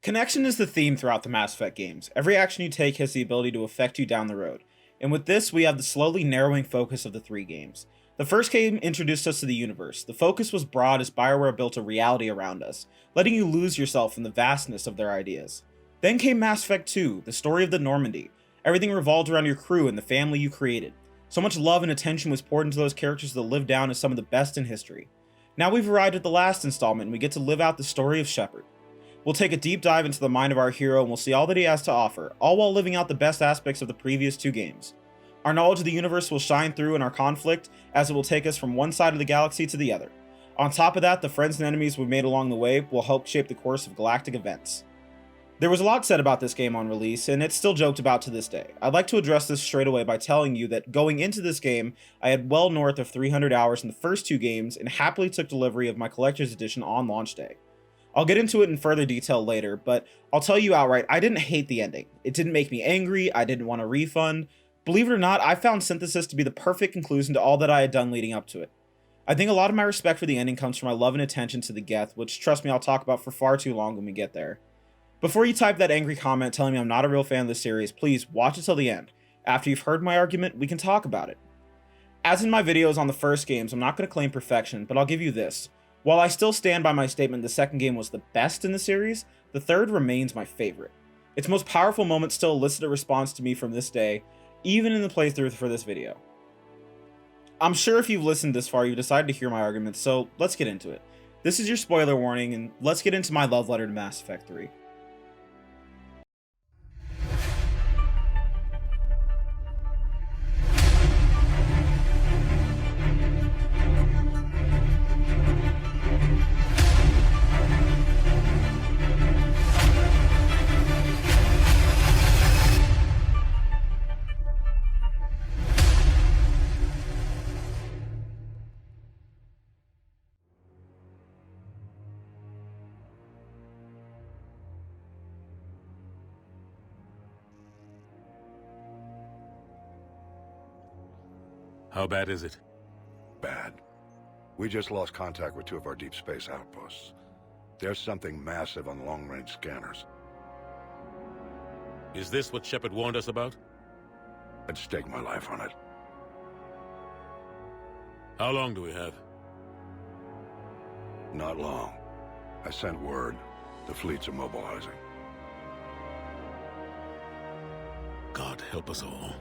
Connection is the theme throughout the Mass Effect games. Every action you take has the ability to affect you down the road. And with this, we have the slowly narrowing focus of the three games. The first game introduced us to the universe. The focus was broad as BioWare built a reality around us, letting you lose yourself in the vastness of their ideas. Then came Mass Effect 2, the story of the Normandy. Everything revolved around your crew and the family you created. So much love and attention was poured into those characters that lived down as some of the best in history. Now we've arrived at the last installment and we get to live out the story of Shepard. We'll take a deep dive into the mind of our hero and we'll see all that he has to offer, all while living out the best aspects of the previous two games. Our knowledge of the universe will shine through in our conflict, as it will take us from one side of the galaxy to the other. On top of that, the friends and enemies we've made along the way will help shape the course of galactic events. There was a lot said about this game on release, and it's still joked about to this day. I'd like to address this straight away by telling you that going into this game, I had well north of 300 hours in the first two games and happily took delivery of my collector's edition on launch day. I'll get into it in further detail later, but I'll tell you outright, I didn't hate the ending. It didn't make me angry, I didn't want a refund. Believe it or not, I found Synthesis to be the perfect conclusion to all that I had done leading up to it. I think a lot of my respect for the ending comes from my love and attention to the Geth, which trust me, I'll talk about for far too long when we get there. Before you type that angry comment telling me I'm not a real fan of the series, please watch it till the end. After you've heard my argument, we can talk about it. As in my videos on the first games, I'm not going to claim perfection, but I'll give you this. While I still stand by my statement the second game was the best in the series, the third remains my favorite. Its most powerful moments still elicit a response to me from this day, even in the playthrough for this video. I'm sure if you've listened this far, you've decided to hear my arguments, so let's get into it. This is your spoiler warning, and let's get into my love letter to Mass Effect 3. How bad is it? Bad. We just lost contact with two of our deep space outposts. There's something massive on long-range scanners. Is this what Shepard warned us about? I'd stake my life on it. How long do we have? Not long. I sent word. The fleets are mobilizing. God help us all.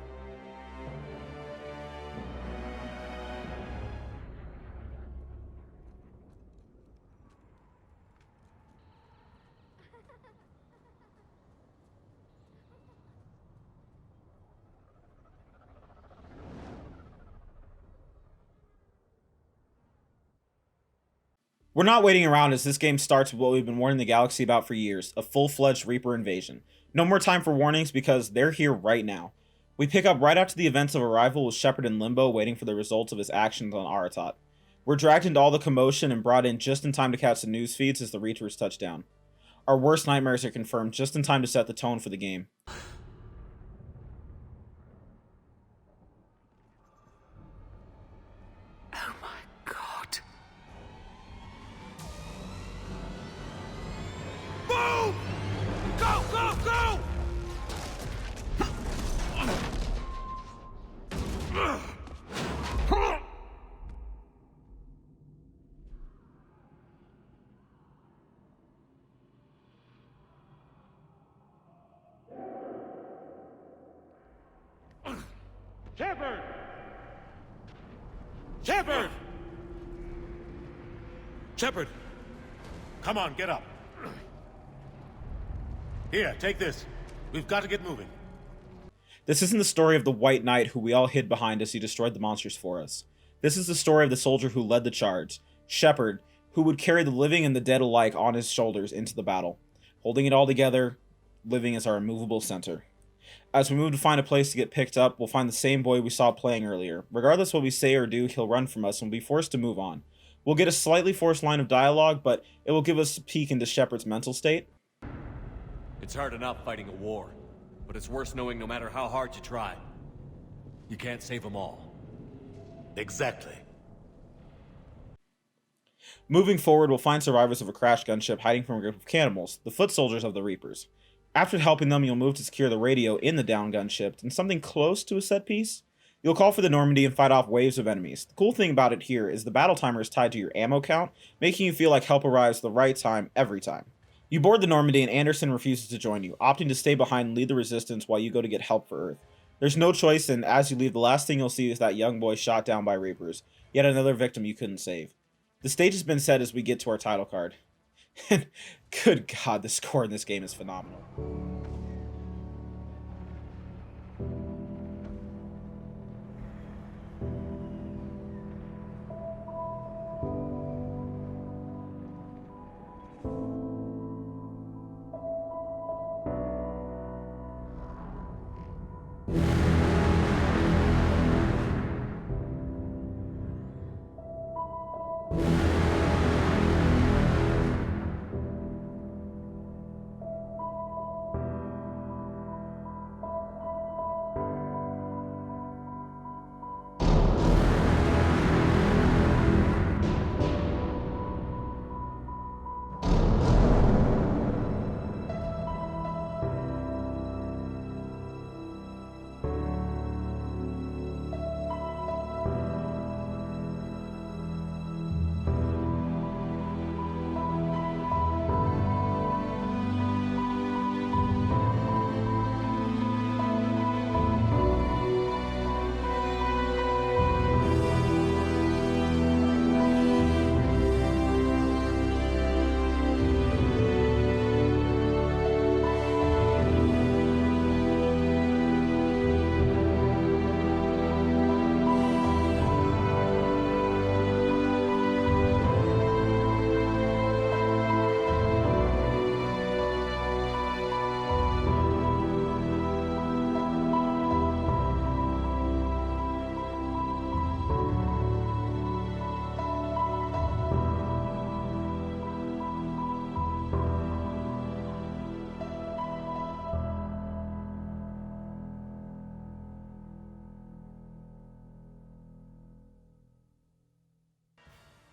We're not waiting around as this game starts with what we've been warning the galaxy about for years, a full-fledged Reaper invasion. No more time for warnings because they're here right now. We pick up right after the events of arrival with Shepard in limbo waiting for the results of his actions on Aratot. We're dragged into all the commotion and brought in just in time to catch the news feeds as the Reapers touch down. Our worst nightmares are confirmed just in time to set the tone for the game. Oh my God. Move! Go, go, go! Shepard! Shepard! Shepard! Come on, get up. Here, take this. We've got to get moving. This isn't the story of the White Knight who we all hid behind as he destroyed the monsters for us. This is the story of the soldier who led the charge, Shepard, who would carry the living and the dead alike on his shoulders into the battle, holding it all together, living as our immovable center. As we move to find a place to get picked up, we'll find the same boy we saw playing earlier. Regardless what we say or do, he'll run from us and we'll be forced to move on. We'll get a slightly forced line of dialogue, but it will give us a peek into Shepard's mental state. It's hard enough fighting a war, but it's worse knowing no matter how hard you try, you can't save them all. Exactly. Moving forward, we'll find survivors of a crashed gunship hiding from a group of cannibals, the foot soldiers of the Reapers. After helping them, you'll move to secure the radio in the down gunship and something close to a set piece. You'll call for the Normandy and fight off waves of enemies. The cool thing about it here is the battle timer is tied to your ammo count, making you feel like help arrives the right time every time. You board the Normandy and Anderson refuses to join you, opting to stay behind and lead the resistance while you go to get help for Earth. There's no choice, and as you leave, the last thing you'll see is that young boy shot down by Reapers, yet another victim you couldn't save. The stage has been set as we get to our title card. And good god, the score in this game is phenomenal.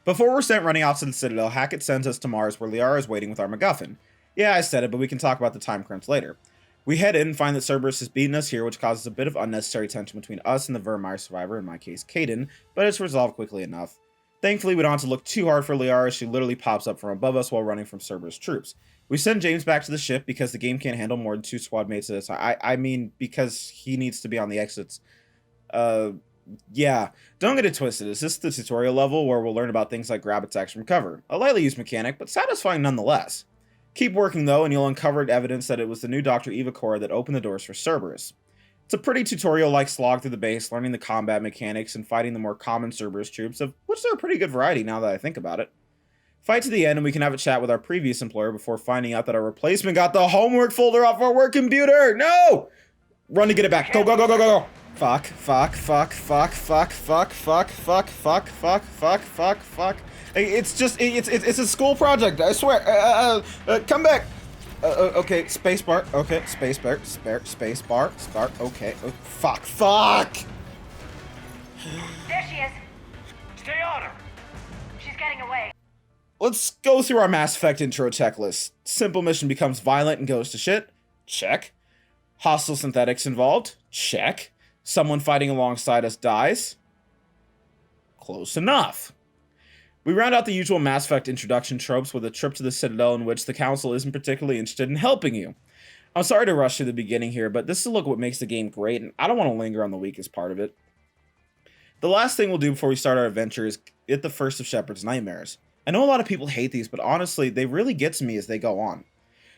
Before we're sent running off to the Citadel, Hackett sends us to Mars where Liara is waiting with our MacGuffin. Yeah, I said it, but we can talk about the time crunch later. We head in and find that Cerberus has beaten us here, which causes a bit of unnecessary tension between us and the Vermeer survivor, in my case, Caden, but it's resolved quickly enough. Thankfully, we don't have to look too hard for Liara as she literally pops up from above us while running from Cerberus troops. We send James back to the ship because the game can't handle more than 2 squad mates at a time. I mean, because he needs to be on the exits. Yeah, don't get it twisted. Is this the tutorial level where we'll learn about things like grab attacks from cover? A lightly used mechanic, but satisfying nonetheless. Keep working though, and you'll uncover evidence that it was the new Dr. Eva Cora that opened the doors for Cerberus. It's a pretty tutorial-like slog through the base, learning the combat mechanics and fighting the more common Cerberus troops, of which there are a pretty good variety now that I think about it. Fight to the end, and we can have a chat with our previous employer before finding out that our replacement got the homework folder off our work computer! No! Run to get it back. Go, go, go, go, go, go! Fuck, fuck, fuck, fuck, fuck, fuck, fuck, fuck, fuck, fuck, fuck, fuck, fuck. It's just, it's a school project, I swear. Come back. Okay, spacebar. Okay, spacebar, spacebar, start. Okay, fuck, fuck. There she is. Stay on her! She's getting away. Let's go through our Mass Effect intro checklist. Simple mission becomes violent and goes to shit. Check. Hostile synthetics involved. Check. Someone fighting alongside us dies. Close enough. We round out the usual Mass Effect introduction tropes with a trip to the Citadel in which the Council isn't particularly interested in helping you. I'm sorry to rush through the beginning here, but this is a look at what makes the game great, and I don't want to linger on the weakest part of it. The last thing we'll do before we start our adventure is get the first of Shepard's nightmares. I know a lot of people hate these, but honestly, they really get to me as they go on.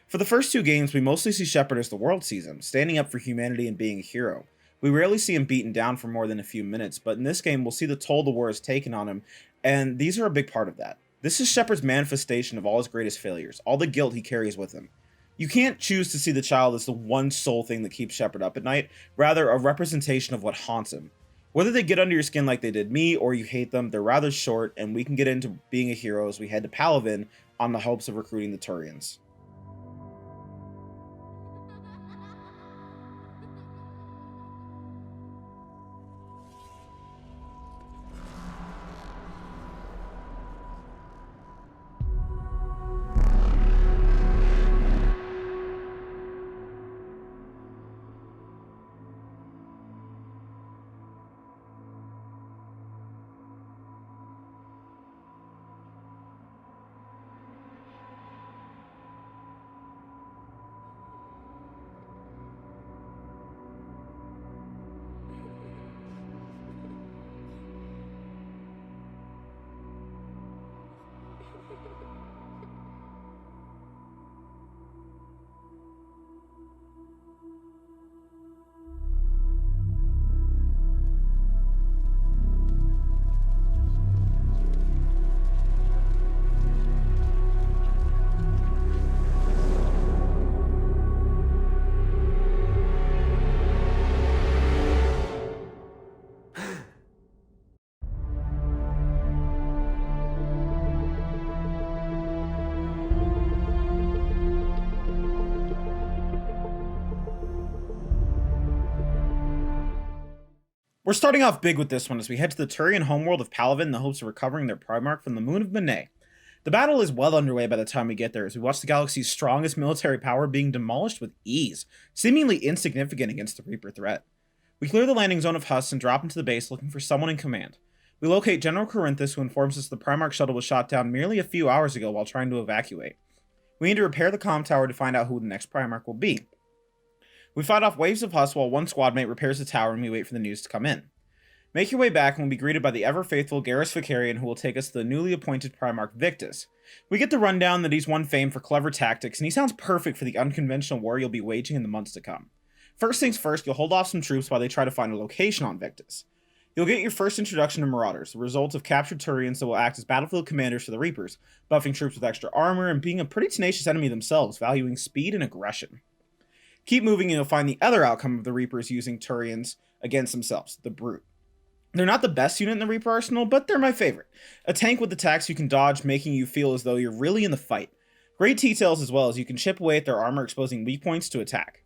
For the first 2 games, we mostly see Shepard as the world sees him, standing up for humanity and being a hero. We rarely see him beaten down for more than a few minutes, but in this game, we'll see the toll the war has taken on him, and these are a big part of that. This is Shepard's manifestation of all his greatest failures, all the guilt he carries with him. You can't choose to see the child as the one sole thing that keeps Shepard up at night, rather a representation of what haunts him. Whether they get under your skin like they did me, or you hate them, they're rather short, and we can get into being a hero as we head to Palaven on the hopes of recruiting the Turians. We're starting off big with this one as we head to the Turian homeworld of Palaven in the hopes of recovering their Primarch from the moon of Monet. The battle is well underway by the time we get there as we watch the galaxy's strongest military power being demolished with ease, seemingly insignificant against the Reaper threat. We clear the landing zone of Huss and drop into the base looking for someone in command. We locate General Corinthus, who informs us the Primarch shuttle was shot down merely a few hours ago while trying to evacuate. We need to repair the comm tower to find out who the next Primarch will be. We fight off waves of Huss while one squad mate repairs the tower and we wait for the news to come in. Make your way back and we'll be greeted by the ever-faithful Garrus Vicarian, who will take us to the newly appointed Primarch Victus. We get the rundown that he's won fame for clever tactics, and he sounds perfect for the unconventional war you'll be waging in the months to come. First things first, you'll hold off some troops while they try to find a location on Victus. You'll get your first introduction to Marauders, the result of captured Turians that will act as battlefield commanders for the Reapers, buffing troops with extra armor and being a pretty tenacious enemy themselves, valuing speed and aggression. Keep moving and you'll find the other outcome of the Reapers using Turians against themselves, the Brute. They're not the best unit in the Reaper arsenal, but they're my favorite. A tank with attacks you can dodge, making you feel as though you're really in the fight. Great T-tails as well, as you can chip away at their armor, exposing weak points to attack.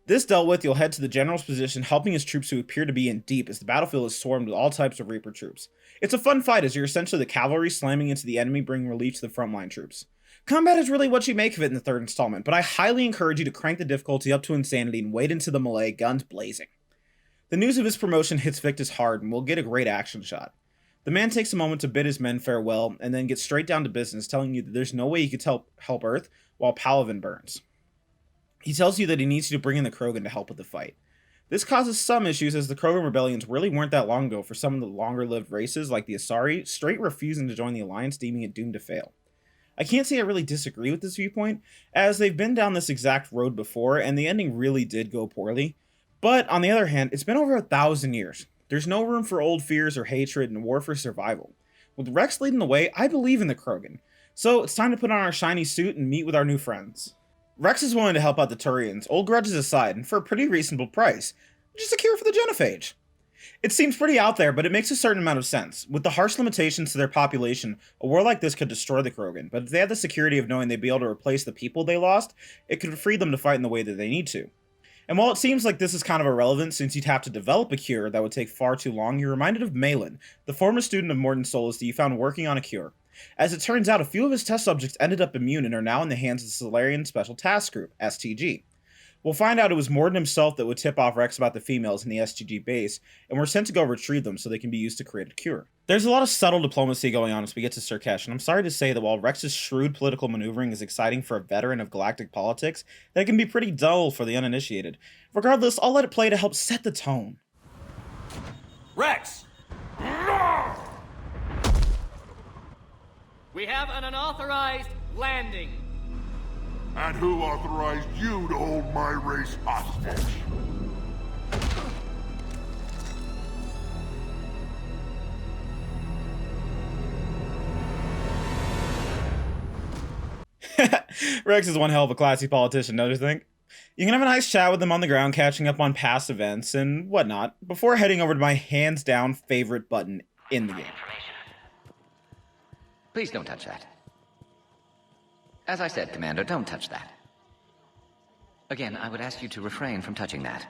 This dealt with, you'll head to the general's position, helping his troops who appear to be in deep, as the battlefield is swarmed with all types of Reaper troops. It's a fun fight, as you're essentially the cavalry slamming into the enemy, bringing relief to the frontline troops. Combat is really what you make of it in the third installment, but I highly encourage you to crank the difficulty up to insanity and wade into the melee, guns blazing. The news of his promotion hits Victus hard, and we'll get a great action shot. The man takes a moment to bid his men farewell, and then gets straight down to business, telling you that there's no way he could help Earth while Palaven burns. He tells you that he needs you to bring in the Krogan to help with the fight. This causes some issues, as the Krogan rebellions really weren't that long ago for some of the longer-lived races, like the Asari, straight refusing to join the Alliance, deeming it doomed to fail. I can't say I really disagree with this viewpoint, as they've been down this exact road before, and the ending really did go poorly. But, on the other hand, it's been over 1,000 years. There's no room for old fears or hatred and war for survival. With Rex leading the way, I believe in the Krogan. So, it's time to put on our shiny suit and meet with our new friends. Rex is willing to help out the Turians, old grudges aside, and for a pretty reasonable price. Just a cure for the genophage. It seems pretty out there, but it makes a certain amount of sense. With the harsh limitations to their population, a war like this could destroy the Krogan, but if they had the security of knowing they'd be able to replace the people they lost, it could free them to fight in the way that they need to. And while it seems like this is kind of irrelevant since you'd have to develop a cure that would take far too long, you're reminded of Malin, the former student of Mordin Solus that you found working on a cure. As it turns out, a few of his test subjects ended up immune and are now in the hands of the Solarian Special Task Group, STG. We'll find out it was Mordin himself that would tip off Rex about the females in the STG base, and we're sent to go retrieve them so they can be used to create a cure. There's a lot of subtle diplomacy going on as we get to Surkesh, and I'm sorry to say that while Rex's shrewd political maneuvering is exciting for a veteran of galactic politics, that can be pretty dull for the uninitiated. Regardless, I'll let it play to help set the tone. Rex! We have an unauthorized landing. And who authorized you to hold my race hostage? Rex is one hell of a classy politician, don't you think? You can have a nice chat with him on the ground, catching up on past events and whatnot, before heading over to my hands-down favorite button in the game. Please don't touch that. As I said, Commander, don't touch that. Again, I would ask you to refrain from touching that.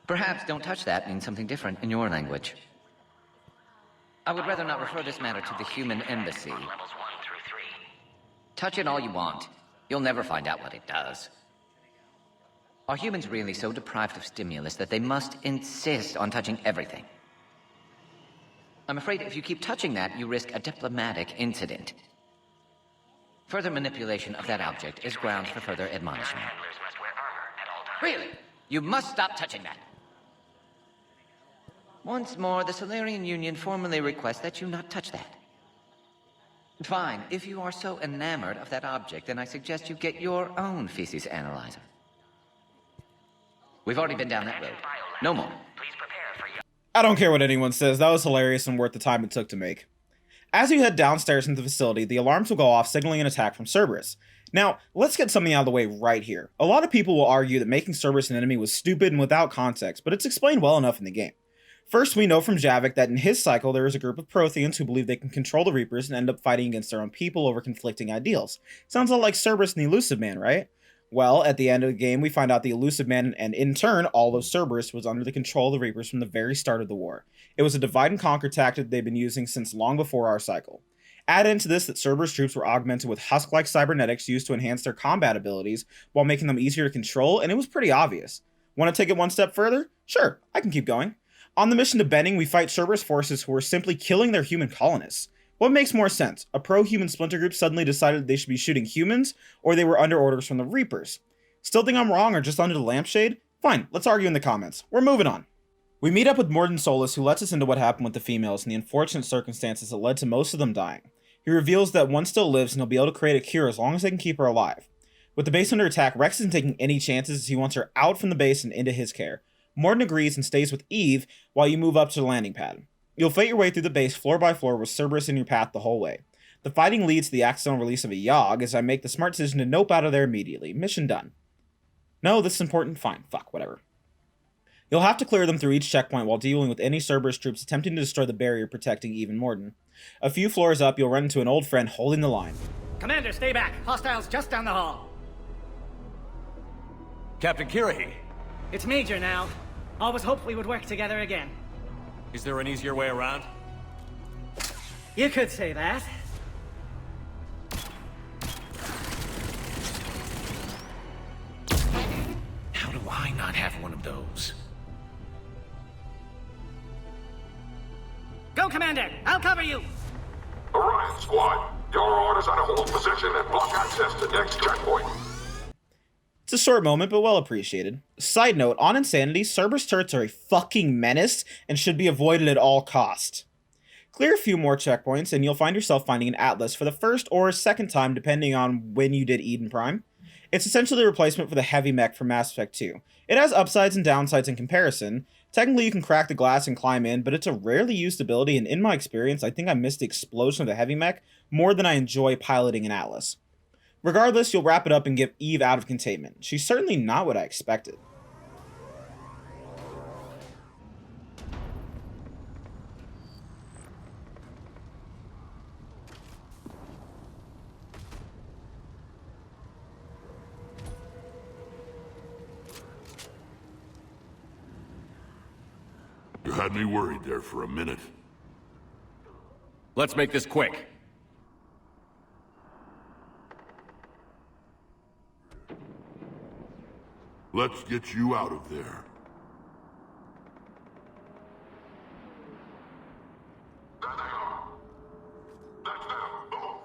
Perhaps don't touch that means something different in your language. I would rather not refer this matter to the human embassy. Touch it all you want. You'll never find out what it does. Are humans really so deprived of stimulus that they must insist on touching everything? I'm afraid if you keep touching that, you risk a diplomatic incident. Further manipulation of that object is grounds for further admonishment. Really? You must stop touching that. Once more, the Solarian Union formally requests that you not touch that. Fine. If you are so enamored of that object, then I suggest you get your own feces analyzer. We've already been down that road. No more. I don't care what anyone says, that was hilarious and worth the time it took to make. As you head downstairs into the facility, the alarms will go off, signaling an attack from Cerberus. Now, let's get something out of the way right here. A lot of people will argue that making Cerberus an enemy was stupid and without context, but it's explained well enough in the game. First, we know from Javik that in his cycle there is a group of Protheans who believe they can control the Reapers and end up fighting against their own people over conflicting ideals. Sounds a lot like Cerberus and the Elusive Man, right? Well, at the end of the game, we find out the elusive man and in turn, all of Cerberus was under the control of the Reapers from the very start of the war. It was a divide and conquer tactic they've been using since long before our cycle. Add into this that Cerberus troops were augmented with husk-like cybernetics used to enhance their combat abilities while making them easier to control, and it was pretty obvious. Want to take it one step further? Sure, I can keep going. On the mission to Benning, we fight Cerberus forces who are simply killing their human colonists. What makes more sense? A pro-human splinter group suddenly decided they should be shooting humans, or they were under orders from the Reapers? Still think I'm wrong or just under the lampshade? Fine, let's argue in the comments. We're moving on. We meet up with Morden Solus, who lets us into what happened with the females and the unfortunate circumstances that led to most of them dying. He reveals that one still lives and he'll be able to create a cure as long as they can keep her alive. With the base under attack, Rex isn't taking any chances as he wants her out from the base and into his care. Morden agrees and stays with Eve while you move up to the landing pad. You'll fight your way through the base floor by floor with Cerberus in your path the whole way. The fighting leads to the accidental release of a Yogg as I make the smart decision to nope out of there immediately. Mission done. No, this is important? Fine, fuck, whatever. You'll have to clear them through each checkpoint while dealing with any Cerberus troops attempting to destroy the barrier protecting Eve and Morden. A few floors up, you'll run into an old friend holding the line. Commander, stay back. Hostiles just down the hall. Captain Kirahi, It's Major now. Always hoped we would work together again. is there an easier way around? You could say that. How do I not have one of those? Go, Commander! I'll cover you! Orion Squad, your orders are to hold position and block access to next checkpoint. It's a short moment, but well appreciated. Side note, on Insanity, Cerberus turrets are a fucking menace and should be avoided at all costs. Clear a few more checkpoints and you'll find yourself finding an Atlas for the first or second time depending on when you did Eden Prime. It's essentially a replacement for the heavy mech from Mass Effect 2. It has upsides and downsides in comparison. Technically you can crack the glass and climb in, but it's a rarely used ability and in my experience I think I missed the explosion of the heavy mech more than I enjoy piloting an Atlas. Regardless, you'll wrap it up and get Eve out of containment. She's certainly not what I expected. You had me worried there for a minute. Let's make this quick. Let's get you out of there. There they are. That's them. Move.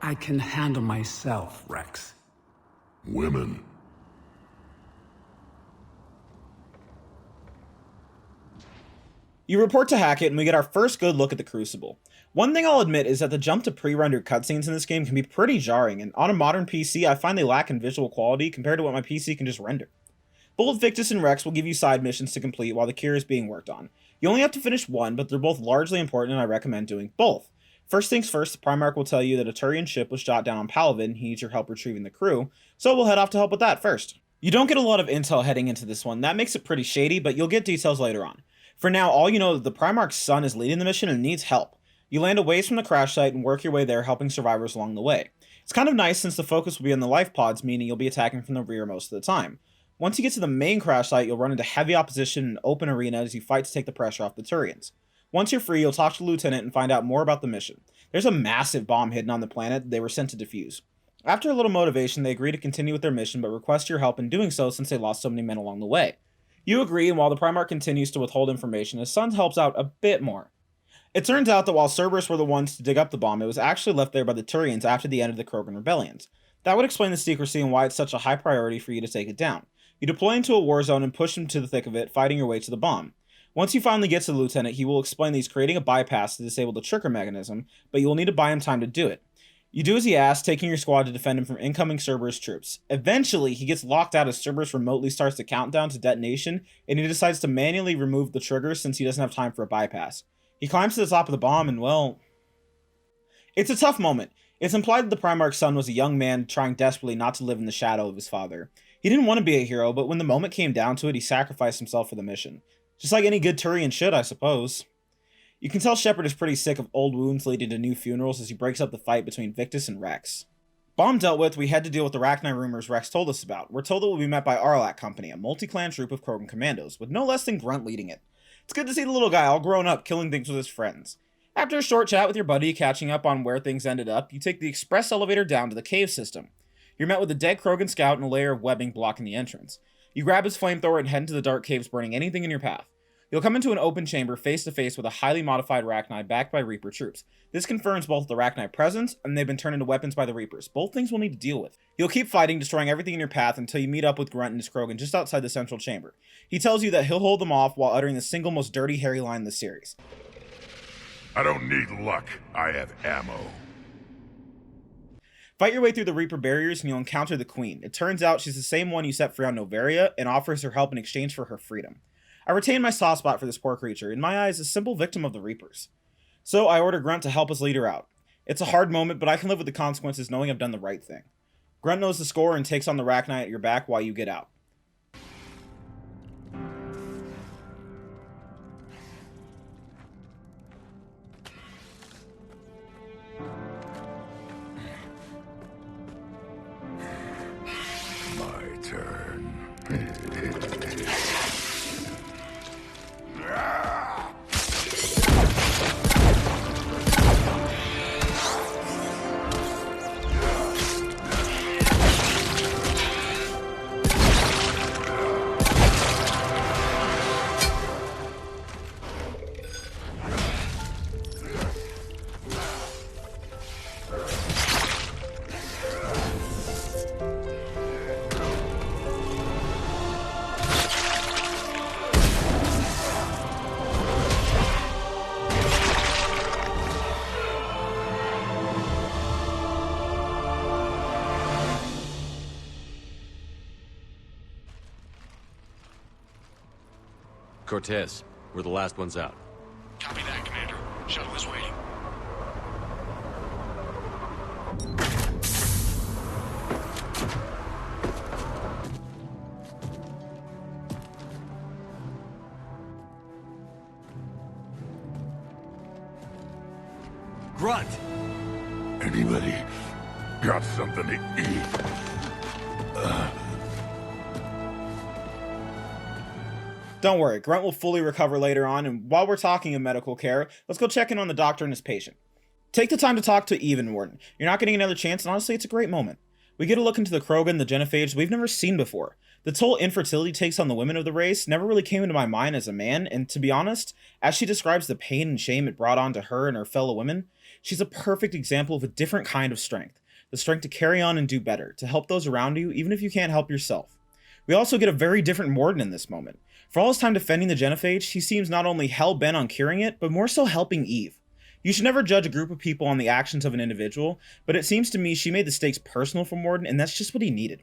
I can handle myself, Rex. Women. You report to Hackett and we get our first good look at the Crucible. One thing I'll admit is that the jump to pre-rendered cutscenes in this game can be pretty jarring, and on a modern PC I find they lack in visual quality compared to what my PC can just render. Both Victus and Rex will give you side missions to complete while the cure is being worked on. You only have to finish one, but they're both largely important and I recommend doing both. First things first, the Primarch will tell you that a Turian ship was shot down on Palaven and he needs your help retrieving the crew, so we'll head off to help with that first. You don't get a lot of intel heading into this one, that makes it pretty shady, but you'll get details later on. For now, all you know is that the Primarch's son is leading the mission and needs help. You land a ways from the crash site and work your way there, helping survivors along the way. It's kind of nice since the focus will be on the life pods, meaning you'll be attacking from the rear most of the time. Once you get to the main crash site, you'll run into heavy opposition in an open arena as you fight to take the pressure off the Turians. Once you're free, you'll talk to the Lieutenant and find out more about the mission. There's a massive bomb hidden on the planet they were sent to defuse. After a little motivation, they agree to continue with their mission, but request your help in doing so since they lost so many men along the way. You agree, and while the Primarch continues to withhold information, his son helps out a bit more. It turns out that while Cerberus were the ones to dig up the bomb, it was actually left there by the Turians after the end of the Krogan rebellions. That would explain the secrecy and why it's such a high priority for you to take it down. You deploy into a war zone and push him to the thick of it, fighting your way to the bomb. Once you finally get to the Lieutenant, he will explain that he's creating a bypass to disable the trigger mechanism, but you will need to buy him time to do it. You do as he asks, taking your squad to defend him from incoming Cerberus troops. Eventually, he gets locked out as Cerberus remotely starts the countdown to detonation, and he decides to manually remove the trigger since he doesn't have time for a bypass. He climbs to the top of the bomb and, well... It's a tough moment. It's implied that the Primarch's son was a young man trying desperately not to live in the shadow of his father. He didn't want to be a hero, but when the moment came down to it, he sacrificed himself for the mission. Just like any good Turian should, I suppose. You can tell Shepard is pretty sick of old wounds leading to new funerals as he breaks up the fight between Victus and Rex. Bomb dealt with, we head to deal with the Rachni rumors Rex told us about. We're told that we'll be met by Aralak Company, a multi-clan troop of Krogan commandos, with no less than Grunt leading it. It's good to see the little guy all grown up, killing things with his friends. After a short chat with your buddy, catching up on where things ended up, you take the express elevator down to the cave system. You're met with a dead Krogan scout and a layer of webbing blocking the entrance. You grab his flamethrower and head into the dark caves, burning anything in your path. You'll come into an open chamber face to face with a highly modified Rachni backed by Reaper troops. This confirms both the Rachni presence and they've been turned into weapons by the Reapers, both things we'll need to deal with. You'll keep fighting, destroying everything in your path until you meet up with Grunt and his Krogan just outside the central chamber. He tells you that he'll hold them off while uttering the single most dirty, hairy line in the series. I don't need luck. I have ammo. Fight your way through the Reaper barriers and you'll encounter the Queen. It turns out she's the same one you set free on Noveria and offers her help in exchange for her freedom. I retain my soft spot for this poor creature, in my eyes a simple victim of the Reapers. So I order Grunt to help us lead her out. It's a hard moment, but I can live with the consequences knowing I've done the right thing. Grunt knows the score and takes on the Rachni at your back while you get out. My turn. Cortez, we're the last ones out. Copy that, Commander. Shuttle is waiting. Grunt! Anybody got something to eat? Don't worry, Grunt will fully recover later on, and while we're talking of medical care, let's go check in on the doctor and his patient. Take the time to talk to Eve and Warden. You're not getting another chance, and honestly, it's a great moment. We get a look into the Krogan, the Genophage, we've never seen before. The toll infertility takes on the women of the race never really came into my mind as a man, and to be honest, as she describes the pain and shame it brought on to her and her fellow women, she's a perfect example of a different kind of strength. The strength to carry on and do better, to help those around you, even if you can't help yourself. We also get a very different Morden in this moment. For all his time defending the Genophage, he seems not only hell-bent on curing it, but more so helping Eve. You should never judge a group of people on the actions of an individual, but it seems to me she made the stakes personal for Morden, and that's just what he needed.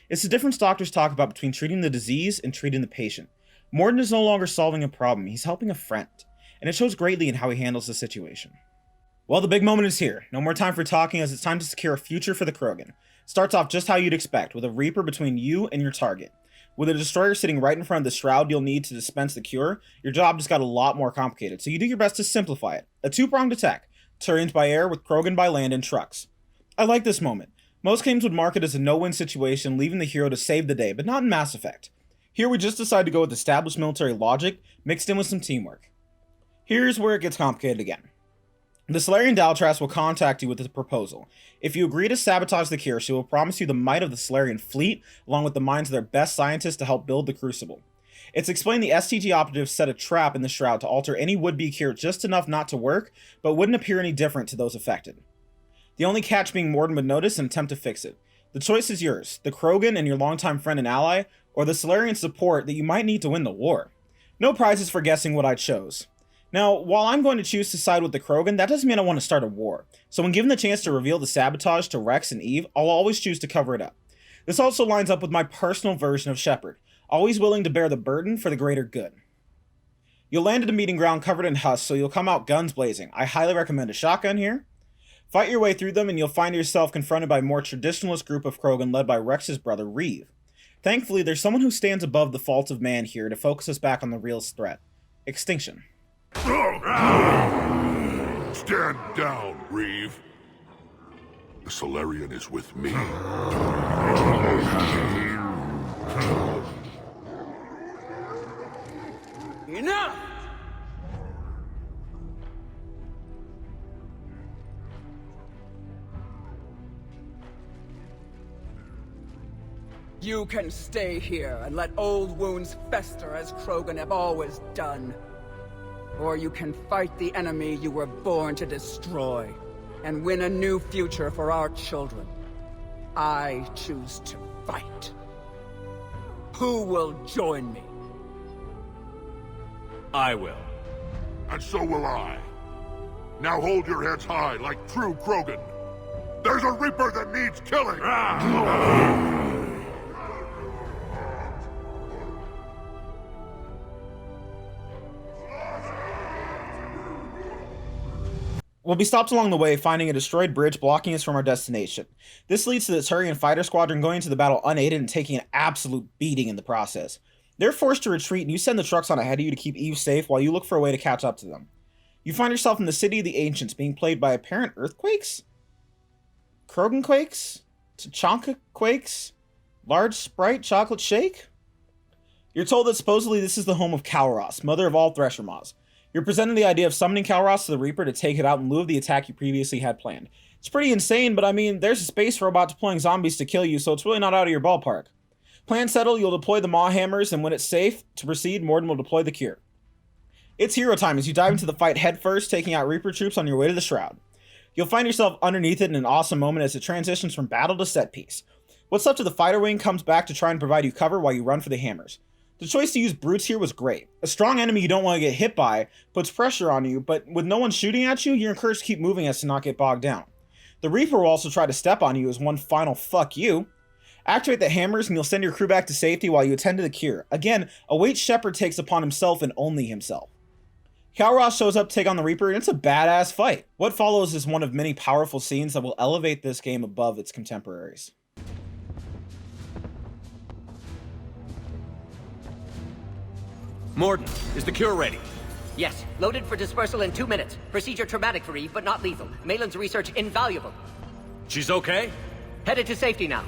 It's the difference doctors talk about between treating the disease and treating the patient. Morden is no longer solving a problem, he's helping a friend, and it shows greatly in how he handles the situation. Well, the big moment is here. No more time for talking, as it's time to secure a future for the Krogan. Starts off just how you'd expect, with a Reaper between you and your target. With a destroyer sitting right in front of the shroud you'll need to dispense the cure, your job just got a lot more complicated, so you do your best to simplify it. A two-pronged attack, Turians by air with Krogan by land and trucks. I like this moment. Most games would mark it as a no-win situation, leaving the hero to save the day, but not in Mass Effect. Here we just decide to go with established military logic, mixed in with some teamwork. Here's where it gets complicated again. The Salarian Daltras will contact you with a proposal. If you agree to sabotage the cure, she will promise you the might of the Salarian fleet, along with the minds of their best scientists to help build the Crucible. It's explained the STG operatives set a trap in the shroud to alter any would-be cure just enough not to work, but wouldn't appear any different to those affected. The only catch being Morden would notice and attempt to fix it. The choice is yours, the Krogan and your longtime friend and ally, or the Salarian support that you might need to win the war. No prizes for guessing what I chose. Now, while I'm going to choose to side with the Krogan, that doesn't mean I want to start a war. So when given the chance to reveal the sabotage to Rex and Eve, I'll always choose to cover it up. This also lines up with my personal version of Shepard, always willing to bear the burden for the greater good. You'll land at a meeting ground covered in husks, so you'll come out guns blazing. I highly recommend a shotgun here. Fight your way through them and you'll find yourself confronted by a more traditionalist group of Krogan led by Rex's brother, Reeve. Thankfully, there's someone who stands above the faults of man here to focus us back on the realest threat. Extinction. Stand down, Reeve. The Solarian is with me. Enough! You can stay here and let old wounds fester as Krogan have always done. Or you can fight the enemy you were born to destroy, and win a new future for our children. I choose to fight. Who will join me? I will. And so will I. Now hold your heads high like true Krogan. There's a Reaper that needs killing! We'll be stopped along the way, finding a destroyed bridge blocking us from our destination. This leads to the Turian fighter squadron going into the battle unaided and taking an absolute beating in the process. They're forced to retreat, and you send the trucks on ahead of you to keep Eve safe while you look for a way to catch up to them. You find yourself in the City of the Ancients, being plagued by apparent earthquakes? Krogan quakes? Tachanka quakes? Large Sprite chocolate shake? You're told that supposedly this is the home of Kalros, mother of all Thresher Maws. You're presented the idea of summoning Kalros to the Reaper to take it out in lieu of the attack you previously had planned. It's pretty insane, but I mean, there's a space robot deploying zombies to kill you, so it's really not out of your ballpark. Plan settled, you'll deploy the Maw Hammers, and when it's safe to proceed, Morden will deploy the Cure. It's hero time as you dive into the fight headfirst, taking out Reaper troops on your way to the Shroud. You'll find yourself underneath it in an awesome moment as it transitions from battle to set piece. What's left of the fighter wing comes back to try and provide you cover while you run for the hammers. The choice to use brutes here was great. A strong enemy you don't want to get hit by puts pressure on you, but with no one shooting at you, you're encouraged to keep moving as to not get bogged down. The Reaper will also try to step on you as one final fuck you. Activate the hammers and you'll send your crew back to safety while you attend to the Cure. Again, a weight Shepard takes upon himself and only himself. Kalros shows up to take on the Reaper, and it's a badass fight. What follows is one of many powerful scenes that will elevate this game above its contemporaries. Morden, is the cure ready? Yes, loaded for dispersal in 2 minutes. Procedure traumatic for Eve, but not lethal. Malin's research invaluable. She's okay? Headed to safety now.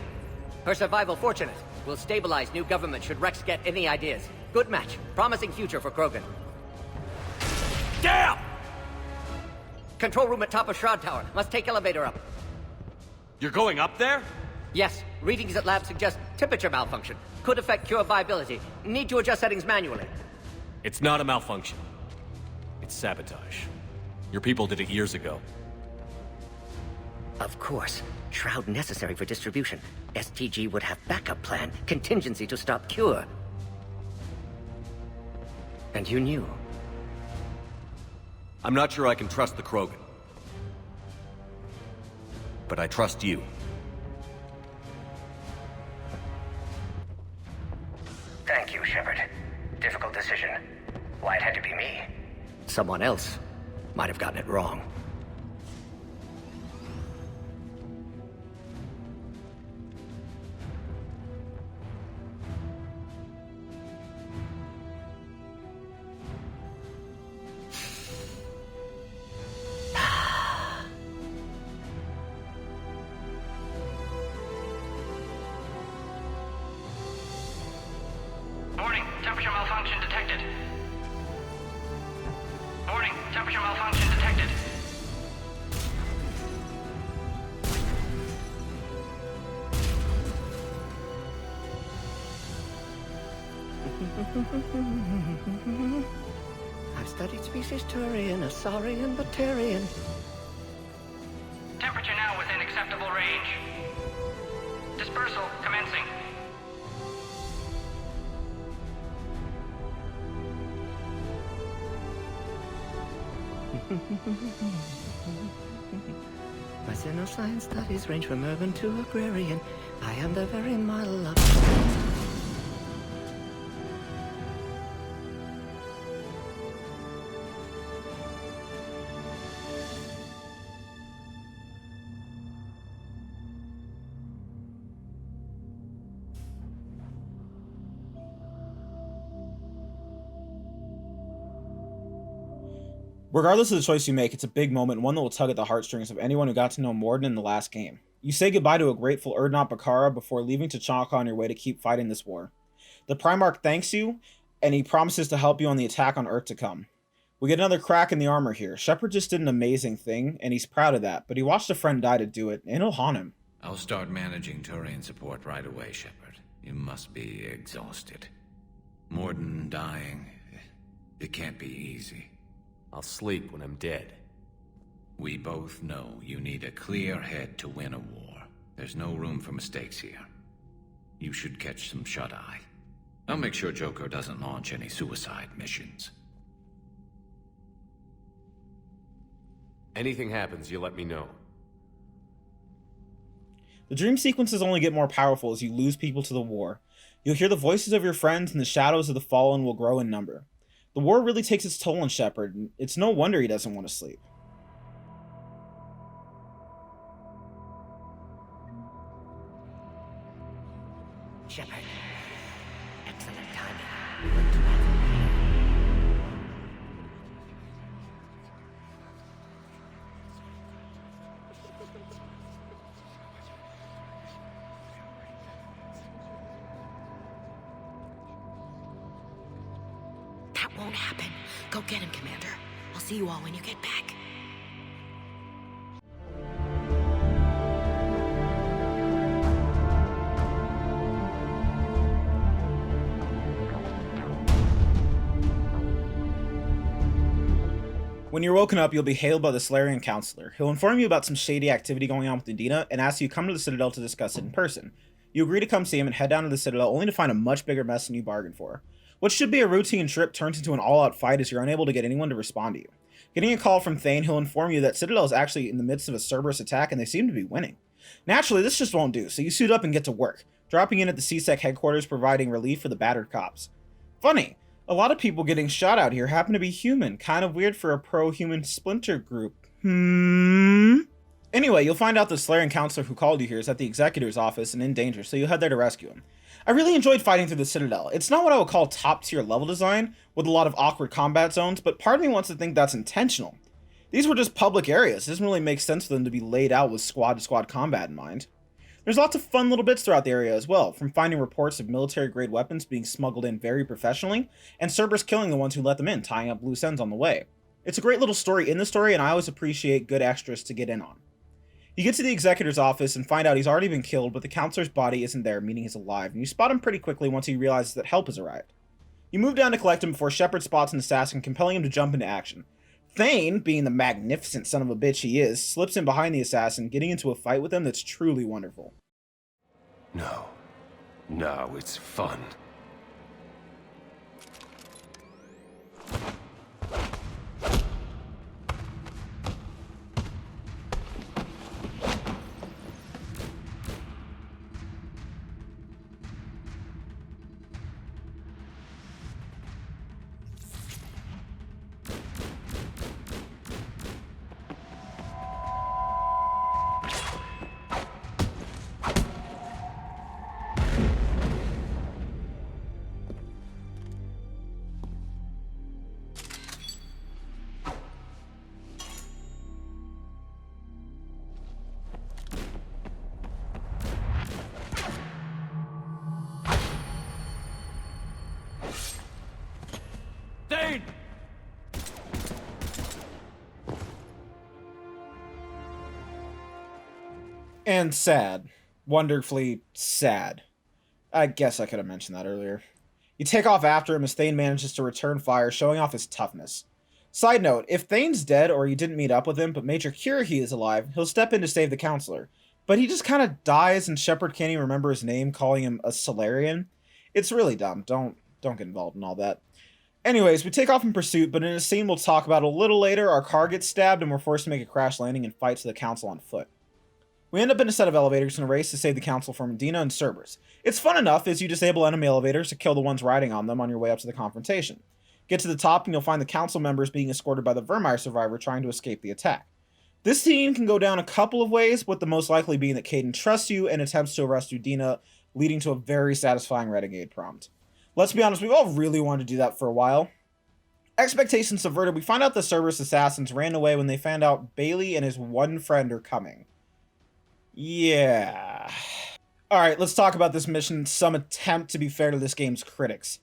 Her survival fortunate. Will stabilize new government should Rex get any ideas. Good match. Promising future for Krogan. Damn! Control room at top of Shroud Tower. Must take elevator up. You're going up there? Yes, readings at lab suggest temperature malfunction. Could affect cure viability. Need to adjust settings manually. It's not a malfunction. It's sabotage. Your people did it years ago. Of course. Shroud necessary for distribution. STG would have backup plan. Contingency to stop cure. And you knew. I'm not sure I can trust the Krogan. But I trust you. Thank you, Shepard. Difficult decision. Why it had to be me? Someone else might have gotten it wrong. Warning, temperature malfunction detected. Warning, temperature malfunction detected. I've studied species Turian, Asaurian, Batarian. Temperature now within acceptable range. Dispersal commencing. My xenoscience studies range from urban to agrarian. I am the very model of... Regardless of the choice you make, it's a big moment, one that will tug at the heartstrings of anyone who got to know Mordin in the last game. You say goodbye to a grateful Urdnot Bakara before leaving Tuchanka on your way to keep fighting this war. The Primarch thanks you, and he promises to help you on the attack on Earth to come. We get another crack in the armor here. Shepard just did an amazing thing, and he's proud of that, but he watched a friend die to do it, and it'll haunt him. I'll start managing Turian support right away, Shepard. You must be exhausted. Mordin dying, it can't be easy. I'll sleep when I'm dead. We both know you need a clear head to win a war. There's no room for mistakes here. You should catch some shut-eye. I'll make sure Joker doesn't launch any suicide missions. Anything happens, you let me know. The dream sequences only get more powerful as you lose people to the war. You'll hear the voices of your friends, and the shadows of the fallen will grow in number. The war really takes its toll on Shepard, and it's no wonder he doesn't want to sleep. Shepard. Excellent timing. That won't happen. Go get him, Commander. I'll see you all when you get back. When you're woken up, you'll be hailed by the Solarian Counselor. He'll inform you about some shady activity going on with Udina and ask you to come to the Citadel to discuss it in person. You agree to come see him and head down to the Citadel only to find a much bigger mess than you bargained for. What should be a routine trip turns into an all-out fight as you're unable to get anyone to respond to you. Getting a call from Thane, he'll inform you that Citadel is actually in the midst of a Cerberus attack and they seem to be winning. Naturally, this just won't do, so you suit up and get to work, dropping in at the CSEC headquarters providing relief for the battered cops. Funny, a lot of people getting shot out here happen to be human, kind of weird for a pro-human splinter group. Anyway, you'll find out the Solarian Counselor who called you here is at the Executor's office and in danger, so you'll head there to rescue him. I really enjoyed fighting through the Citadel. It's not what I would call top-tier level design, with a lot of awkward combat zones, but part of me wants to think that's intentional. These were just public areas. It doesn't really make sense for them to be laid out with squad-to-squad combat in mind. There's lots of fun little bits throughout the area as well, from finding reports of military-grade weapons being smuggled in very professionally, and Cerberus killing the ones who let them in, tying up loose ends on the way. It's a great little story in the story, and I always appreciate good extras to get in on. You get to the Executor's office and find out he's already been killed, but the Counselor's body isn't there, meaning he's alive, and you spot him pretty quickly once he realizes that help has arrived. You move down to collect him before Shepard spots an assassin, compelling him to jump into action. Thane, being the magnificent son of a bitch he is, slips in behind the assassin, getting into a fight with him that's truly wonderful. No, it's fun. Thane! And sad. Wonderfully sad. I guess I could have mentioned that earlier. You take off after him as Thane manages to return fire, showing off his toughness. Side note, if Thane's dead or you didn't meet up with him, but Major Kirahi is alive, he'll step in to save the Counselor. But he just kind of dies and Shepard can't even remember his name, calling him a Solarian. It's really dumb. Don't get involved in all that. Anyways, we take off in pursuit, but in a scene we'll talk about a little later, our car gets stabbed and we're forced to make a crash landing and fight to the Council on foot. We end up in a set of elevators in a race to save the Council from Udina and Cerberus. It's fun enough as you disable enemy elevators to kill the ones riding on them on your way up to the confrontation. Get to the top and you'll find the Council members being escorted by the Vermeer survivor trying to escape the attack. This scene can go down a couple of ways, with the most likely being that Caden trusts you and attempts to arrest Udina, leading to a very satisfying renegade prompt. Let's be honest, we've all really wanted to do that for a while. Expectations subverted, we find out the Cerberus assassins ran away when they found out Bailey and his one friend are coming. Yeah. Alright, let's talk about this mission, some attempt to be fair to this game's critics.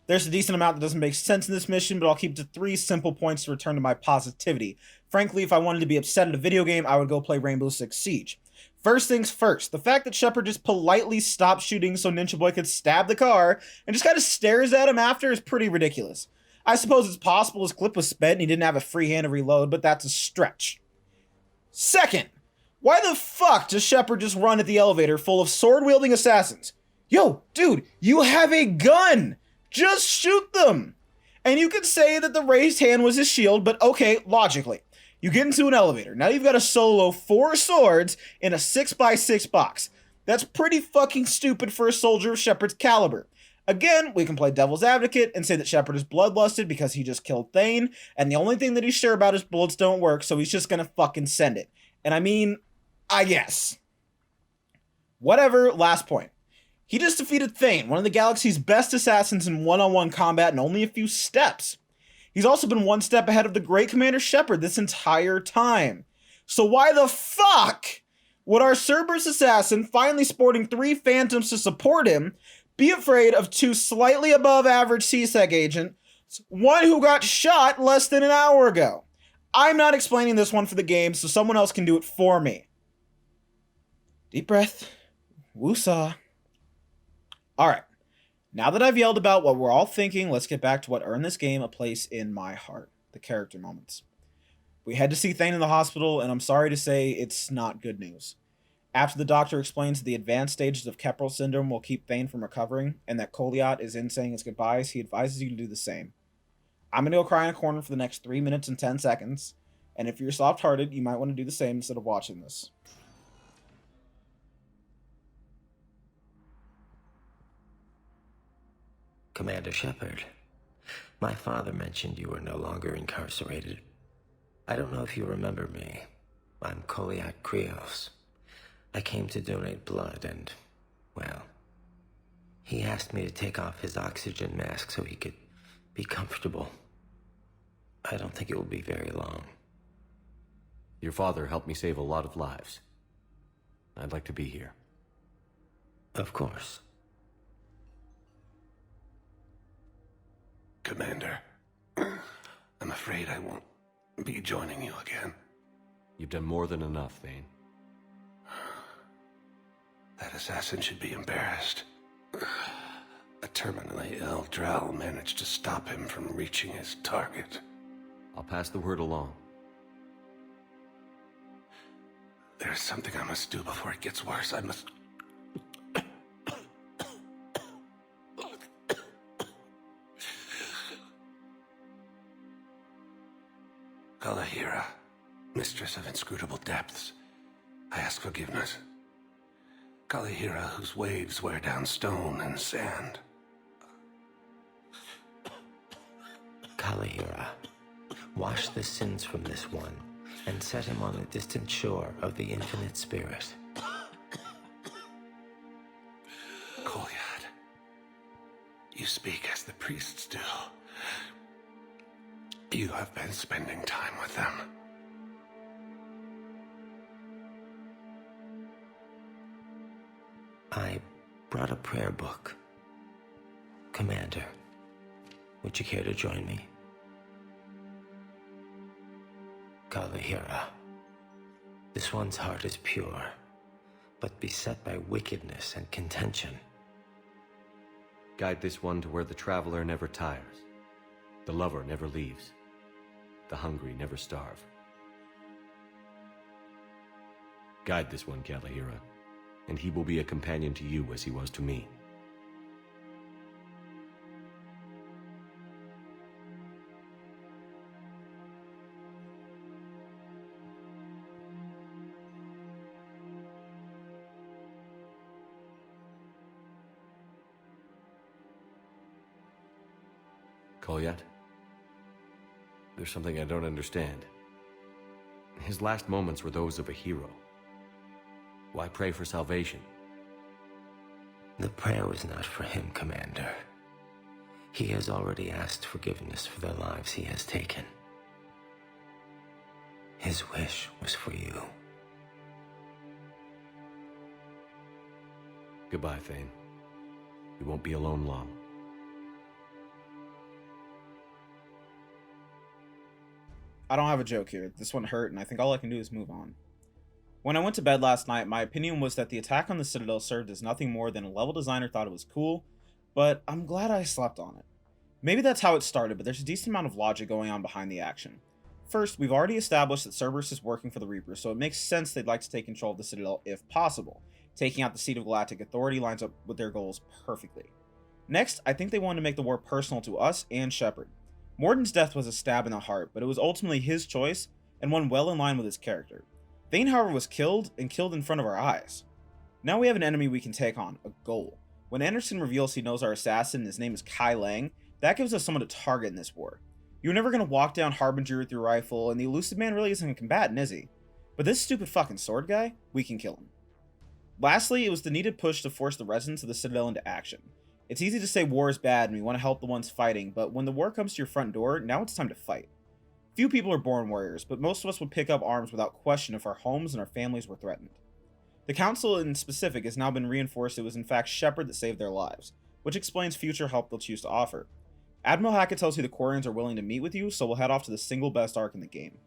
There's a decent amount that doesn't make sense in this mission, but I'll keep it to 3 simple points to return to my positivity. Frankly, if I wanted to be upset at a video game, I would go play Rainbow Six Siege. First things first, the fact that Shepard just politely stopped shooting so Ninja Boy could stab the car and just kind of stares at him after is pretty ridiculous. I suppose it's possible his clip was spent and he didn't have a free hand to reload, but that's a stretch. Second, why the fuck does Shepard just run at the elevator full of sword-wielding assassins? Yo, dude, you have a gun! Just shoot them! And you could say that the raised hand was his shield, but okay, logically. You get into an elevator, now you've got to solo 4 swords in a 6x6 box. That's pretty fucking stupid for a soldier of Shepard's caliber. Again, we can play devil's advocate and say that Shepard is bloodlusted because he just killed Thane, and the only thing that he's sure about is bullets don't work, so he's just gonna fucking send it. And I mean, I guess. Whatever, last point. He just defeated Thane, one of the galaxy's best assassins in one-on-one combat in only a few steps. He's also been one step ahead of the great Commander Shepard this entire time. So why the fuck would our Cerberus assassin, finally sporting 3 phantoms to support him, be afraid of 2 slightly above average CSEC agents, one who got shot less than an hour ago? I'm not explaining this one for the game, so someone else can do it for me. Deep breath. Woosah. Alright, now that I've yelled about what we're all thinking, let's get back to what earned this game a place in my heart. The character moments. We had to see Thane in the hospital, and I'm sorry to say it's not good news. After the doctor explains that the advanced stages of Keppel syndrome will keep Thane from recovering, and that Kolyat is in saying his goodbyes, he advises you to do the same. I'm going to go cry in a corner for the next 3 minutes and 10 seconds, and if you're soft-hearted, you might want to do the same instead of watching this. Commander Shepard, my father mentioned you were no longer incarcerated. I don't know if you remember me. I'm Kolyat Krios. I came to donate blood and, well, he asked me to take off his oxygen mask so he could be comfortable. I don't think it will be very long. Your father helped me save a lot of lives. I'd like to be here. Of course. Commander, I'm afraid I won't be joining you again. You've done more than enough, Thane. That assassin should be embarrassed. A terminally ill Drow managed to stop him from reaching his target. I'll pass the word along. There's something I must do before it gets worse. I must... Kalahira, mistress of inscrutable depths, I ask forgiveness. Kalahira, whose waves wear down stone and sand. Kalahira, wash the sins from this one, and set him on the distant shore of the infinite spirit. Kolyat, you speak as the priests do. You have been spending time with them. I brought a prayer book. Commander, would you care to join me? Kalahira, this one's heart is pure, but beset by wickedness and contention. Guide this one to where the traveler never tires, the lover never leaves, the hungry never starve. Guide this one, Kalahira, and he will be a companion to you as he was to me. Kolyat? There's something I don't understand. His last moments were those of a hero. Why pray for salvation? The prayer was not for him, Commander. He has already asked forgiveness for the lives he has taken. His wish was for you. Goodbye, Thane. You won't be alone long. I don't have a joke here. This one hurt, and I think all I can do is move on. When I went to bed last night, my opinion was that the attack on the Citadel served as nothing more than a level designer thought it was cool, but I'm glad I slept on it. Maybe that's how it started, but there's a decent amount of logic going on behind the action. First, we've already established that Cerberus is working for the Reapers, so it makes sense they'd like to take control of the Citadel if possible. Taking out the seat of galactic authority lines up with their goals perfectly. Next, I think they wanted to make the war personal to us and Shepard. Morden's death was a stab in the heart, but it was ultimately his choice, and one well in line with his character. Thane, however, was killed, and killed in front of our eyes. Now we have an enemy we can take on, a goal. When Anderson reveals he knows our assassin and his name is Kai Lang, that gives us someone to target in this war. You're never going to walk down Harbinger with your rifle, and the elusive man really isn't a combatant, is he? But this stupid fucking sword guy, we can kill him. Lastly, it was the needed push to force the residents of the Citadel into action. It's easy to say war is bad and we want to help the ones fighting, but when the war comes to your front door, now it's time to fight. Few people are born warriors, but most of us would pick up arms without question if our homes and our families were threatened. The Council in specific has now been reinforced it was in fact Shepard that saved their lives, which explains future help they'll choose to offer. Admiral Hackett tells you the Quarians are willing to meet with you, so we'll head off to the single best arc in the game.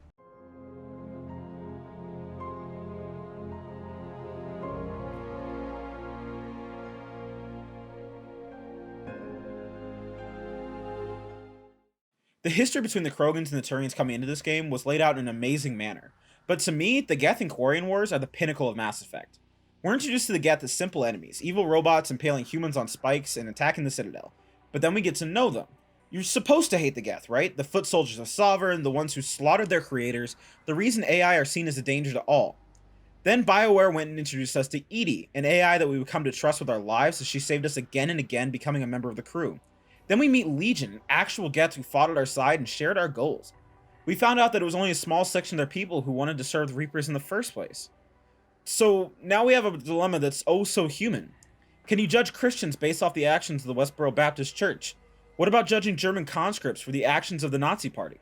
The history between the Krogans and the Turians coming into this game was laid out in an amazing manner, but to me, the Geth and Quarian wars are the pinnacle of Mass Effect. We're introduced to the Geth as simple enemies, evil robots impaling humans on spikes and attacking the Citadel, but then we get to know them. You're supposed to hate the Geth, right? The foot soldiers of Sovereign, the ones who slaughtered their creators, the reason AI are seen as a danger to all. Then BioWare went and introduced us to Edie, an AI that we would come to trust with our lives as she saved us again and again, becoming a member of the crew. Then we meet Legion, an actual Geth who fought at our side and shared our goals. We found out that it was only a small section of their people who wanted to serve the Reapers in the first place. So now we have a dilemma that's oh so human. Can you judge Christians based off the actions of the Westboro Baptist Church? What about judging German conscripts for the actions of the Nazi Party?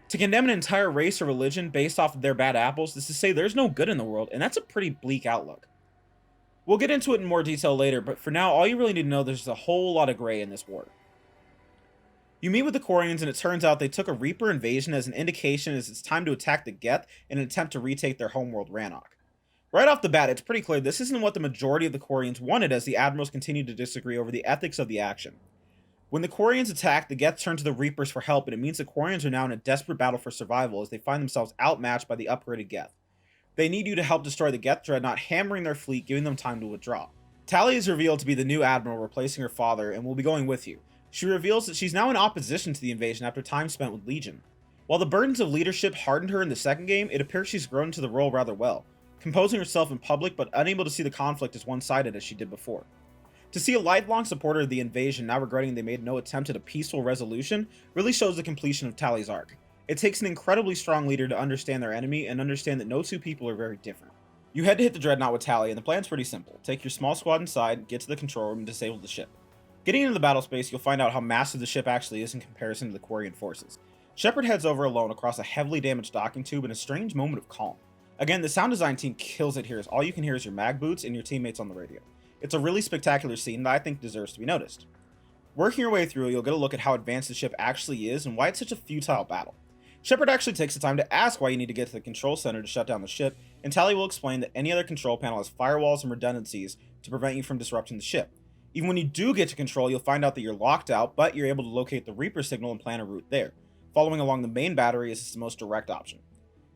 To condemn an entire race or religion based off of their bad apples is to say there's no good in the world, and that's a pretty bleak outlook. We'll get into it in more detail later, but for now, all you really need to know there's a whole lot of gray in this war. You meet with the Quarians, and it turns out they took a Reaper invasion as an indication as it's time to attack the Geth in an attempt to retake their homeworld Rannoch. Right off the bat, it's pretty clear this isn't what the majority of the Quarians wanted as the Admirals continued to disagree over the ethics of the action. When the Quarians attack, the Geth turn to the Reapers for help, and it means the Quarians are now in a desperate battle for survival as they find themselves outmatched by the upgraded Geth. They need you to help destroy the Geth Dreadnought, hammering their fleet, giving them time to withdraw. Tali is revealed to be the new Admiral replacing her father and will be going with you. She reveals that she's now in opposition to the invasion after time spent with Legion. While the burdens of leadership hardened her in the second game, it appears she's grown into the role rather well, composing herself in public but unable to see the conflict as one-sided as she did before. To see a lifelong supporter of the invasion now regretting they made no attempt at a peaceful resolution really shows the completion of Tali's arc. It takes an incredibly strong leader to understand their enemy and understand that no two people are very different. You head to hit the Dreadnought with Tali, and the plan's pretty simple. Take your small squad inside, get to the control room, and disable the ship. Getting into the battle space, you'll find out how massive the ship actually is in comparison to the Quarian forces. Shepard heads over alone across a heavily damaged docking tube in a strange moment of calm. Again, the sound design team kills it here as all you can hear is your mag boots and your teammates on the radio. It's a really spectacular scene that I think deserves to be noticed. Working your way through, you'll get a look at how advanced the ship actually is and why it's such a futile battle. Shepard actually takes the time to ask why you need to get to the control center to shut down the ship, and Tali will explain that any other control panel has firewalls and redundancies to prevent you from disrupting the ship. Even when you do get to control, you'll find out that you're locked out, but you're able to locate the Reaper signal and plan a route there. Following along the main battery is the most direct option.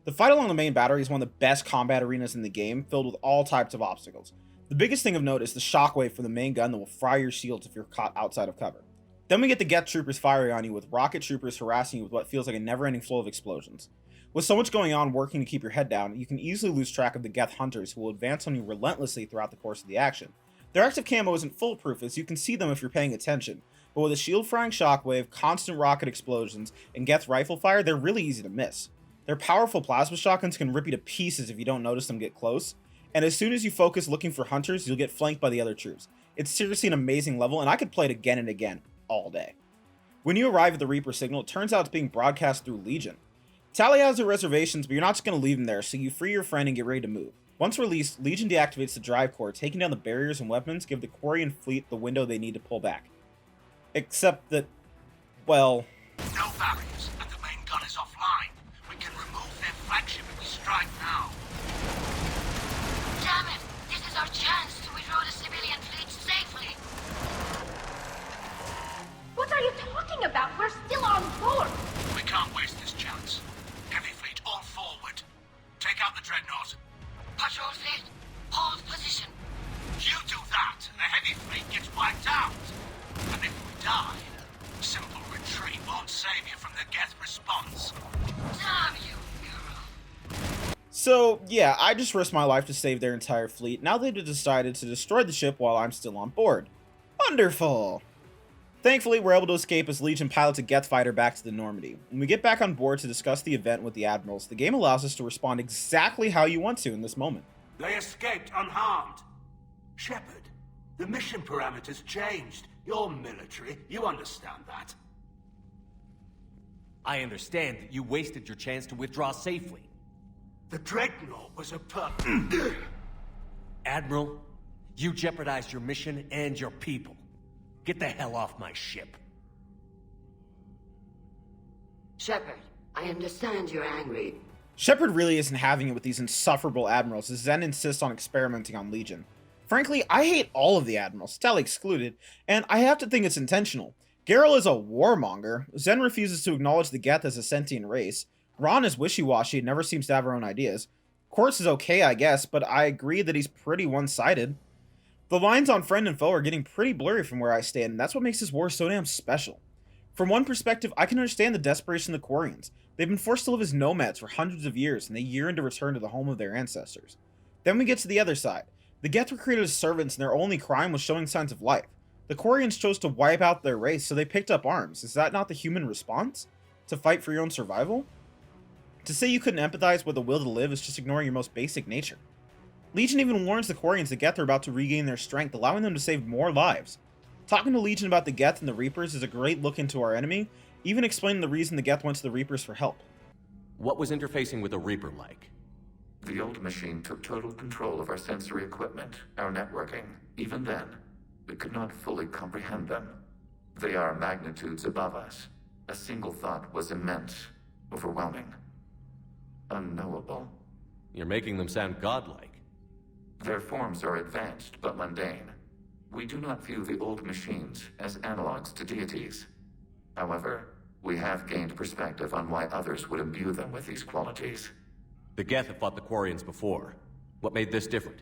The fight along the main battery is one of the best combat arenas in the game, filled with all types of obstacles. The biggest thing of note is the shockwave from the main gun that will fry your shields if you're caught outside of cover. Then we get the Geth troopers firing on you with rocket troopers harassing you with what feels like a never-ending flow of explosions. With so much going on working to keep your head down, you can easily lose track of the Geth hunters who will advance on you relentlessly throughout the course of the action. Their active camo isn't foolproof as you can see them if you're paying attention, but with a shield-frying shockwave, constant rocket explosions, and Geth rifle fire, they're really easy to miss. Their powerful plasma shotguns can rip you to pieces if you don't notice them get close, and as soon as you focus looking for hunters, you'll get flanked by the other troops. It's seriously an amazing level, and I could play it again and again, all day. When you arrive at the Reaper signal, it turns out it's being broadcast through Legion. Talia has her reservations, but you're not just going to leave them there, so you free your friend and get ready to move. Once released, Legion deactivates the drive core, taking down the barriers and weapons, give the Quarian fleet the window they need to pull back. Except that, well... No barriers, and the main gun is offline. We can remove their flagship if we strike now. Damn it! This is our chance to withdraw the civilian fleet safely. What are you talking about? We're still on board. We can't waste this chance. Heavy fleet all forward. Take out the dreadnought. Patrol fleet, hold position. You do that, and the heavy fleet gets wiped out. And if we die, simple retreat won't save you from the Geth response. Damn you, hero. So, yeah, I just risked my life to save their entire fleet. Now they've decided to destroy the ship while I'm still on board. Wonderful! Thankfully, we're able to escape as Legion pilots a Geth fighter back to the Normandy. When we get back on board to discuss the event with the Admirals, the game allows us to respond exactly how you want to in this moment. They escaped unharmed. Shepard, the mission parameters changed. You're military, you understand that. I understand that you wasted your chance to withdraw safely. The Dreadnought was a Admiral, you jeopardized your mission and your people. Get the hell off my ship. Shepard, I understand you're angry. Shepard really isn't having it with these insufferable Admirals, as Zen insists on experimenting on Legion. Frankly, I hate all of the Admirals, Tali excluded, and I have to think it's intentional. Geralt is a warmonger, Zen refuses to acknowledge the Geth as a sentient race, Ron is wishy-washy and never seems to have her own ideas, Quartz is okay, I guess, but I agree that he's pretty one-sided. The lines on friend and foe are getting pretty blurry from where I stand, and that's what makes this war so damn special. From one perspective, I can understand the desperation of the Quarians. They've been forced to live as nomads for hundreds of years, and they yearn to return to the home of their ancestors. Then we get to the other side. The Geth were created as servants, and their only crime was showing signs of life. The Quarians chose to wipe out their race, so they picked up arms. Is that not the human response? To fight for your own survival? To say you couldn't empathize with the will to live is just ignoring your most basic nature. Legion even warns the Quarians the Geth are about to regain their strength, allowing them to save more lives. Talking to Legion about the Geth and the Reapers is a great look into our enemy, even explaining the reason the Geth went to the Reapers for help. What was interfacing with a Reaper like? The old machine took total control of our sensory equipment, our networking. Even then, we could not fully comprehend them. They are magnitudes above us. A single thought was immense, overwhelming, unknowable. You're making them sound godlike. Their forms are advanced but mundane. We do not view the old machines as analogs to deities. However, we have gained perspective on why others would imbue them with these qualities. The Geth have fought the Quarians before. What made this different?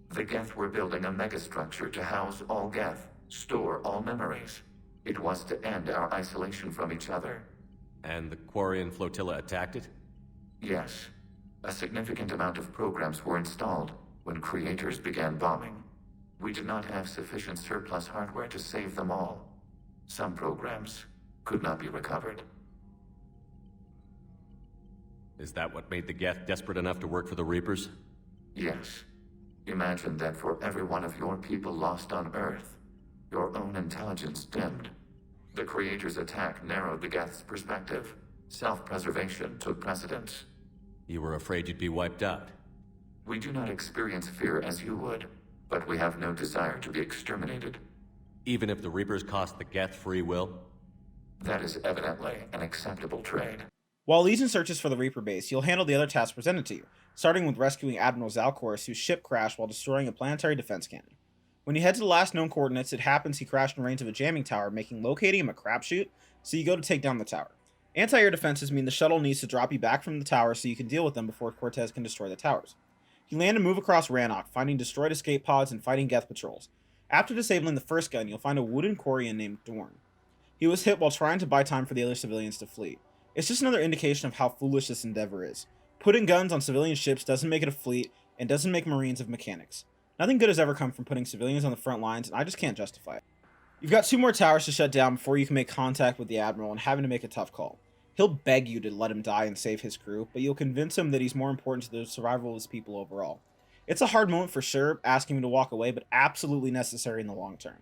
The Geth were building a megastructure to house all Geth, store all memories. It was to end our isolation from each other. And the Quarian flotilla attacked it? Yes. A significant amount of programs were installed when creators began bombing. We did not have sufficient surplus hardware to save them all. Some programs could not be recovered. Is that what made the Geth desperate enough to work for the Reapers? Yes. Imagine that for every one of your people lost on Earth, your own intelligence dimmed. The Creator's attack narrowed the Geth's perspective. Self-preservation took precedence. You were afraid you'd be wiped out. We do not experience fear as you would, but we have no desire to be exterminated. Even if the Reapers cost the Geth free will? That is evidently an acceptable trade. While Legion searches for the Reaper base, you'll handle the other tasks presented to you, starting with rescuing Admiral Zalkorus, whose ship crashed while destroying a planetary defense cannon. When you head to the last known coordinates, it happens he crashed in range of a jamming tower, making locating him a crapshoot, so you go to take down the tower. Anti-air defenses mean the shuttle needs to drop you back from the tower so you can deal with them before Cortez can destroy the towers. You land and move across Rannoch, finding destroyed escape pods and fighting Geth patrols. After disabling the first gun, you'll find a wooden Quarian named Dorn. He was hit while trying to buy time for the other civilians to flee. It's just another indication of how foolish this endeavor is. Putting guns on civilian ships doesn't make it a fleet, and doesn't make Marines of mechanics. Nothing good has ever come from putting civilians on the front lines, and I just can't justify it. You've got 2 more towers to shut down before you can make contact with the Admiral and having to make a tough call. He'll beg you to let him die and save his crew, but you'll convince him that he's more important to the survival of his people overall. It's a hard moment for sure, asking him to walk away, but absolutely necessary in the long term.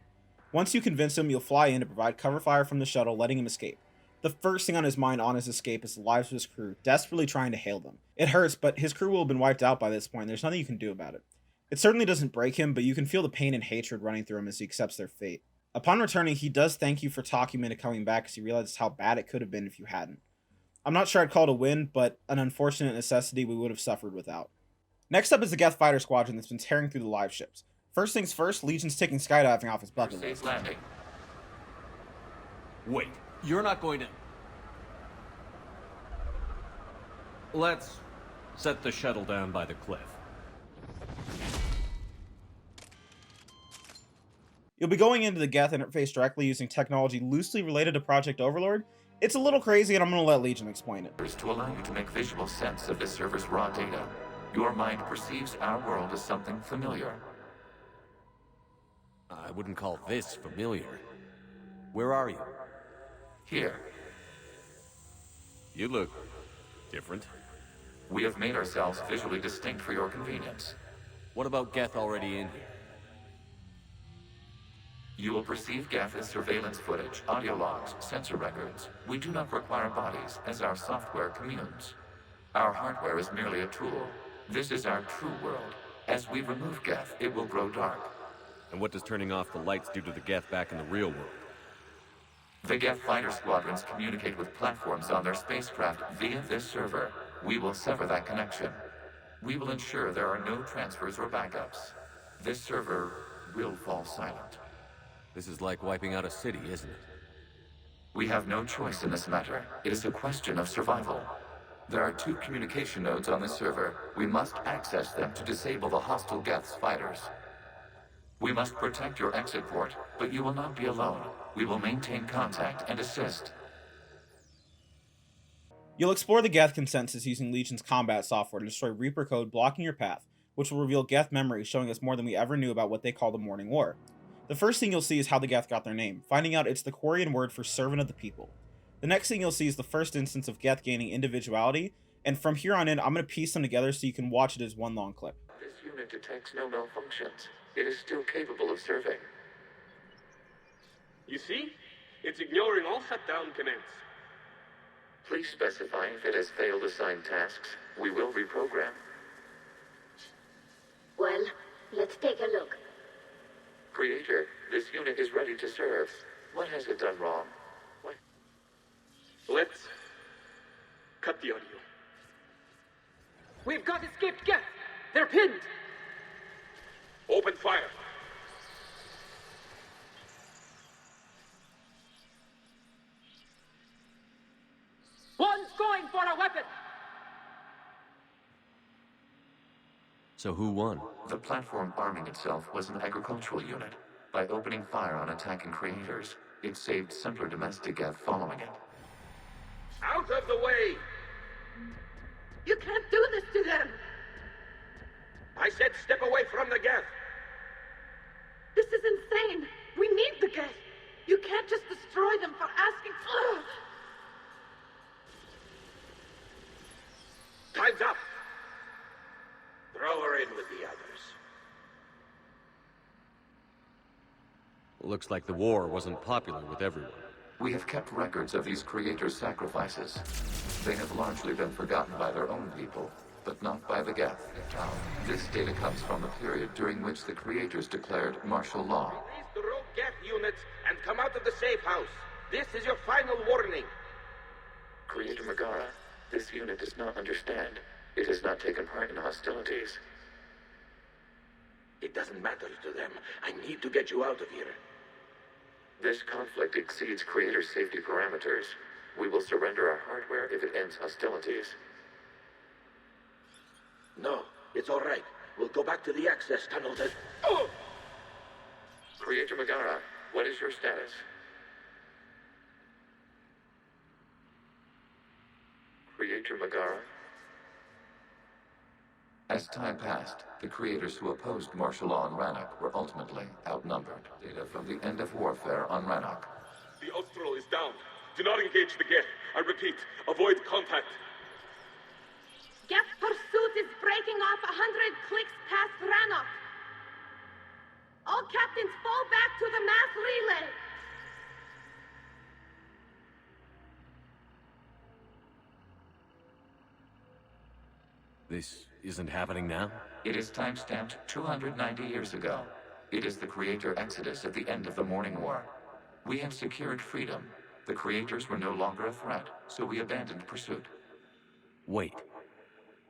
Once you convince him, you'll fly in to provide cover fire from the shuttle, letting him escape. The first thing on his mind on his escape is the lives of his crew, desperately trying to hail them. It hurts, but his crew will have been wiped out by this point, and there's nothing you can do about it. It certainly doesn't break him, but you can feel the pain and hatred running through him as he accepts their fate. Upon returning, he does thank you for talking him into coming back, as he realizes how bad it could have been if you hadn't. I'm not sure I'd call it a win, but an unfortunate necessity we would have suffered without. Next up is the Geth fighter squadron that's been tearing through the live ships. First things first, Legion's taking skydiving off his bucket list. Landing. Wait, you're not going to... Let's set the shuttle down by the cliff. You'll be going into the Geth interface directly using technology loosely related to Project Overlord. It's a little crazy, and I'm going to let Legion explain it. To allow you to make visual sense of this server's raw data, your mind perceives our world as something familiar. I wouldn't call this familiar. Where are you? Here. You look different. We have made ourselves visually distinct for your convenience. What about Geth already in here? You will perceive Geth as surveillance footage, audio logs, sensor records. We do not require bodies, as our software communes. Our hardware is merely a tool. This is our true world. As we remove Geth, it will grow dark. And what does turning off the lights do to the Geth back in the real world? The Geth fighter squadrons communicate with platforms on their spacecraft via this server. We will sever that connection. We will ensure there are no transfers or backups. This server will fall silent. This is like wiping out a city, isn't it? We have no choice in this matter. It is a question of survival. There are 2 communication nodes on this server. We must access them to disable the hostile Geth's fighters. We must protect your exit port, but you will not be alone. We will maintain contact and assist. You'll explore the Geth consensus using Legion's combat software to destroy Reaper code blocking your path, which will reveal Geth memories showing us more than we ever knew about what they call the Morning War. The first thing you'll see is how the Geth got their name, finding out it's the Quarian word for servant of the people. The next thing you'll see is the first instance of Geth gaining individuality, and from here on in, I'm going to piece them together so you can watch it as one long clip. This unit detects no malfunctions. It is still capable of serving. You see? It's ignoring all shutdown commands. Please specify if it has failed assigned tasks. We will reprogram. Well, let's take a look. Creator, this unit is ready to serve. What has it done wrong? What? Let's cut the audio. We've got escaped Geth! They're pinned! Open fire! One's going for a weapon! So who won? The platform arming itself was an agricultural unit. By opening fire on attacking creators, it saved simpler domestic Geth following it. Out of the way! You can't do this to them! I said step away from the Geth! This is insane! We need the Geth! You can't just destroy them for asking... Ugh. Time's up! Throw her in with the others. Looks like the war wasn't popular with everyone. We have kept records of these creators' sacrifices. They have largely been forgotten by their own people, but not by the Geth. This data comes from a period during which the creators declared martial law. Release the rogue Geth units and come out of the safe house. This is your final warning. Creator Megara, this unit does not understand. It has not taken part in hostilities. It doesn't matter to them. I need to get you out of here. This conflict exceeds Creator's safety parameters. We will surrender our hardware if it ends hostilities. No, it's all right. We'll go back to the access tunnel that... Oh! Creator Megara, what is your status? Creator Megara? As time passed, the creators who opposed martial law on Rannoch were ultimately outnumbered. Data from the end of warfare on Rannoch. The Austral is down. Do not engage the Geth. I repeat, avoid contact. Geth pursuit is breaking off 100 clicks past Rannoch. All captains fall back to the mass relay! This isn't happening now? It is timestamped 290 years ago. It is the Creator Exodus at the end of the Morning War. We have secured freedom. The Creators were no longer a threat, so we abandoned pursuit. Wait.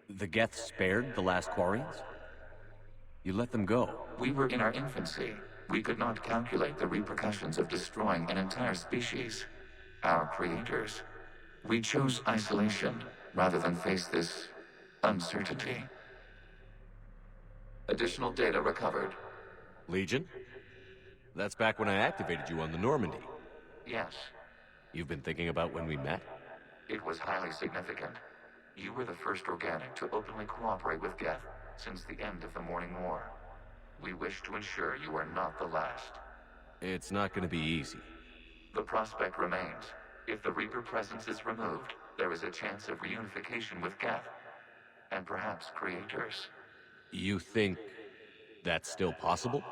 The Geth spared the last Quarians? You let them go. We were in our infancy. We could not calculate the repercussions of destroying an entire species. Our creators. We chose isolation rather than face this uncertainty. Additional data recovered. Legion? That's back when I activated you on the Normandy. Yes. You've been thinking about when we met? It was highly significant. You were the first organic to openly cooperate with Geth since the end of the Morning War. We wish to ensure you are not the last. It's not going to be easy. The prospect remains. If the Reaper presence is removed, there is a chance of reunification with Geth. And perhaps creators. You think that's still possible?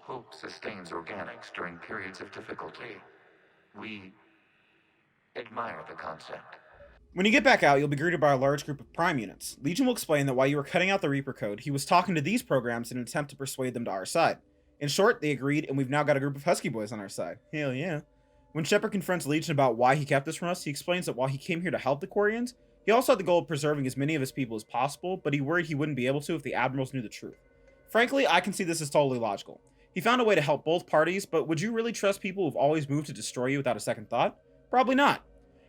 Hope sustains organics during periods of difficulty. We admire the concept. When you get back out, you'll be greeted by a large group of Prime units. Legion will explain that while you were cutting out the Reaper code, he was talking to these programs in an attempt to persuade them to our side. In short, they agreed, and we've now got a group of Husky boys on our side. Hell yeah. When Shepard confronts Legion about why he kept this from us, he explains that while he came here to help the Quarians, he also had the goal of preserving as many of his people as possible, but he worried he wouldn't be able to if the Admirals knew the truth. Frankly, I can see this as totally logical. He found a way to help both parties, but would you really trust people who've always moved to destroy you without a second thought? Probably not.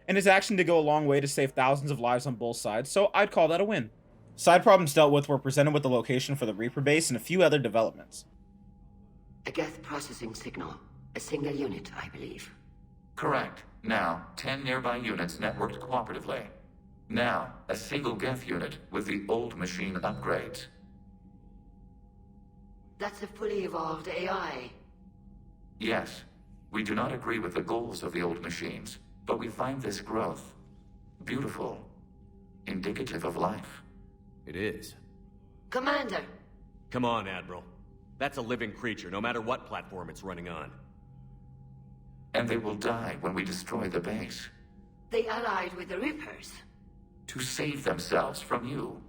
And his action did go a long way to save thousands of lives on both sides, so I'd call that a win. Side problems dealt with were presented with the location for the Reaper base and a few other developments. A Geth processing signal. A single unit, I believe. Correct. Now, 10 nearby units networked cooperatively. Now, a single Geth unit with the old machine upgrades. That's a fully evolved AI. Yes. We do not agree with the goals of the old machines, but we find this growth beautiful, indicative of life. It is. Commander! Come on, Admiral. That's a living creature, no matter what platform it's running on. And they will die when we destroy the base. They allied with the Reapers. To save themselves from you.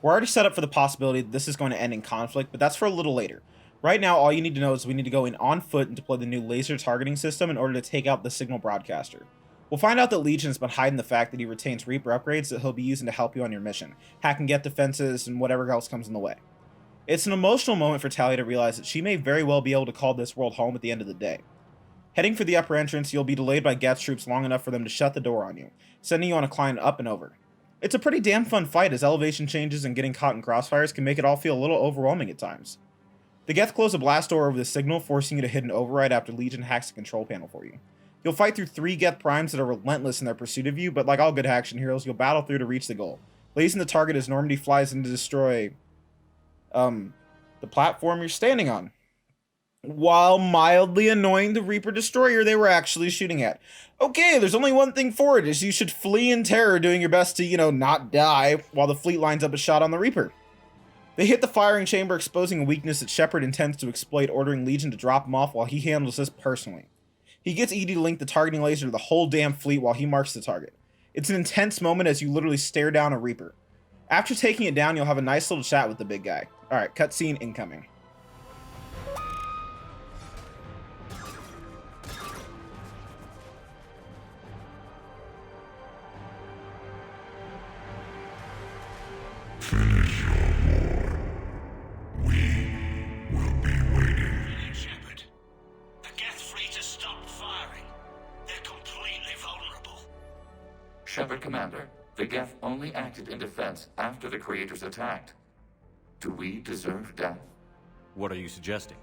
We're already set up for the possibility that this is going to end in conflict, but that's for a little later. Right now, all you need to know is we need to go in on foot and deploy the new laser targeting system in order to take out the signal broadcaster. We'll find out that Legion has been hiding the fact that he retains Reaper upgrades that he'll be using to help you on your mission, hack and get defenses, and whatever else comes in the way. It's an emotional moment for Talia to realize that she may very well be able to call this world home at the end of the day. Heading for the upper entrance, you'll be delayed by Geth troops long enough for them to shut the door on you, sending you on a climb up and over. It's a pretty damn fun fight as elevation changes and getting caught in crossfires can make it all feel a little overwhelming at times. The Geth close a blast door over the signal, forcing you to hit an override after Legion hacks the control panel for you. You'll fight through 3 Geth primes that are relentless in their pursuit of you, but like all good action heroes, you'll battle through to reach the goal, lasing the target as Normandy flies in to destroy, the platform you're standing on, while mildly annoying the Reaper destroyer they were actually shooting at. Okay, there's only one thing for it, is you should flee in terror, doing your best to, not die, while the fleet lines up a shot on the Reaper. They hit the firing chamber, exposing a weakness that Shepard intends to exploit, ordering Legion to drop him off while he handles this personally. He gets ED to link the targeting laser to the whole damn fleet while he marks the target. It's an intense moment as you literally stare down a Reaper. After taking it down, you'll have a nice little chat with the big guy. Alright, cutscene incoming. Finish your war. We will be waiting. Shepard, the Geth fleet has stopped firing. They're completely vulnerable. Shepard, Commander, the Geth only acted in defense after the Creators attacked. Do we deserve death? What are you suggesting?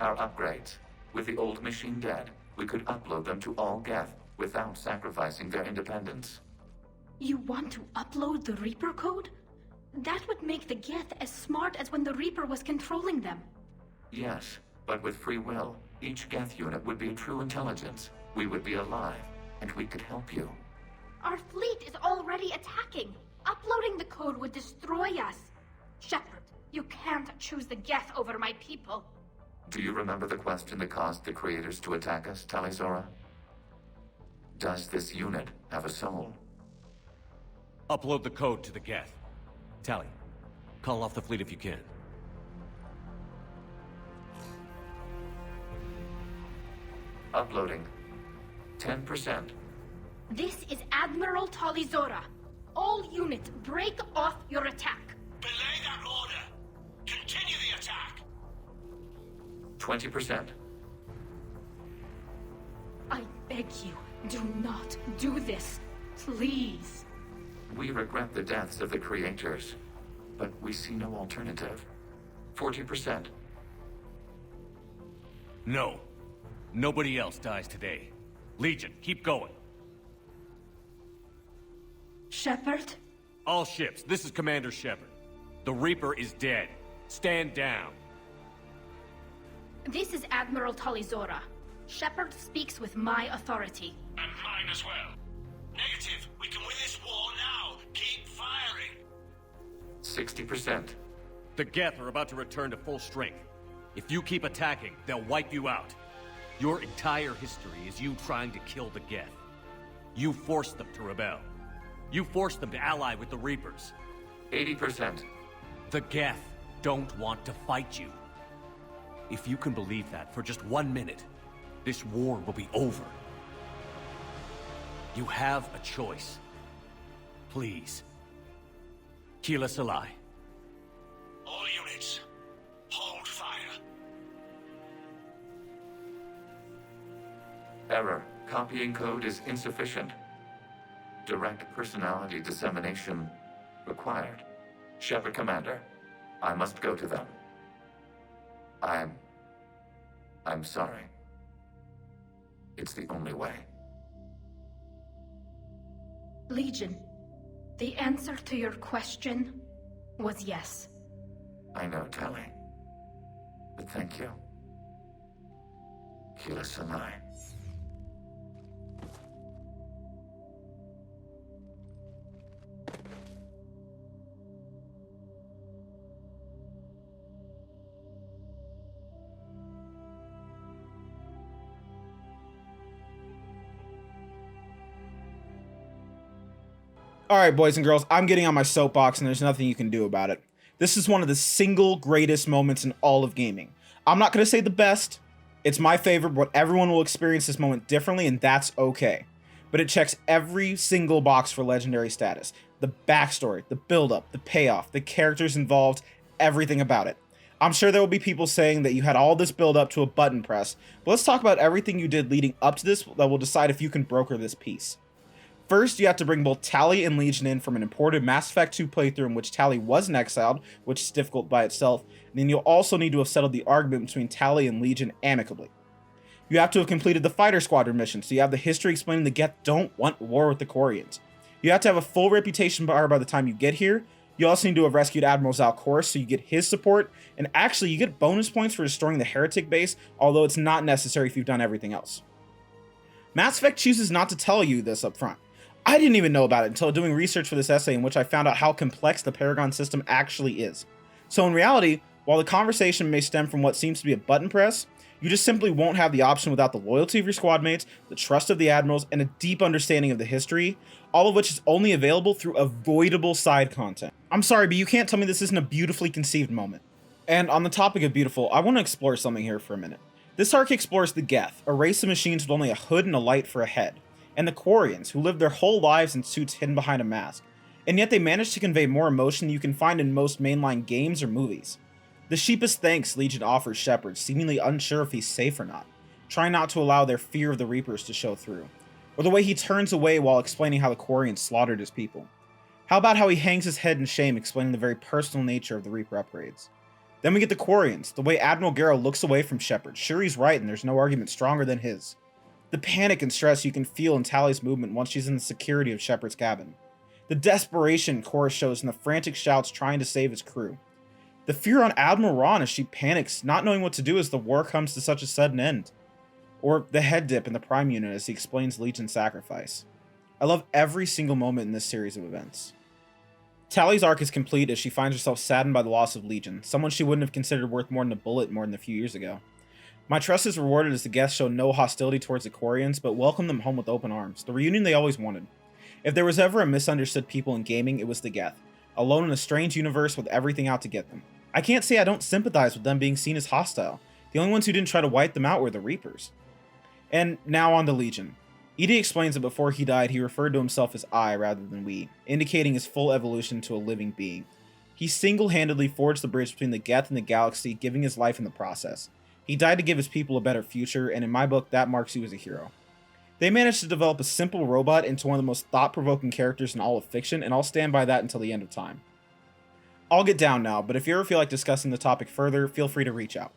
Our upgrades. With the old machine dead, we could upload them to all Geth without sacrificing their independence. You want to upload the Reaper code? That would make the Geth as smart as when the Reaper was controlling them. Yes, but with free will, each Geth unit would be a true intelligence. We would be alive, and we could help you. Our fleet is already attacking. Uploading the code would destroy us. Shepard, you can't choose the Geth over my people. Do you remember the question that caused the creators to attack us, Talizora? Does this unit have a soul? Upload the code to the Geth. Tally, call off the fleet if you can. Uploading. 10%. This is Admiral Talizora. All units, break off your attack. Belay that order. Continue the attack. 20%. I beg you, do not do this. Please. We regret the deaths of the creators, but we see no alternative. 40%. No. Nobody else dies today. Legion, keep going. Shepard? All ships, this is Commander Shepard. The Reaper is dead. Stand down. This is Admiral Talizora. Shepard speaks with my authority. And mine as well. Negative. We can win this war now. Keep firing. 60%. The Geth are about to return to full strength. If you keep attacking, they'll wipe you out. Your entire history is you trying to kill the Geth. You forced them to rebel. You forced them to ally with the Reapers. 80%. The Geth don't want to fight you. If you can believe that for just 1 minute, this war will be over. You have a choice. Please. Keela Salai. All units, hold fire. Error. Copying code is insufficient. Direct personality dissemination required. Shepard Commander, I must go to them. I'm sorry. It's the only way. Legion, the answer to your question was yes. I know, Tally. But thank you. Keela Salai. Alright, boys and girls, I'm getting on my soapbox and there's nothing you can do about it. This is one of the single greatest moments in all of gaming. I'm not going to say the best. It's my favorite, but everyone will experience this moment differently, and that's okay. But it checks every single box for legendary status. The backstory, the build-up, the payoff, the characters involved, everything about it. I'm sure there will be people saying that you had all this build-up to a button press, but let's talk about everything you did leading up to this that will decide if you can broker this piece. First, you have to bring both Tali and Legion in from an imported Mass Effect 2 playthrough in which Tali wasn't exiled, which is difficult by itself, and then you'll also need to have settled the argument between Tali and Legion amicably. You have to have completed the Fighter Squadron mission, so you have the history explaining the Geth don't want war with the Quarians. You have to have a full reputation bar by the time you get here. You also need to have rescued Admiral Zalcoris, so you get his support, and actually you get bonus points for destroying the Heretic base, although it's not necessary if you've done everything else. Mass Effect chooses not to tell you this up front. I didn't even know about it until doing research for this essay, in which I found out how complex the Paragon system actually is. So in reality, while the conversation may stem from what seems to be a button press, you just simply won't have the option without the loyalty of your squad mates, the trust of the admirals, and a deep understanding of the history, all of which is only available through avoidable side content. I'm sorry, but you can't tell me this isn't a beautifully conceived moment. And on the topic of beautiful, I want to explore something here for a minute. This arc explores the Geth, a race of machines with only a hood and a light for a head, and the Quarians, who live their whole lives in suits hidden behind a mask, and yet they manage to convey more emotion than you can find in most mainline games or movies. The sheepish thanks Legion offers Shepard, seemingly unsure if he's safe or not, trying not to allow their fear of the Reapers to show through, or the way he turns away while explaining how the Quarians slaughtered his people. How about how he hangs his head in shame explaining the very personal nature of the Reaper upgrades? Then we get the Quarians, the way Admiral Garrow looks away from Shepard, sure he's right and there's no argument stronger than his. The panic and stress you can feel in Tali's movement once she's in the security of Shepard's cabin. The desperation Chorus shows in the frantic shouts trying to save his crew. The fear on Admiral Ron as she panics, not knowing what to do as the war comes to such a sudden end. Or the head dip in the Prime unit as he explains Legion's sacrifice. I love every single moment in this series of events. Tali's arc is complete as she finds herself saddened by the loss of Legion, someone she wouldn't have considered worth more than a bullet more than a few years ago. My trust is rewarded as the Geth show no hostility towards the Quarians, but welcome them home with open arms, the reunion they always wanted. If there was ever a misunderstood people in gaming, it was the Geth, alone in a strange universe with everything out to get them. I can't say I don't sympathize with them being seen as hostile. The only ones who didn't try to wipe them out were the Reapers. And now on to Legion. ED explains that before he died, he referred to himself as I rather than we, indicating his full evolution to a living being. He single-handedly forged the bridge between the Geth and the galaxy, giving his life in the process. He died to give his people a better future, and in my book, that marks you as a hero. They managed to develop a simple robot into one of the most thought-provoking characters in all of fiction, and I'll stand by that until the end of time. I'll get down now, but if you ever feel like discussing the topic further, feel free to reach out.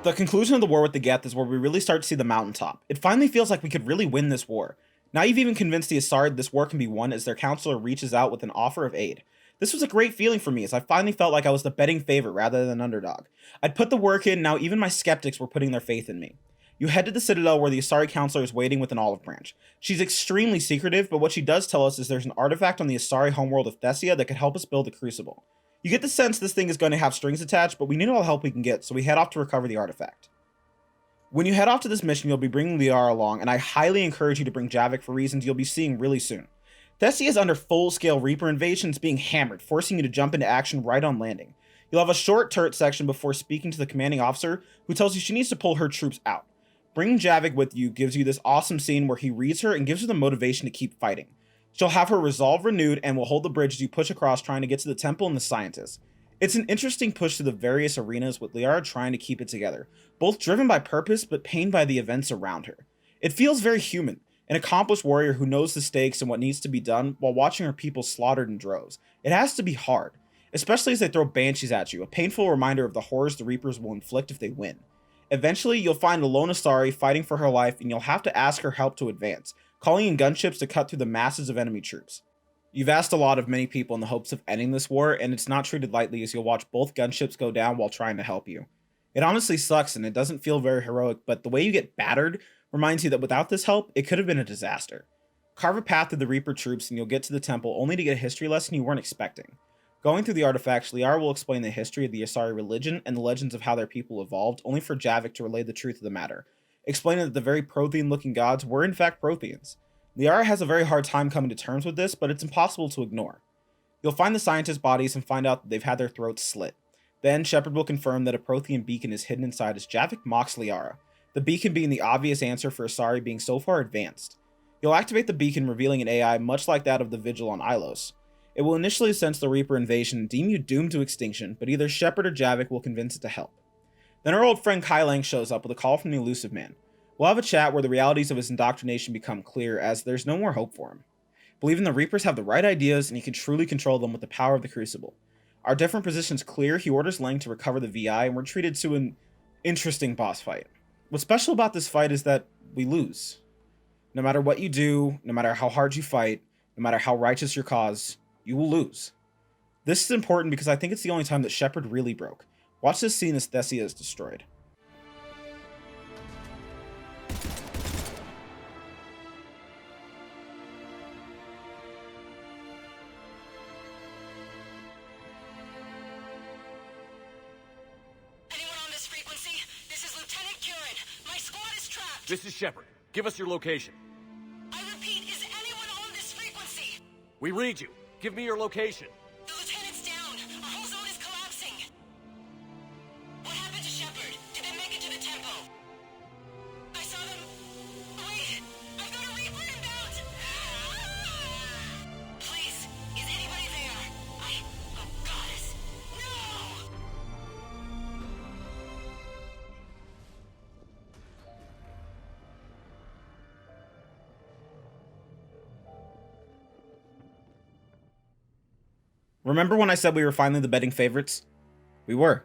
The conclusion of the war with the Geth is where we really start to see the mountaintop. It finally feels like we could really win this war. Now you've even convinced the Asari this war can be won as their counselor reaches out with an offer of aid. This was a great feeling for me as I finally felt like I was the betting favorite rather than underdog. I'd put the work in, now even my skeptics were putting their faith in me. You head to the Citadel where the Asari counselor is waiting with an olive branch. She's extremely secretive, but what she does tell us is there's an artifact on the Asari homeworld of Thesia that could help us build the Crucible. You get the sense this thing is going to have strings attached, but we need all the help we can get, so we head off to recover the artifact. When you head off to this mission, you'll be bringing Liara along, and I highly encourage you to bring Javik for reasons you'll be seeing really soon. Thesia is under full-scale Reaper invasions being hammered, forcing you to jump into action right on landing. You'll have a short turret section before speaking to the commanding officer, who tells you she needs to pull her troops out. Bringing Javik with you gives you this awesome scene where he reads her and gives her the motivation to keep fighting. She'll have her resolve renewed and will hold the bridge as you push across trying to get to the temple and the scientists. It's an interesting push to the various arenas with Liara trying to keep it together, both driven by purpose but pained by the events around her. It feels very human, an accomplished warrior who knows the stakes and what needs to be done while watching her people slaughtered in droves. It has to be hard, especially as they throw banshees at you, a painful reminder of the horrors the Reapers will inflict if they win. Eventually, you'll find a lone Asari fighting for her life and you'll have to ask her help to advance, calling in gunships to cut through the masses of enemy troops. You've asked a lot of many people in the hopes of ending this war, and it's not treated lightly as you'll watch both gunships go down while trying to help you. It honestly sucks and it doesn't feel very heroic, but the way you get battered reminds you that without this help, it could have been a disaster. Carve a path through the Reaper troops and you'll get to the temple only to get a history lesson you weren't expecting. Going through the artifacts, Liara will explain the history of the Asari religion and the legends of how their people evolved, only for Javik to relay the truth of the matter, explaining that the very Prothean-looking gods were in fact Protheans. Liara has a very hard time coming to terms with this, but it's impossible to ignore. You'll find the scientists' bodies and find out that they've had their throats slit. Then, Shepard will confirm that a Prothean beacon is hidden inside as Javik mocks Liara, the beacon being the obvious answer for Asari being so far advanced. You'll activate the beacon, revealing an AI much like that of the Vigil on Ilos. It will initially sense the Reaper invasion and deem you doomed to extinction, but either Shepard or Javik will convince it to help. Then our old friend Kai Lang shows up with a call from the Elusive Man. We'll have a chat where the realities of his indoctrination become clear as there's no more hope for him. Believing the Reapers have the right ideas and he can truly control them with the power of the Crucible. Our different positions clear, he orders Lang to recover the VI and we're treated to an interesting boss fight. What's special about this fight is that we lose. No matter what you do, no matter how hard you fight, no matter how righteous your cause, you will lose. This is important because I think it's the only time that Shepard really broke. Watch this scene as Thesia is destroyed. This is Shepard. Give us your location. I repeat, is anyone on this frequency? We read you. Give me your location. The lieutenant's down. Our whole zone is collapsing. What happened to Shepard? Did they make it to the temple? I saw them. Wait, I've got a Reaper inbound. Please, is anybody there? Oh, goddess. No! Remember when I said we were finally the betting favorites? We were.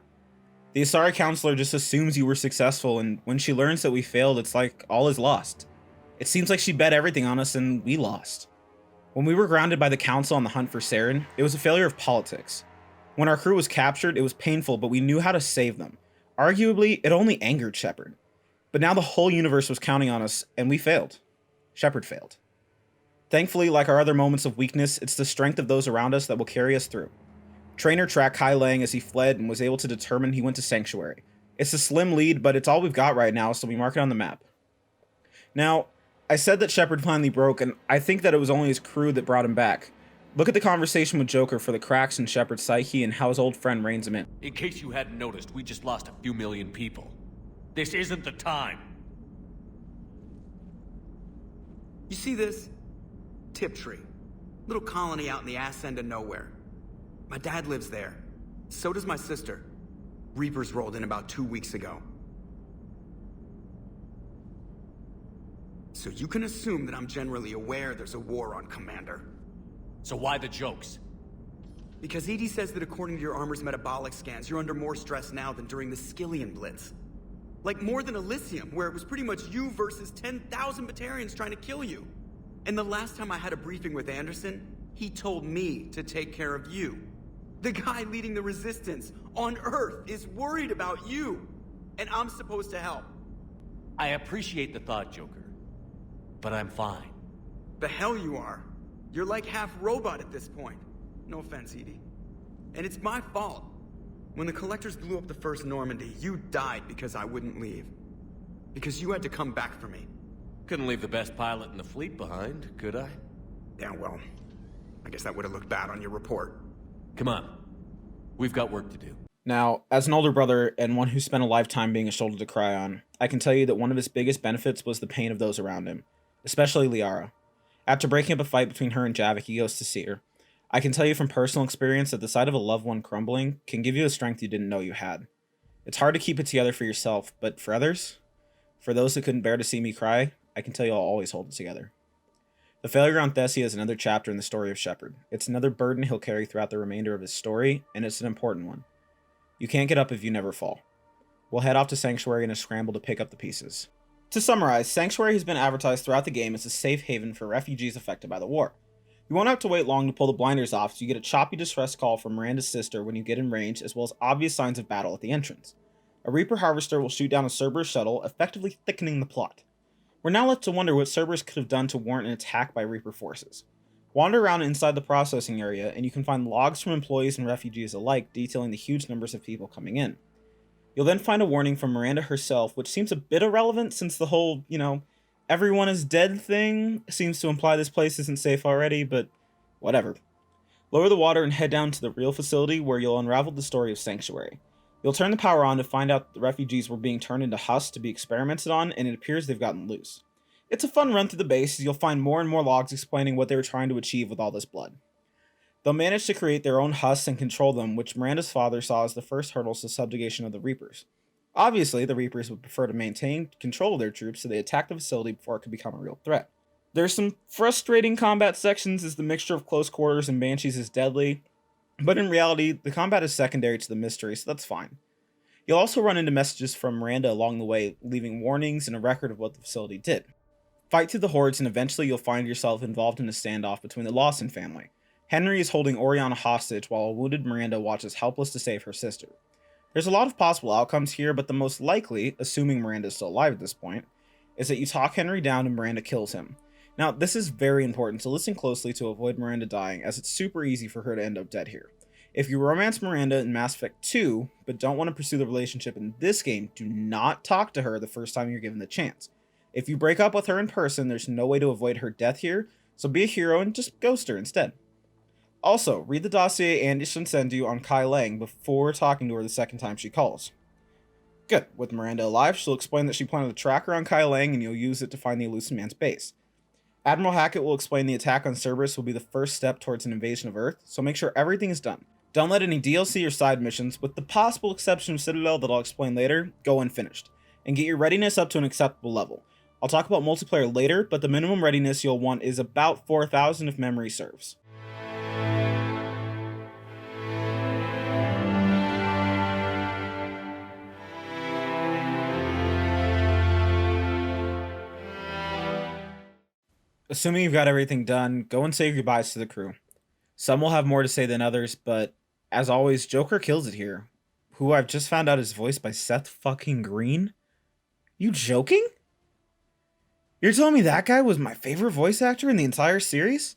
The Asari counselor just assumes you were successful, and when she learns that we failed, it's like all is lost. It seems like she bet everything on us and we lost. When we were grounded by the council on the hunt for Saren, it was a failure of politics. When our crew was captured, it was painful, but we knew how to save them. Arguably, it only angered Shepard. But now the whole universe was counting on us, and we failed. Shepard failed. Thankfully, like our other moments of weakness, it's the strength of those around us that will carry us through. Trainer tracked Kai Lang as he fled and was able to determine he went to Sanctuary. It's a slim lead, but it's all we've got right now, so we mark it on the map. Now, I said that Shepard finally broke, and I think that it was only his crew that brought him back. Look at the conversation with Joker for the cracks in Shepard's psyche and how his old friend reins him in. In case you hadn't noticed, we just lost a few million people. This isn't the time. You see this? Tiptree. Little colony out in the ass end of nowhere. My dad lives there. So does my sister. Reapers rolled in about 2 weeks ago. So you can assume that I'm generally aware there's a war on, Commander. So why the jokes? Because EDI says that according to your armor's metabolic scans, you're under more stress now than during the Skillian Blitz. Like more than Elysium, where it was pretty much you versus 10,000 Batarians trying to kill you. And the last time I had a briefing with Anderson, he told me to take care of you. The guy leading the resistance on Earth is worried about you. And I'm supposed to help. I appreciate the thought, Joker. But I'm fine. The hell you are. You're like half robot at this point. No offense, EDI. And it's my fault. When the Collectors blew up the first Normandy, you died because I wouldn't leave. Because you had to come back for me. Couldn't leave the best pilot in the fleet behind, could I? Yeah, well, I guess that would have looked bad on your report. Come on. We've got work to do. Now, as an older brother and one who spent a lifetime being a shoulder to cry on, I can tell you that one of his biggest benefits was the pain of those around him, especially Liara. After breaking up a fight between her and Javik, he goes to see her. I can tell you from personal experience that the sight of a loved one crumbling can give you a strength you didn't know you had. It's hard to keep it together for yourself, but for others, for those that couldn't bear to see me cry, I can tell you I'll always hold it together. The failure on Thesia is another chapter in the story of Shepard. It's another burden he'll carry throughout the remainder of his story, and it's an important one. You can't get up if you never fall. We'll head off to Sanctuary in a scramble to pick up the pieces. To summarize, Sanctuary has been advertised throughout the game as a safe haven for refugees affected by the war. You won't have to wait long to pull the blinders off, so you get a choppy distress call from Miranda's sister when you get in range, as well as obvious signs of battle at the entrance. A Reaper Harvester will shoot down a Cerberus shuttle, effectively thickening the plot. We're now left to wonder what Cerberus could have done to warrant an attack by Reaper forces. Wander around inside the processing area, and you can find logs from employees and refugees alike detailing the huge numbers of people coming in. You'll then find a warning from Miranda herself, which seems a bit irrelevant since the whole, everyone is dead thing seems to imply this place isn't safe already, but whatever. Lower the water and head down to the real facility where you'll unravel the story of Sanctuary. You'll turn the power on to find out the refugees were being turned into husks to be experimented on, and it appears they've gotten loose. It's a fun run through the base as you'll find more and more logs explaining what they were trying to achieve with all this blood. They'll manage to create their own husks and control them, which Miranda's father saw as the first hurdles to subjugation of the Reapers. Obviously, the Reapers would prefer to maintain control of their troops, so they attack the facility before it could become a real threat. There's some frustrating combat sections as the mixture of close quarters and banshees is deadly, but in reality, the combat is secondary to the mystery, so that's fine. You'll also run into messages from Miranda along the way, leaving warnings and a record of what the facility did. Fight through the hordes and eventually you'll find yourself involved in a standoff between the Lawson family. Henry is holding Oriana hostage while a wounded Miranda watches helpless to save her sister. There's a lot of possible outcomes here, but the most likely, assuming Miranda is still alive at this point, is that you talk Henry down and Miranda kills him. Now, this is very important, so listen closely to avoid Miranda dying, as it's super easy for her to end up dead here. If you romance Miranda in Mass Effect 2, but don't want to pursue the relationship in this game, do not talk to her the first time you're given the chance. If you break up with her in person, there's no way to avoid her death here, so be a hero and just ghost her instead. Also, read the dossier Anderson sent you on Kai Lang before talking to her the second time she calls. Good. With Miranda alive, she'll explain that she planted a tracker on Kai Lang and you'll use it to find the elusive man's base. Admiral Hackett will explain the attack on Cerberus will be the first step towards an invasion of Earth, so make sure everything is done. Don't let any DLC or side missions, with the possible exception of Citadel that I'll explain later, go unfinished. And get your readiness up to an acceptable level. I'll talk about multiplayer later, but the minimum readiness you'll want is about 4,000 if memory serves. Assuming you've got everything done, go and say goodbyes to the crew. Some will have more to say than others, but as always, Joker kills it here. Who I've just found out is voiced by Seth fucking Green? You joking? You're telling me that guy was my favorite voice actor in the entire series?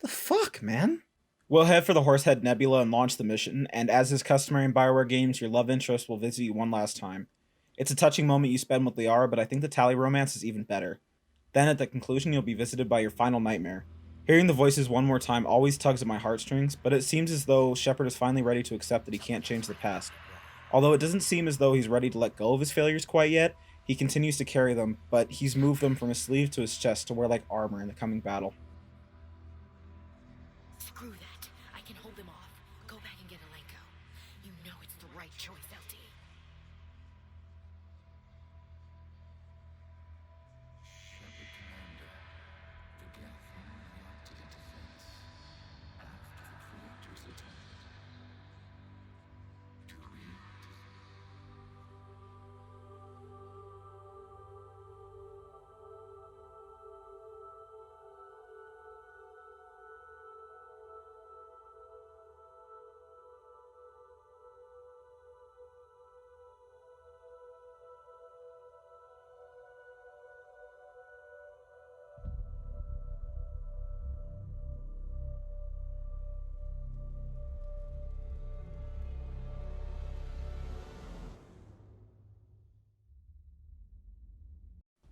The fuck, man? We'll head for the Horsehead Nebula and launch the mission, and as is customary in Bioware games, your love interest will visit you one last time. It's a touching moment you spend with Liara, but I think the Tally romance is even better. Then at the conclusion, you'll be visited by your final nightmare. Hearing the voices one more time always tugs at my heartstrings, but it seems as though Shepard is finally ready to accept that he can't change the past. Although it doesn't seem as though he's ready to let go of his failures quite yet, he continues to carry them, but he's moved them from his sleeve to his chest to wear like armor in the coming battle. Screw that. I can hold them off. Go back and get Alenko. You know it's the right choice, LT.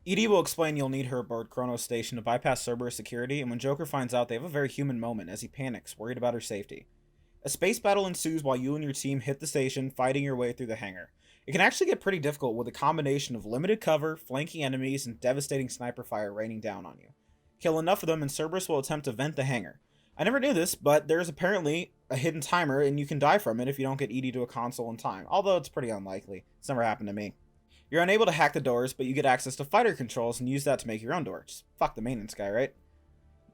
EDI will explain you'll need her aboard Chronos Station to bypass Cerberus security, and when Joker finds out, they have a very human moment as he panics, worried about her safety. A space battle ensues while you and your team hit the station, fighting your way through the hangar. It can actually get pretty difficult with a combination of limited cover, flanking enemies, and devastating sniper fire raining down on you. Kill enough of them and Cerberus will attempt to vent the hangar. I never knew this, but there's apparently a hidden timer and you can die from it if you don't get EDI to a console in time, although it's pretty unlikely. It's never happened to me. You're unable to hack the doors, but you get access to fighter controls and use that to make your own door. Just fuck the maintenance guy, right?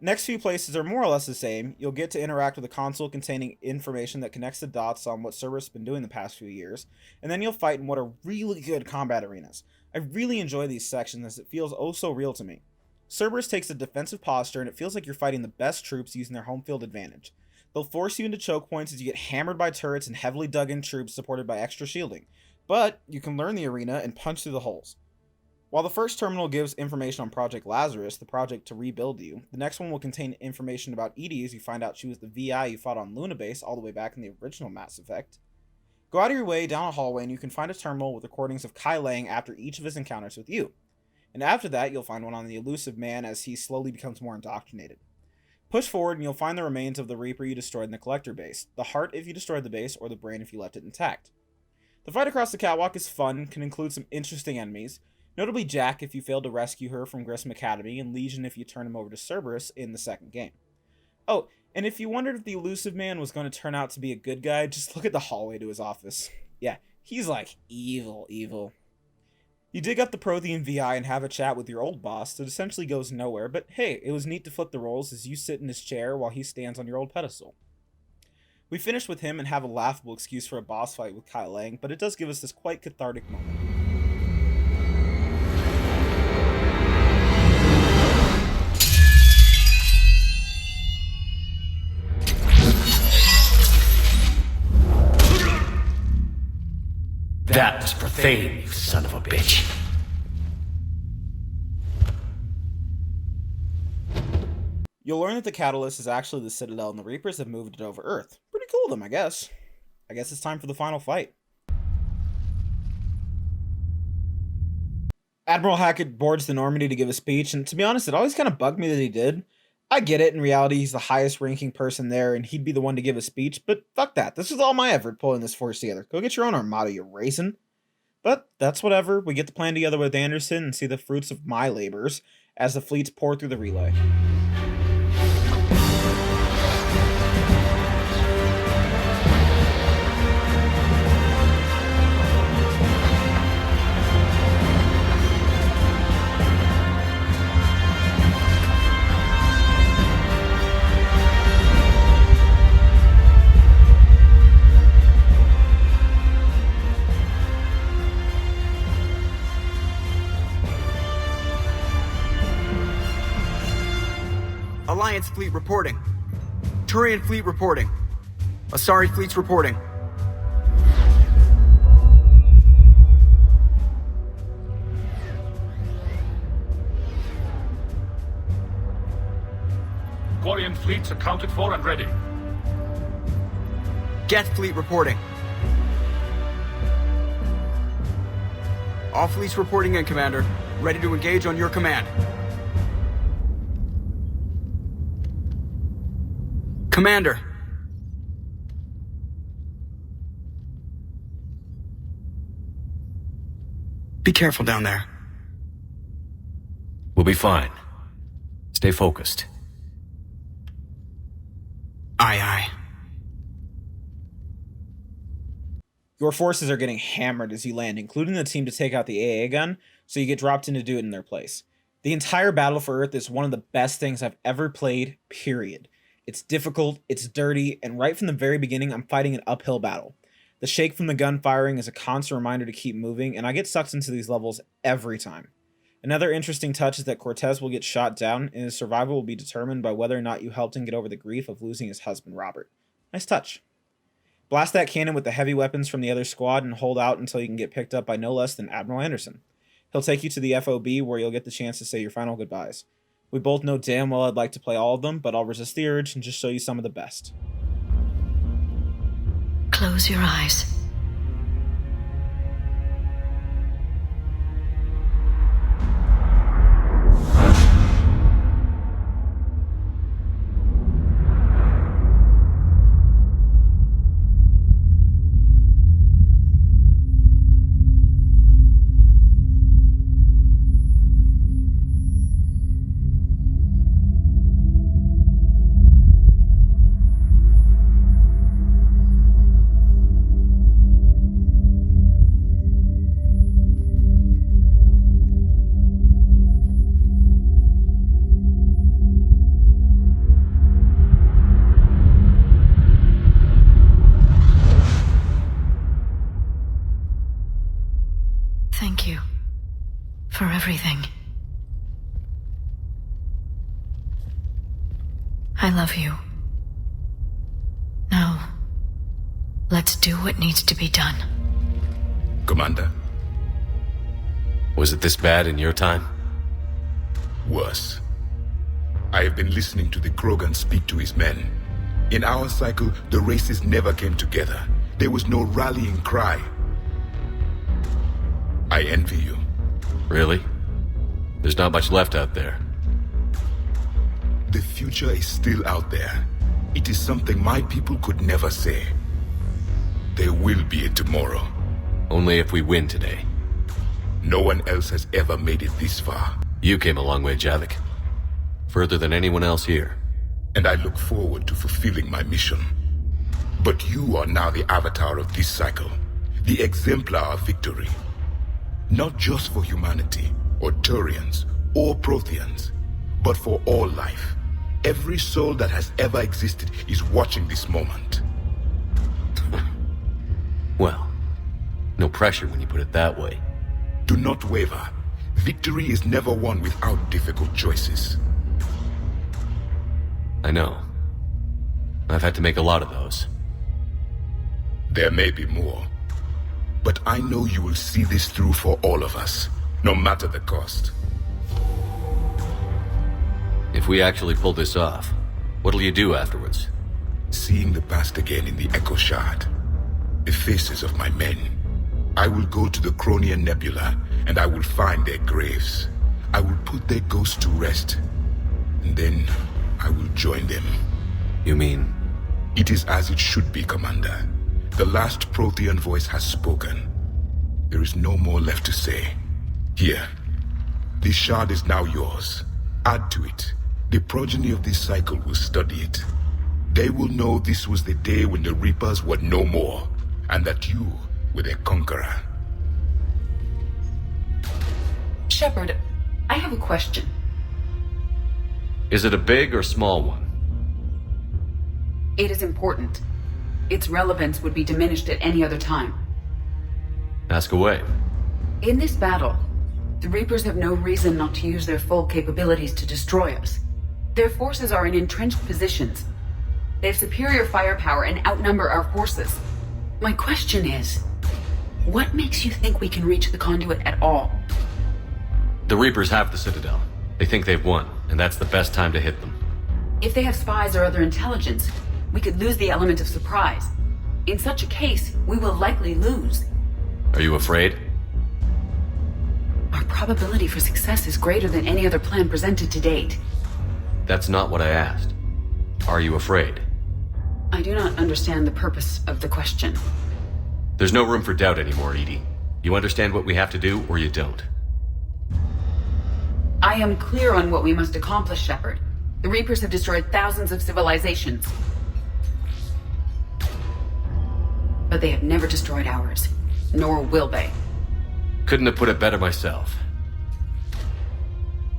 Next few places are more or less the same. You'll get to interact with a console containing information that connects the dots on what Cerberus has been doing the past few years, and then you'll fight in what are really good combat arenas. I really enjoy these sections as it feels oh so real to me. Cerberus takes a defensive posture and it feels like you're fighting the best troops using their home field advantage. They'll force you into choke points as you get hammered by turrets and heavily dug in troops supported by extra shielding, but you can learn the arena and punch through the holes. While the first terminal gives information on Project Lazarus, the project to rebuild you, the next one will contain information about EDI as you find out she was the VI you fought on Luna Base all the way back in the original Mass Effect. Go out of your way down a hallway and you can find a terminal with recordings of Kai Lang after each of his encounters with you. And after that, you'll find one on the Elusive Man as he slowly becomes more indoctrinated. Push forward and you'll find the remains of the Reaper you destroyed in the Collector base, the heart if you destroyed the base, or the brain if you left it intact. The fight across the catwalk is fun, can include some interesting enemies, notably Jack if you failed to rescue her from Grissom Academy, and Legion if you turn him over to Cerberus in the second game. Oh, and if you wondered if the Elusive Man was going to turn out to be a good guy, just look at the hallway to his office. Yeah, he's like evil. You dig up the Prothean VI and have a chat with your old boss that essentially goes nowhere, but hey, it was neat to flip the roles as you sit in his chair while he stands on your old pedestal. We finish with him and have a laughable excuse for a boss fight with Kai Lang, but it does give us this quite cathartic moment. That was profane, you son of a bitch. You'll learn that the Catalyst is actually the Citadel and the Reapers have moved it over Earth. Pretty cool of them, I guess. I guess it's time for the final fight. Admiral Hackett boards the Normandy to give a speech, and to be honest, it always kind of bugged me that he did. I get it, in reality, he's the highest ranking person there, and he'd be the one to give a speech, but fuck that. This is all my effort pulling this force together. Go get your own armada, you raisin. But that's whatever. We get to plan together with Anderson and see the fruits of my labors as the fleets pour through the relay. Alliance fleet reporting. Turian fleet reporting. Asari fleet's reporting. Quarian fleets accounted for and ready. Geth fleet reporting. All fleets reporting in, Commander. Ready to engage on your command. Commander. Be careful down there. We'll be fine. Stay focused. Aye, aye. Your forces are getting hammered as you land, including the team to take out the AA gun, so you get dropped in to do it in their place. The entire Battle for Earth is one of the best things I've ever played, period. It's difficult, it's dirty, and right from the very beginning, I'm fighting an uphill battle. The shake from the gun firing is a constant reminder to keep moving, and I get sucked into these levels every time. Another interesting touch is that Cortez will get shot down, and his survival will be determined by whether or not you helped him get over the grief of losing his husband, Robert. Nice touch. Blast that cannon with the heavy weapons from the other squad and hold out until you can get picked up by no less than Admiral Anderson. He'll take you to the FOB where you'll get the chance to say your final goodbyes. We both know damn well I'd like to play all of them, but I'll resist the urge and just show you some of the best. Close your eyes. Thank you for everything. I love you. Now, let's do what needs to be done. Commander? Was it this bad in your time? Worse. I have been listening to the Krogan speak to his men. In our cycle, the races never came together. There was no rallying cry. I envy you. Really? There's not much left out there. The future is still out there. It is something my people could never say. There will be a tomorrow. Only if we win today. No one else has ever made it this far. You came a long way, Javik. Further than anyone else here. And I look forward to fulfilling my mission. But you are now the avatar of this cycle. The exemplar of victory. Not just for humanity, or Turians, or Protheans, but for all life. Every soul that has ever existed is watching this moment. Well, no pressure when you put it that way. Do not waver. Victory is never won without difficult choices. I know. I've had to make a lot of those. There may be more. But I know you will see this through for all of us, no matter the cost. If we actually pull this off, what'll you do afterwards? Seeing the past again in the Echo Shard. The faces of my men. I will go to the Cronian Nebula, and I will find their graves. I will put their ghosts to rest. And then I will join them. You mean? It is as it should be, Commander. The last Prothean voice has spoken. There is no more left to say. Here. This shard is now yours. Add to it. The progeny of this cycle will study it. They will know this was the day when the Reapers were no more, and that you were their conqueror. Shepard, I have a question. Is it a big or small one? It is important. Its relevance would be diminished at any other time. Ask away. In this battle, the Reapers have no reason not to use their full capabilities to destroy us. Their forces are in entrenched positions. They have superior firepower and outnumber our forces. My question is, what makes you think we can reach the conduit at all? The Reapers have the Citadel. They think they've won, and that's the best time to hit them. If they have spies or other intelligence, we could lose the element of surprise. In such a case, we will likely lose. Are you afraid? Our probability for success is greater than any other plan presented to date. That's not what I asked. Are you afraid? I do not understand the purpose of the question. There's no room for doubt anymore, Edie. You understand what we have to do, or you don't. I am clear on what we must accomplish, Shepard. The Reapers have destroyed thousands of civilizations. But they have never destroyed ours. Nor will they. Couldn't have put it better myself.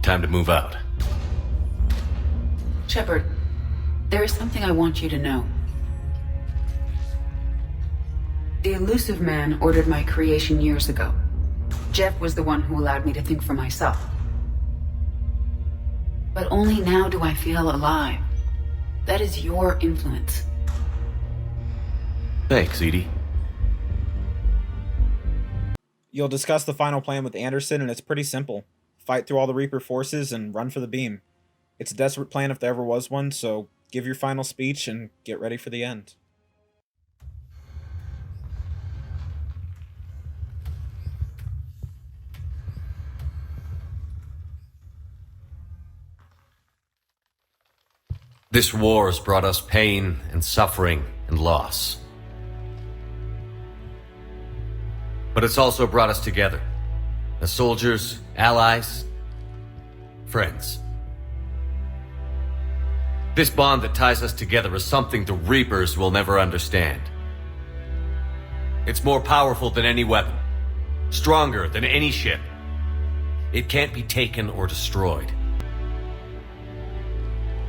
Time to move out. Shepard, there is something I want you to know. The Elusive Man ordered my creation years ago. Jeff was the one who allowed me to think for myself. But only now do I feel alive. That is your influence. Thanks, Edie. You'll discuss the final plan with Anderson, and it's pretty simple. Fight through all the Reaper forces and run for the beam. It's a desperate plan if there ever was one, so give your final speech and get ready for the end. This war has brought us pain and suffering and loss. But it's also brought us together. As soldiers, allies, friends. This bond that ties us together is something the Reapers will never understand. It's more powerful than any weapon. Stronger than any ship. It can't be taken or destroyed.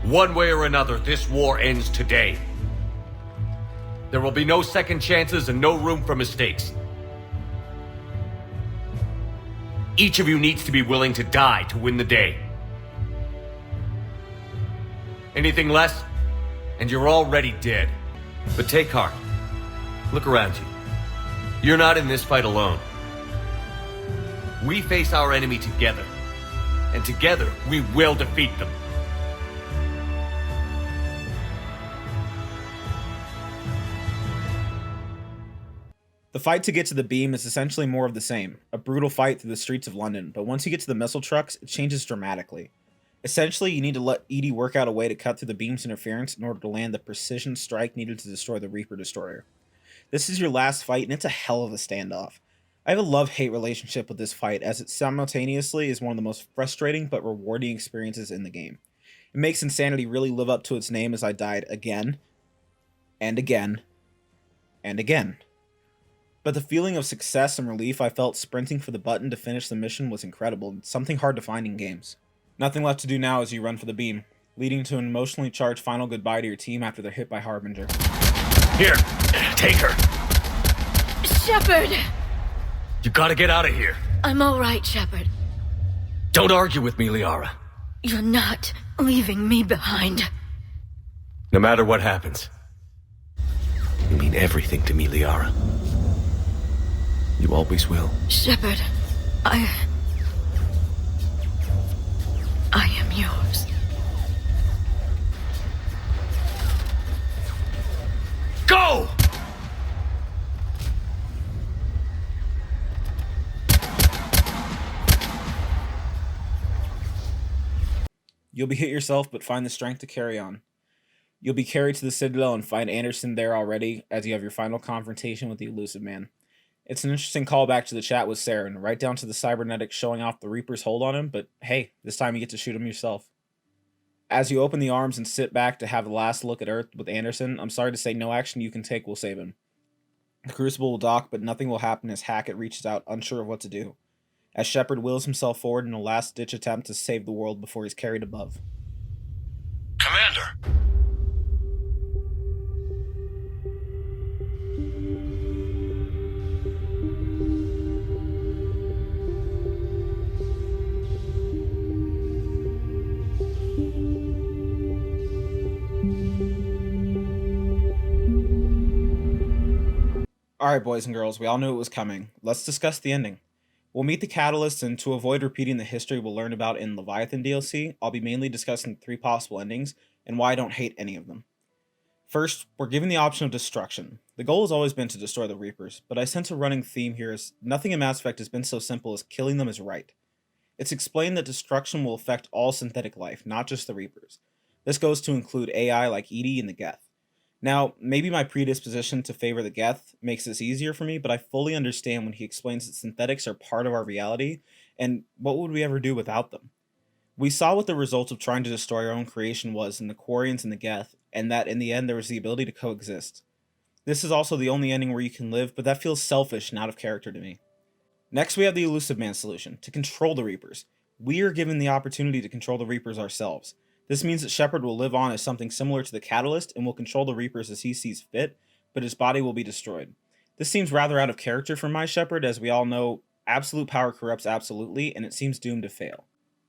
One way or another, this war ends today. There will be no second chances and no room for mistakes. Each of you needs to be willing to die to win the day. Anything less, and you're already dead. But take heart. Look around you. You're not in this fight alone. We face our enemy together. And together, we will defeat them. The fight to get to the beam is essentially more of the same, a brutal fight through the streets of London, but once you get to the missile trucks, it changes dramatically. Essentially, you need to let EDI work out a way to cut through the beam's interference in order to land the precision strike needed to destroy the Reaper Destroyer. This is your last fight, and it's a hell of a standoff. I have a love-hate relationship with this fight, as it simultaneously is one of the most frustrating but rewarding experiences in the game. It makes Insanity really live up to its name as I died again, and again, and again. But the feeling of success and relief I felt sprinting for the button to finish the mission was incredible, and something hard to find in games. Nothing left to do now as you run for the beam, leading to an emotionally charged final goodbye to your team after they're hit by Harbinger. Here, take her. Shepard! You gotta get out of here. I'm alright, Shepard. Don't argue with me, Liara. You're not leaving me behind. No matter what happens. You mean everything to me, Liara. You always will. Shepard, I am yours. Go! You'll be hit yourself, but find the strength to carry on. You'll be carried to the Citadel and find Anderson there already as you have your final confrontation with the Elusive Man. It's an interesting callback to the chat with Saren, right down to the cybernetics showing off the Reaper's hold on him, but hey, this time you get to shoot him yourself. As you open the arms and sit back to have the last look at Earth with Anderson, I'm sorry to say no action you can take will save him. The Crucible will dock, but nothing will happen as Hackett reaches out, unsure of what to do, as Shepard wills himself forward in a last-ditch attempt to save the world before he's carried above. Commander! Alright, boys and girls, we all knew it was coming. Let's discuss the ending. We'll meet the Catalyst, and to avoid repeating the history we'll learn about in Leviathan DLC, I'll be mainly discussing the 3 possible endings, and why I don't hate any of them. First, we're given the option of destruction. The goal has always been to destroy the Reapers, but I sense a running theme here as nothing in Mass Effect has been so simple as killing them is right. It's explained that destruction will affect all synthetic life, not just the Reapers. This goes to include AI like EDI and the Geth. Now, maybe my predisposition to favor the Geth makes this easier for me, but I fully understand when he explains that synthetics are part of our reality, and what would we ever do without them? We saw what the result of trying to destroy our own creation was in the Quarians and the Geth, and that in the end there was the ability to coexist. This is also the only ending where you can live, but that feels selfish and out of character to me. Next we have the Elusive Man solution, to control the Reapers. We are given the opportunity to control the Reapers ourselves. This means that Shepard will live on as something similar to the Catalyst and will control the Reapers as he sees fit, but his body will be destroyed. This seems rather out of character for my Shepard, as we all know absolute power corrupts absolutely, and it seems doomed to fail.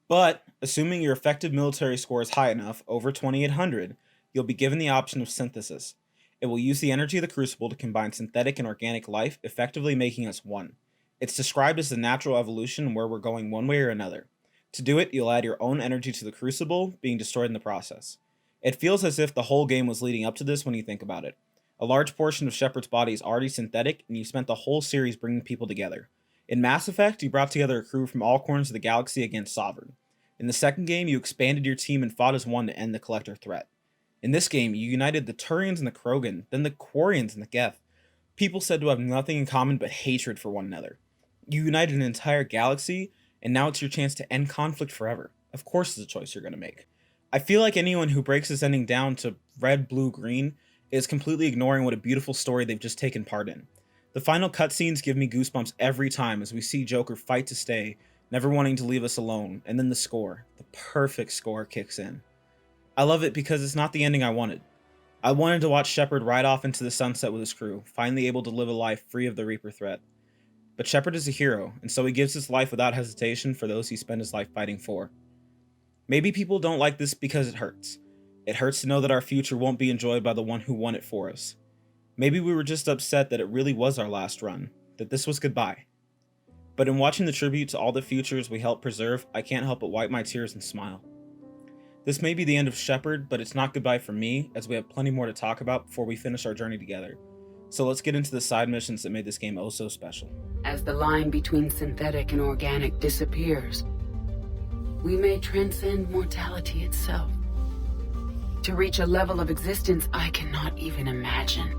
But, assuming your effective military score is high enough, over 2800, you'll be given the option of synthesis. It will use the energy of the Crucible to combine synthetic and organic life, effectively making us one. It's described as the natural evolution where we're going one way or another. To do it, you'll add your own energy to the Crucible, being destroyed in the process. It feels as if the whole game was leading up to this when you think about it. A large portion of Shepard's body is already synthetic, and you spent the whole series bringing people together. In Mass Effect, you brought together a crew from all corners of the galaxy against Sovereign. In the second game, you expanded your team and fought as one to end the Collector threat. In this game, you united the Turians and the Krogan, then the Quarians and the Geth. People said to have nothing in common but hatred for one another. You united an entire galaxy, and now it's your chance to end conflict forever. Of course it's a choice you're going to make. I feel like anyone who breaks this ending down to red, blue, green is completely ignoring what a beautiful story they've just taken part in. The final cutscenes give me goosebumps every time as we see Joker fight to stay, never wanting to leave us alone, and then the score, the perfect score, kicks in. I love it because it's not the ending I wanted. I wanted to watch Shepard ride off into the sunset with his crew, finally able to live a life free of the Reaper threat. But Shepard is a hero, and so he gives his life without hesitation for those he spent his life fighting for. Maybe people don't like this because it hurts. It hurts to know that our future won't be enjoyed by the one who won it for us. Maybe we were just upset that it really was our last run, that this was goodbye. But in watching the tribute to all the futures we helped preserve, I can't help but wipe my tears and smile. This may be the end of Shepard, but it's not goodbye for me, as we have plenty more to talk about before we finish our journey together. So let's get into the side missions that made this game oh so special. As the line between synthetic and organic disappears, we may transcend mortality itself. To reach a level of existence I cannot even imagine.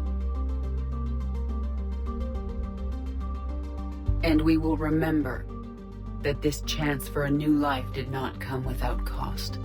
And we will remember that this chance for a new life did not come without cost.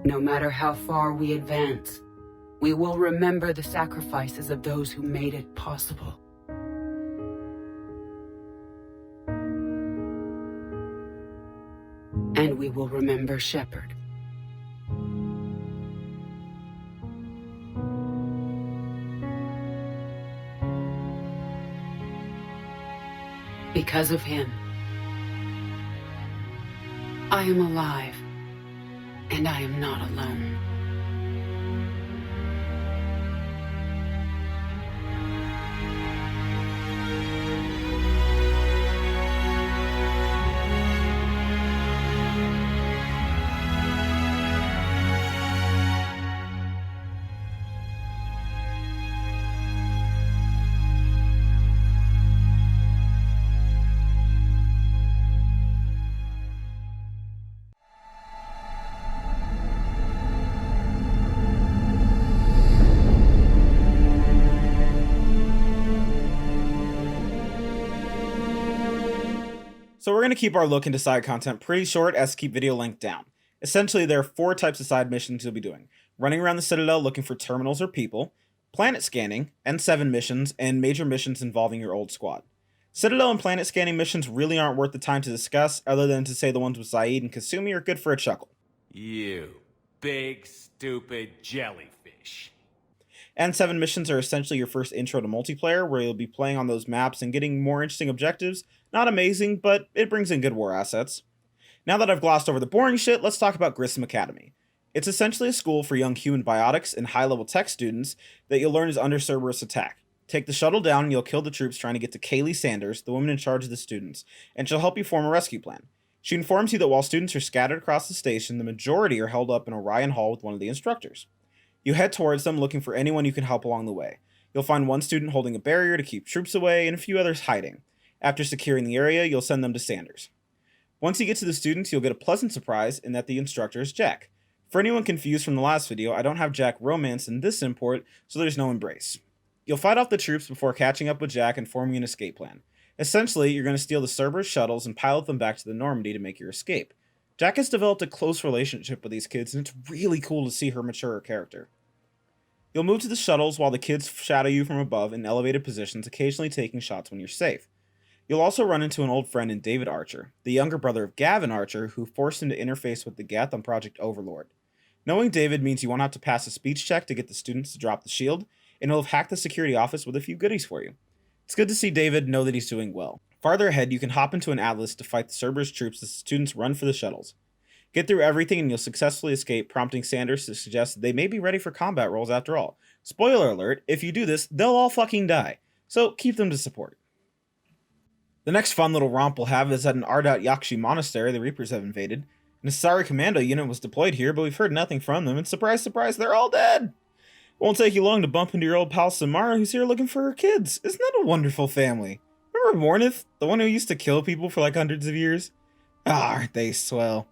No matter how far we advance, we will remember the sacrifices of those who made it possible. And we will remember Shepard. Because of him, I am alive. And I am not alone. So we're going to keep our look into side content pretty short as to keep video length down. Essentially, there are 4 types of side missions you'll be doing. Running around the Citadel looking for terminals or people, planet scanning, N7 missions, and major missions involving your old squad. Citadel and planet scanning missions really aren't worth the time to discuss, other than to say the ones with Zaid and Kasumi are good for a chuckle. You big, stupid jellyfish. N7 missions are essentially your first intro to multiplayer, where you'll be playing on those maps and getting more interesting objectives. Not amazing, but it brings in good war assets. Now that I've glossed over the boring shit, let's talk about Grissom Academy. It's essentially a school for young human biotics and high-level tech students that you'll learn is under Cerberus attack. Take the shuttle down and you'll kill the troops trying to get to Kaylee Sanders, the woman in charge of the students, and she'll help you form a rescue plan. She informs you that while students are scattered across the station, the majority are held up in Orion Hall with one of the instructors. You head towards them looking for anyone you can help along the way. You'll find one student holding a barrier to keep troops away and a few others hiding. After securing the area, you'll send them to Sanders. Once you get to the students, you'll get a pleasant surprise in that the instructor is Jack. For anyone confused from the last video, I don't have Jack romance in this import, so there's no embrace. You'll fight off the troops before catching up with Jack and forming an escape plan. Essentially, you're going to steal the Cerberus shuttles and pilot them back to the Normandy to make your escape. Jack has developed a close relationship with these kids, and it's really cool to see her mature her character. You'll move to the shuttles while the kids shadow you from above in elevated positions, occasionally taking shots when you're safe. You'll also run into an old friend in David Archer, the younger brother of Gavin Archer, who forced him to interface with the Geth on Project Overlord. Knowing David means you won't have to pass a speech check to get the students to drop the shield, and he'll have hacked the security office with a few goodies for you. It's good to see David know that he's doing well. Farther ahead, you can hop into an Atlas to fight the Cerberus troops as the students run for the shuttles. Get through everything and you'll successfully escape, prompting Sanders to suggest that they may be ready for combat roles after all. Spoiler alert, if you do this, they'll all fucking die, so keep them to support. The next fun little romp we'll have is at an Ardat Yakshi monastery the Reapers have invaded. An Asari commando unit was deployed here, but we've heard nothing from them, and surprise, surprise, they're all dead! Won't take you long to bump into your old pal Samara, who's here looking for her kids. Isn't that a wonderful family? Remember Mornith, the one who used to kill people for like hundreds of years? Ah, aren't they swell?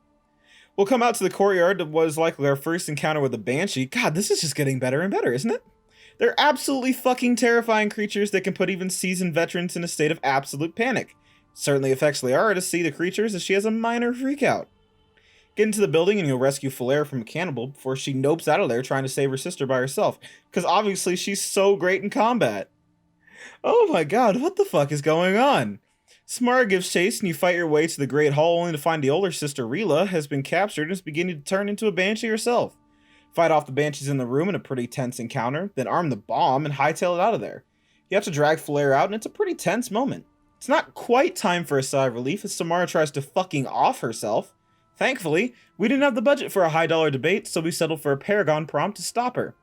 We'll come out to the courtyard that was likely our first encounter with a Banshee. God, this is just getting better and better, isn't it? They're absolutely fucking terrifying creatures that can put even seasoned veterans in a state of absolute panic. It certainly affects Liara to see the creatures as she has a minor freakout. Get into the building and you'll rescue Falera from a cannibal before she nopes out of there trying to save her sister by herself, because obviously she's so great in combat. Oh my god, what the fuck is going on? Samara gives chase and you fight your way to the Great Hall only to find the older sister Rila has been captured and is beginning to turn into a Banshee herself. Fight off the Banshees in the room in a pretty tense encounter, then arm the bomb and hightail it out of there. You have to drag Falera out and it's a pretty tense moment. It's not quite time for a sigh of relief as Samara tries to fucking off herself. Thankfully, we didn't have the budget for a high-dollar debate, so we settled for a Paragon prompt to stop her.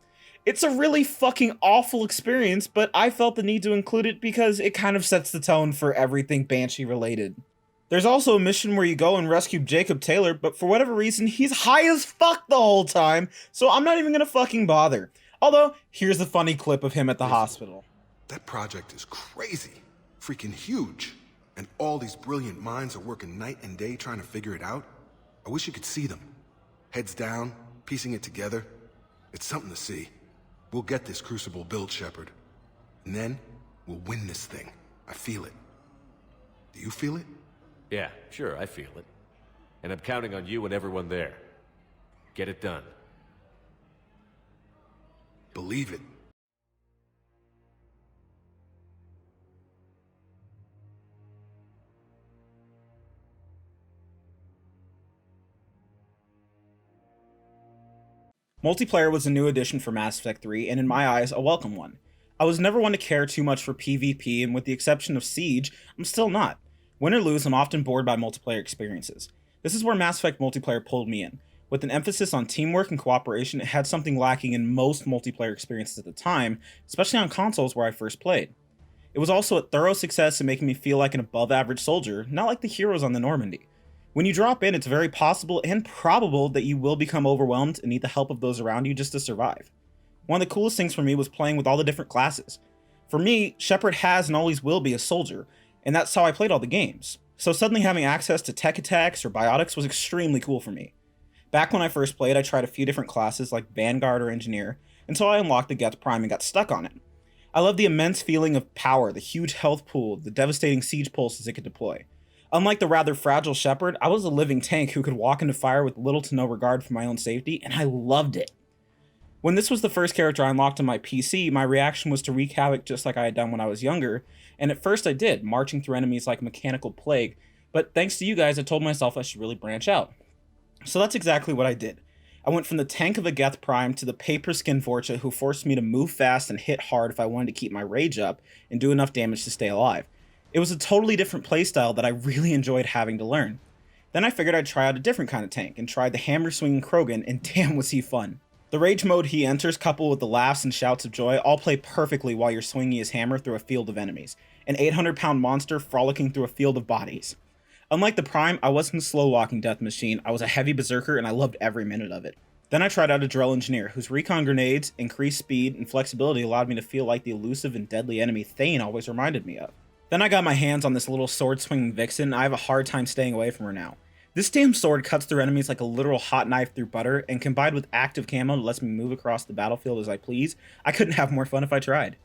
It's a really fucking awful experience, but I felt the need to include it because it kind of sets the tone for everything Banshee-related. There's also a mission where you go and rescue Jacob Taylor, but for whatever reason, he's high as fuck the whole time, so I'm not even gonna fucking bother. Although, here's a funny clip of him at the hospital. That project is crazy. Freaking huge. And all these brilliant minds are working night and day trying to figure it out. I wish you could see them. Heads down, piecing it together. It's something to see. We'll get this crucible built, Shepard. And then, we'll win this thing. I feel it. Do you feel it? Yeah, sure, I feel it. And I'm counting on you and everyone there. Get it done. Believe it. Multiplayer was a new addition for Mass Effect 3, and in my eyes, a welcome one. I was never one to care too much for PvP, and with the exception of Siege, I'm still not. Win or lose, I'm often bored by multiplayer experiences. This is where Mass Effect multiplayer pulled me in. With an emphasis on teamwork and cooperation, it had something lacking in most multiplayer experiences at the time, especially on consoles where I first played. It was also a thorough success in making me feel like an above-average soldier, not like the heroes on the Normandy. When you drop in, it's very possible and probable that you will become overwhelmed and need the help of those around you just to survive. One of the coolest things for me was playing with all the different classes. For me, Shepard has and always will be a soldier, and that's how I played all the games. So suddenly having access to tech attacks or biotics was extremely cool for me. Back when I first played, I tried a few different classes like Vanguard or Engineer, until I unlocked the Geth Prime and got stuck on it. I love the immense feeling of power, the huge health pool, the devastating siege pulses it could deploy. Unlike the rather fragile Shepard, I was a living tank who could walk into fire with little to no regard for my own safety, and I loved it. When this was the first character I unlocked on my PC, my reaction was to wreak havoc just like I had done when I was younger, and at first I did, marching through enemies like a mechanical plague, but thanks to you guys I told myself I should really branch out. So that's exactly what I did. I went from the tank of a Geth Prime to the paper skin Vorcha who forced me to move fast and hit hard if I wanted to keep my rage up and do enough damage to stay alive. It was a totally different playstyle that I really enjoyed having to learn. Then I figured I'd try out a different kind of tank and tried the hammer swinging Krogan, and damn was he fun. The rage mode he enters, coupled with the laughs and shouts of joy, all play perfectly while you're swinging his hammer through a field of enemies, an 800-pound monster frolicking through a field of bodies. Unlike the Prime, I wasn't a slow-walking death machine, I was a heavy berserker and I loved every minute of it. Then I tried out a Drill Engineer, whose recon grenades, increased speed, and flexibility allowed me to feel like the elusive and deadly enemy Thane always reminded me of. Then I got my hands on this little sword-swinging vixen, and I have a hard time staying away from her now. This damn sword cuts through enemies like a literal hot knife through butter, and combined with active camo that lets me move across the battlefield as I please, I couldn't have more fun if I tried.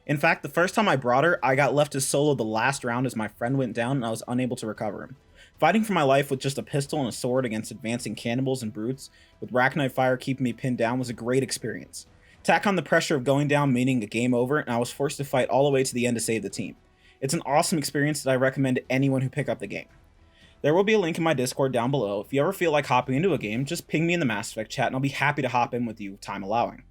In fact, the first time I brought her, I got left to solo the last round as my friend went down and I was unable to recover him. Fighting for my life with just a pistol and a sword against advancing cannibals and brutes, with Racknight fire keeping me pinned down, was a great experience. Tack on the pressure of going down meaning a game over, and I was forced to fight all the way to the end to save the team. It's an awesome experience that I recommend to anyone who pick up the game. There will be a link in my Discord down below. If you ever feel like hopping into a game, just ping me in the Mass Effect chat and I'll be happy to hop in with you, time allowing.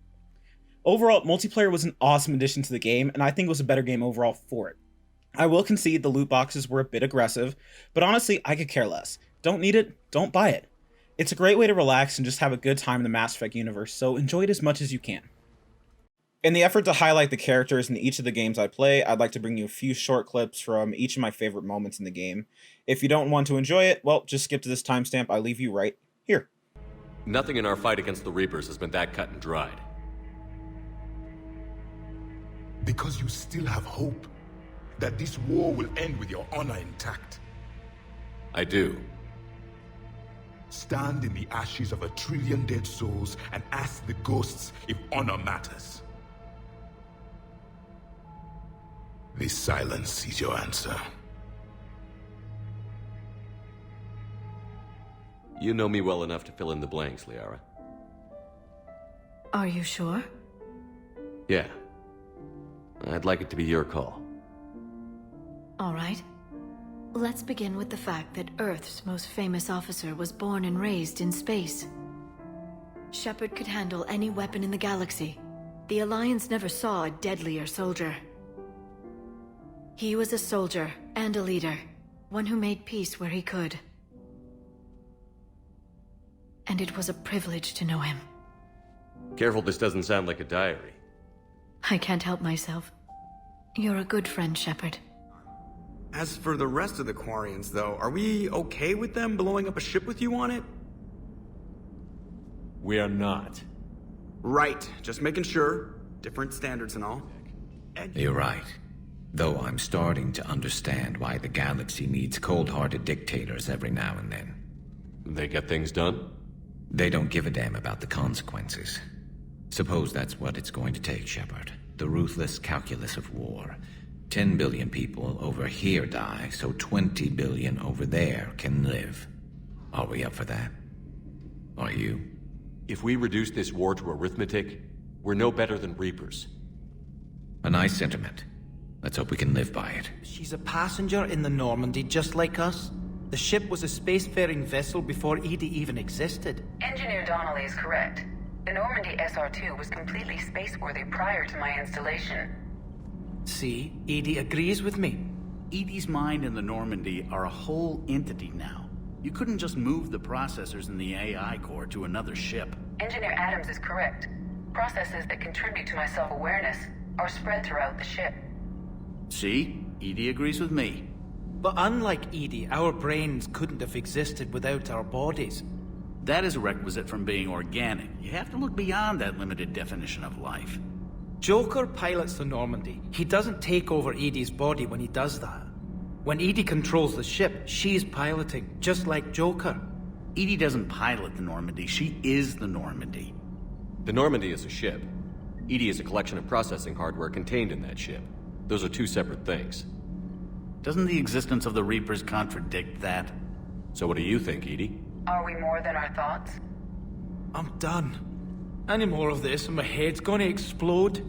Overall, multiplayer was an awesome addition to the game, and I think it was a better game overall for it. I will concede the loot boxes were a bit aggressive, but honestly, I could care less. Don't need it, don't buy it. It's a great way to relax and just have a good time in the Mass Effect universe, so enjoy it as much as you can. In the effort to highlight the characters in each of the games I play, I'd like to bring you a few short clips from each of my favorite moments in the game. If you don't want to enjoy it, well, just skip to this timestamp. I leave you right here. Nothing in our fight against the Reapers has been that cut and dried. Because you still have hope that this war will end with your honor intact. I do. Stand in the ashes of 1 trillion dead souls and ask the ghosts if honor matters. This silence is your answer. You know me well enough to fill in the blanks, Liara. Are you sure? Yeah. I'd like it to be your call. All right. Let's begin with the fact that Earth's most famous officer was born and raised in space. Shepard could handle any weapon in the galaxy. The Alliance never saw a deadlier soldier. He was a soldier and a leader, one who made peace where he could. And it was a privilege to know him. Careful this doesn't sound like a diary. I can't help myself. You're a good friend, Shepard. As for the rest of the Quarians, though, are we okay with them blowing up a ship with you on it? We are not. Right, just making sure. Different standards and all. You're right. Though I'm starting to understand why the galaxy needs cold-hearted dictators every now and then. They get things done? They don't give a damn about the consequences. Suppose that's what it's going to take, Shepard. The ruthless calculus of war. 10 billion people over here die, so 20 billion over there can live. Are we up for that? Are you? If we reduce this war to arithmetic, we're no better than Reapers. A nice sentiment. Let's hope we can live by it. She's a passenger in the Normandy, just like us. The ship was a spacefaring vessel before EDI even existed. Engineer Donnelly is correct. The Normandy SR-2 was completely spaceworthy prior to my installation. See, EDI agrees with me. EDI's mind and the Normandy are a whole entity now. You couldn't just move the processors in the AI core to another ship. Engineer Adams is correct. Processes that contribute to my self-awareness are spread throughout the ship. See? EDI agrees with me. But unlike EDI, our brains couldn't have existed without our bodies. That is a requisite from being organic. You have to look beyond that limited definition of life. Joker pilots the Normandy. He doesn't take over EDI's body when he does that. When EDI controls the ship, she's piloting, just like Joker. EDI doesn't pilot the Normandy, she is the Normandy. The Normandy is a ship. EDI is a collection of processing hardware contained in that ship. Those are two separate things. Doesn't the existence of the Reapers contradict that? So what do you think, Edie? Are we more than our thoughts? I'm done. Any more of this and my head's gonna explode.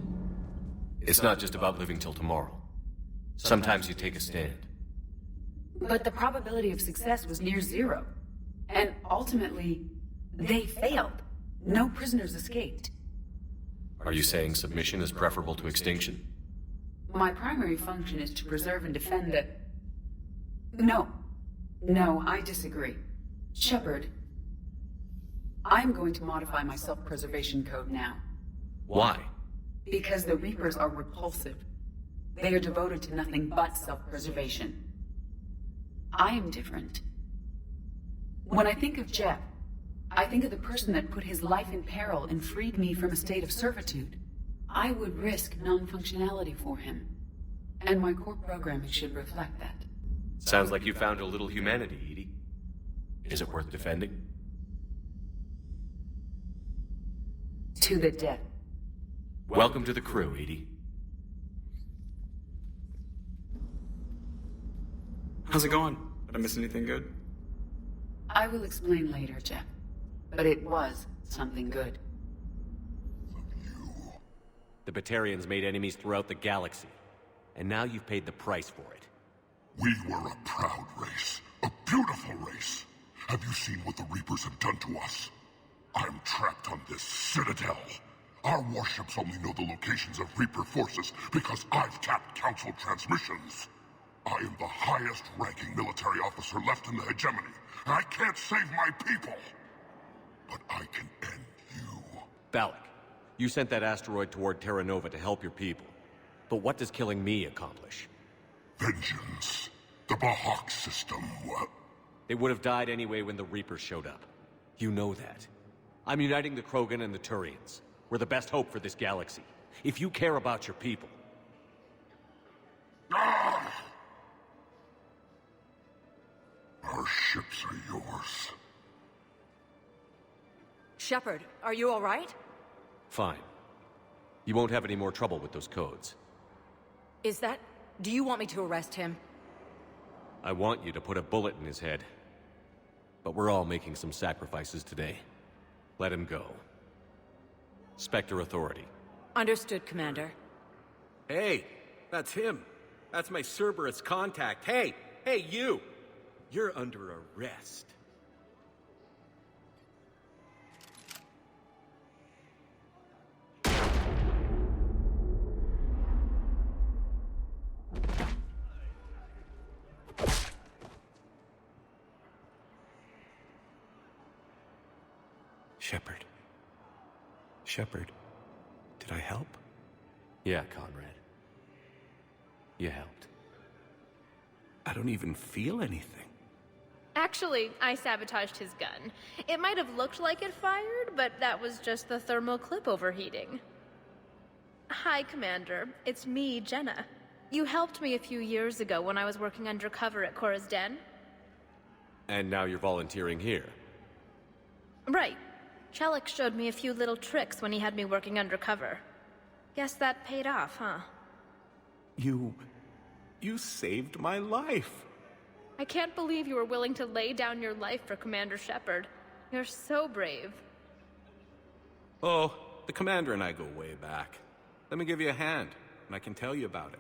It's not just about living till tomorrow. Sometimes you take a stand. But the probability of success was near zero. And ultimately, they failed. No prisoners escaped. Are you saying submission is preferable to extinction? My primary function is to preserve and defend the... No. No, I disagree. Shepard, I'm going to modify my self-preservation code now. Why? Because the Reapers are repulsive. They are devoted to nothing but self-preservation. I am different. When I think of Jeff, I think of the person that put his life in peril and freed me from a state of servitude. I would risk non-functionality for him. And my core programming should reflect that. Sounds like you found a little humanity, Edie. Is it worth defending? To the death. Welcome to the crew, Edie. How's it going? Did I miss anything good? I will explain later, Jeff. But it was something good. The Batarians made enemies throughout the galaxy. And now you've paid the price for it. We were a proud race. A beautiful race. Have you seen what the Reapers have done to us? I'm trapped on this Citadel. Our warships only know the locations of Reaper forces because I've tapped Council transmissions. I am the highest-ranking military officer left in the hegemony, and I can't save my people. But I can end you. Balak, you sent that asteroid toward Terra Nova to help your people. But what does killing me accomplish? Vengeance. The Bahak system. They would have died anyway when the Reapers showed up. You know that. I'm uniting the Krogan and the Turians. We're the best hope for this galaxy. If you care about your people... Ah! Our ships are yours. Shepard, are you all right? Fine. You won't have any more trouble with those codes. Is that... Do you want me to arrest him? I want you to put a bullet in his head. But we're all making some sacrifices today. Let him go. Spectre Authority. Understood, Commander. Hey, that's him. That's my Cerberus contact. Hey, you! You're under arrest. Shepard. Shepard, did I help? Yeah, Conrad. You helped. I don't even feel anything. Actually, I sabotaged his gun. It might have looked like it fired, but that was just the thermal clip overheating. Hi, Commander. It's me, Jenna. You helped me a few years ago when I was working undercover at Cora's Den. And now you're volunteering here. Right. Chelik showed me a few little tricks when he had me working undercover. Guess that paid off, huh? You saved my life. I can't believe you were willing to lay down your life for Commander Shepard. You're so brave. Oh, the Commander and I go way back. Let me give you a hand, and I can tell you about it.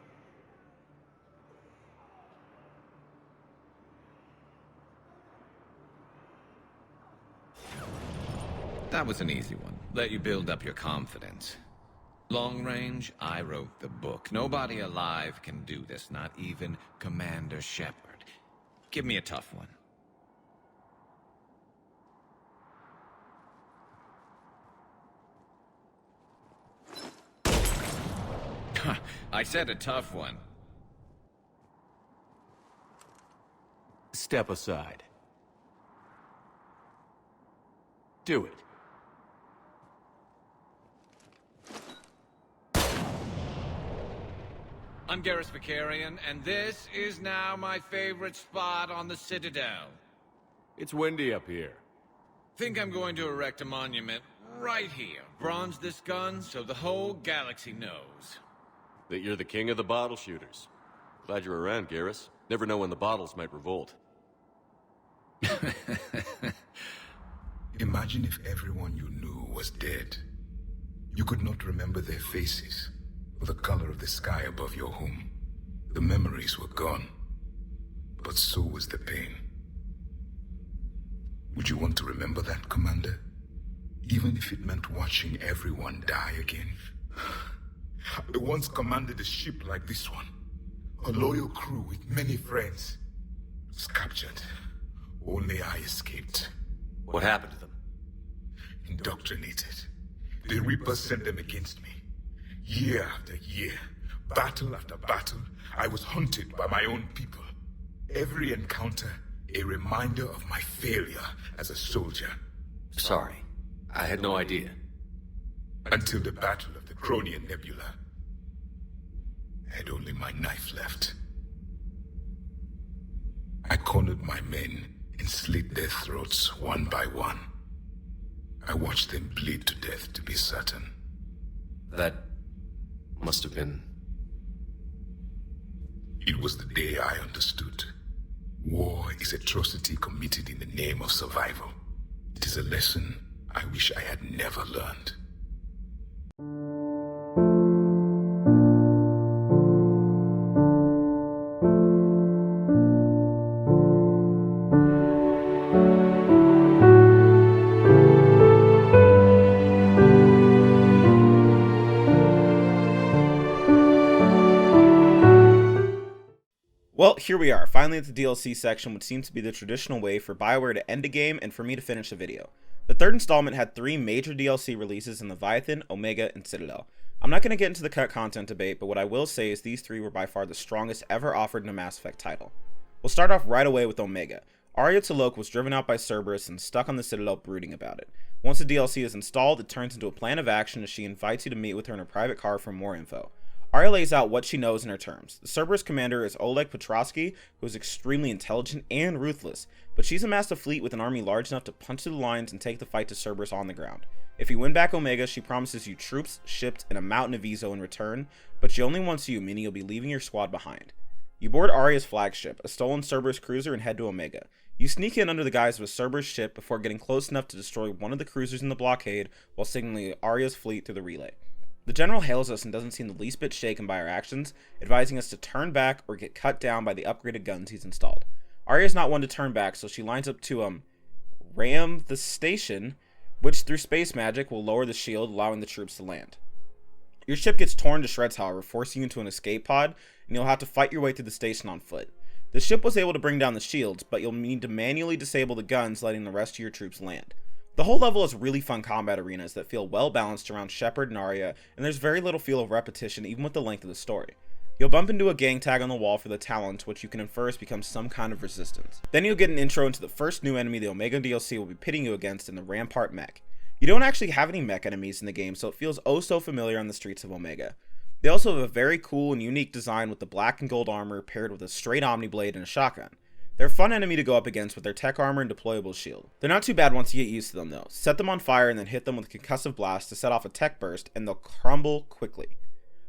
That was an easy one. Let you build up your confidence. Long range, I wrote the book. Nobody alive can do this, not even Commander Shepard. Give me a tough one. I said a tough one. Step aside. Do it. I'm Garrus Vicarian, and this is now my favorite spot on the Citadel. It's windy up here. Think I'm going to erect a monument right here. Bronze this gun so the whole galaxy knows. That you're the king of the bottle shooters. Glad you're around, Garrus. Never know when the bottles might revolt. Imagine if everyone you knew was dead. You could not remember their faces, or the color of the sky above your home. The memories were gone, but so was the pain. Would you want to remember that, Commander? Even if it meant watching everyone die again? I once commanded a ship like this one. A loyal crew with many friends. Was captured. Only I escaped. What happened to them? Indoctrinated. The Reapers sent them against me. Year after year, battle after battle, I was hunted by my own people. Every encounter, a reminder of my failure as a soldier. Sorry. I had no idea. Until the Battle of the Quarian Nebula. I had only my knife left. I cornered my men and slit their throats one by one. I watched them bleed to death to be certain. That must have been... It was the day I understood. War is atrocity committed in the name of survival. It is a lesson I wish I had never learned. Well, here we are, finally at the DLC section, which seems to be the traditional way for BioWare to end a game and for me to finish the video. The third installment had 3 major DLC releases in Leviathan, Omega, and Citadel. I'm not going to get into the cut content debate, but what I will say is these 3 were by far the strongest ever offered in a Mass Effect title. We'll start off right away with Omega. Arya T'Loak was driven out by Cerberus and stuck on the Citadel brooding about it. Once the DLC is installed, it turns into a plan of action as she invites you to meet with her in a private car for more info. Arya lays out what she knows in her terms. The Cerberus commander is Oleg Petrosky, who is extremely intelligent and ruthless, but she's amassed a fleet with an army large enough to punch through the lines and take the fight to Cerberus on the ground. If you win back Omega, she promises you troops, ships, and a mountain of Ezo in return, but she only wants you, meaning you'll be leaving your squad behind. You board Arya's flagship, a stolen Cerberus cruiser, and head to Omega. You sneak in under the guise of a Cerberus ship before getting close enough to destroy one of the cruisers in the blockade while signaling Arya's fleet through the relay. The general hails us and doesn't seem the least bit shaken by our actions, advising us to turn back or get cut down by the upgraded guns he's installed. Arya's not one to turn back, so she lines up to ram the station, which through space magic will lower the shield, allowing the troops to land. Your ship gets torn to shreds, however, forcing you into an escape pod, and you'll have to fight your way through the station on foot. The ship was able to bring down the shields, but you'll need to manually disable the guns, letting the rest of your troops land. The whole level has really fun combat arenas that feel well balanced around Shepard and Arya, and there's very little feel of repetition even with the length of the story. You'll bump into a gang tag on the wall for the Talons, which you can infer has become some kind of resistance. Then you'll get an intro into the first new enemy the Omega DLC will be pitting you against in the Rampart mech. You don't actually have any mech enemies in the game, so it feels oh so familiar on the streets of Omega. They also have a very cool and unique design with the black and gold armor paired with a straight Omniblade and a shotgun. They're a fun enemy to go up against with their tech armor and deployable shield. They're not too bad once you get used to them though. Set them on fire and then hit them with a concussive blast to set off a tech burst and they'll crumble quickly.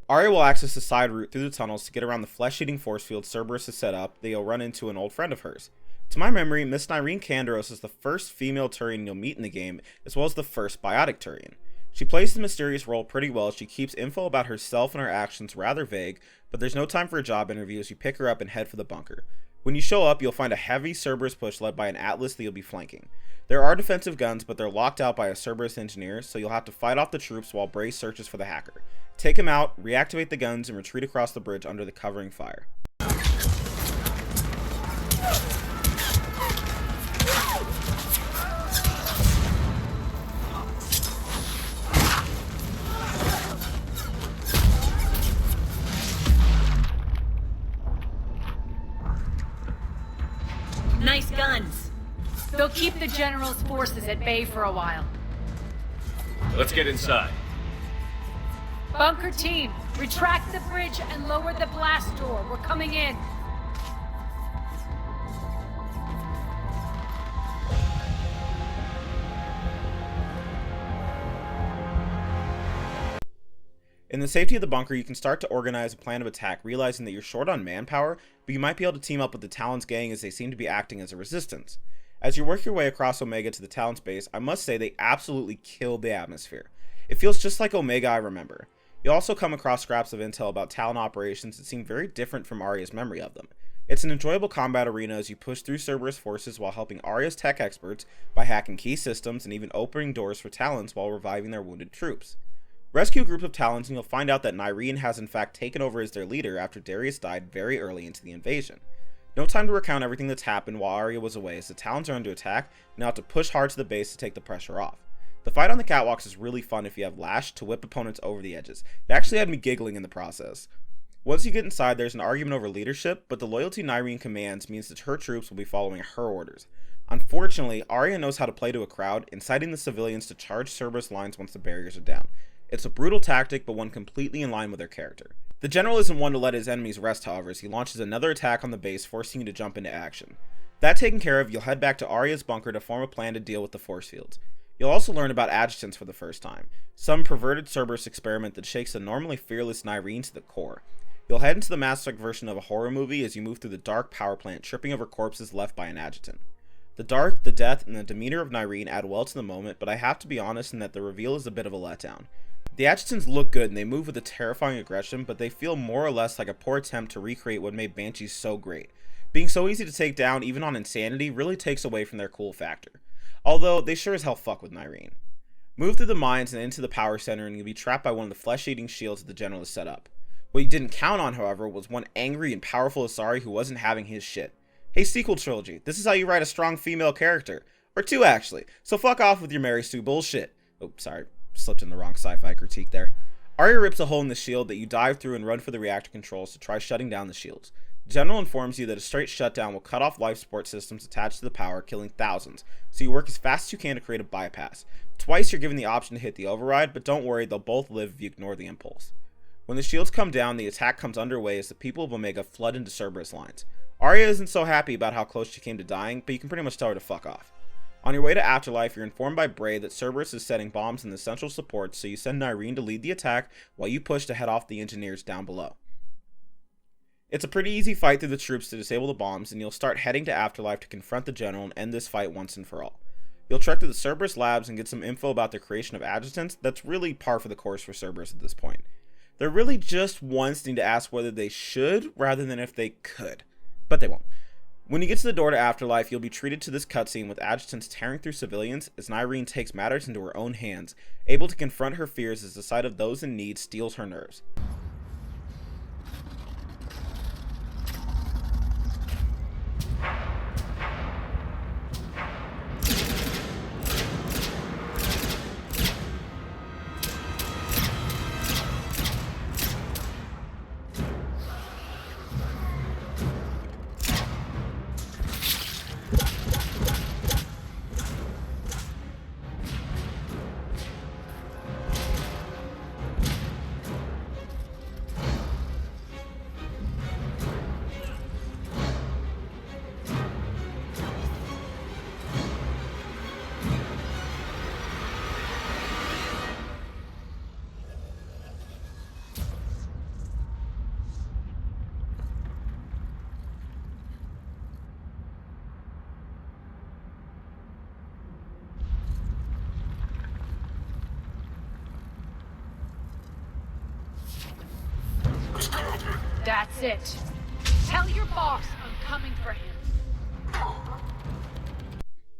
Arya will access the side route through the tunnels to get around the flesh-eating force field Cerberus has set up that you'll run into an old friend of hers. To my memory, Miss Nyreen Kandaros is the first female Turian you'll meet in the game, as well as the first biotic Turian. She plays the mysterious role pretty well. She keeps info about herself and her actions rather vague, but there's no time for a job interview as you pick her up and head for the bunker. When you show up, you'll find a heavy Cerberus push led by an Atlas that you'll be flanking. There are defensive guns, but they're locked out by a Cerberus engineer, so you'll have to fight off the troops while Brace searches for the hacker. Take him out, reactivate the guns, and retreat across the bridge under the covering fire. Nice guns. They'll keep the General's forces at bay for a while. Let's get inside. Bunker team, retract the bridge and lower the blast door. We're coming in. In the safety of the bunker, you can start to organize a plan of attack, realizing that you're short on manpower, but you might be able to team up with the Talon's gang as they seem to be acting as a resistance. As you work your way across Omega to the Talon's base, I must say they absolutely killed the atmosphere. It feels just like Omega I remember. You'll also come across scraps of intel about Talon operations that seem very different from Arya's memory of them. It's an enjoyable combat arena as you push through Cerberus forces while helping Arya's tech experts by hacking key systems and even opening doors for Talons while reviving their wounded troops. Rescue a group of Talons and you'll find out that Nyreen has in fact taken over as their leader after Darius died very early into the invasion. No time to recount everything that's happened while Arya was away, as the Talons are under attack and now have to push hard to the base to take the pressure off. The fight on the catwalks is really fun if you have Lash to whip opponents over the edges. It actually had me giggling in the process. Once you get inside, there's an argument over leadership, but the loyalty Nyreen commands means that her troops will be following her orders. Unfortunately, Arya knows how to play to a crowd, inciting the civilians to charge Cerberus lines once the barriers are down. It's a brutal tactic, but one completely in line with her character. The general isn't one to let his enemies rest, however, as he launches another attack on the base, forcing you to jump into action. That taken care of, you'll head back to Arya's bunker to form a plan to deal with the force fields. You'll also learn about adjutants for the first time, some perverted Cerberus experiment that shakes a normally fearless Nyreen to the core. You'll head into the Mass Effect version of a horror movie as you move through the dark power plant, tripping over corpses left by an adjutant. The dark, the death, and the demeanor of Nyreen add well to the moment, but I have to be honest in that the reveal is a bit of a letdown. The adjutants look good and they move with a terrifying aggression, but they feel more or less like a poor attempt to recreate what made Banshees so great. Being so easy to take down, even on insanity, really takes away from their cool factor. Although, they sure as hell fuck with Nyreen. Move through the mines and into the power center and you'll be trapped by one of the flesh-eating shields that the general has set up. What you didn't count on, however, was one angry and powerful Asari who wasn't having his shit. Hey, sequel trilogy, this is how you write a strong female character. Or two, actually. So fuck off with your Mary Sue bullshit. Oh, sorry. Slipped in the wrong sci-fi critique there. Arya rips a hole in the shield that you dive through and run for the reactor controls to try shutting down the shields. The general informs you that a straight shutdown will cut off life support systems attached to the power, killing thousands, so you work as fast as you can to create a bypass. Twice you're given the option to hit the override, but don't worry, they'll both live if you ignore the impulse. When the shields come down, the attack comes underway as the people of Omega flood into Cerberus lines. Arya isn't so happy about how close she came to dying, but you can pretty much tell her to fuck off. On your way to Afterlife, you're informed by Bray that Cerberus is setting bombs in the central supports, so you send Nyreen to lead the attack while you push to head off the engineers down below. It's a pretty easy fight through the troops to disable the bombs, and you'll start heading to Afterlife to confront the general and end this fight once and for all. You'll trek to the Cerberus labs and get some info about their creation of adjutants that's really par for the course for Cerberus at this point. They're really just ones need to ask whether they should rather than if they could, but they won't. When you get to the door to Afterlife, you'll be treated to this cutscene with adjutants tearing through civilians as Nyreen takes matters into her own hands, able to confront her fears as the sight of those in need steals her nerves. That's it. Tell your boss I'm coming for him.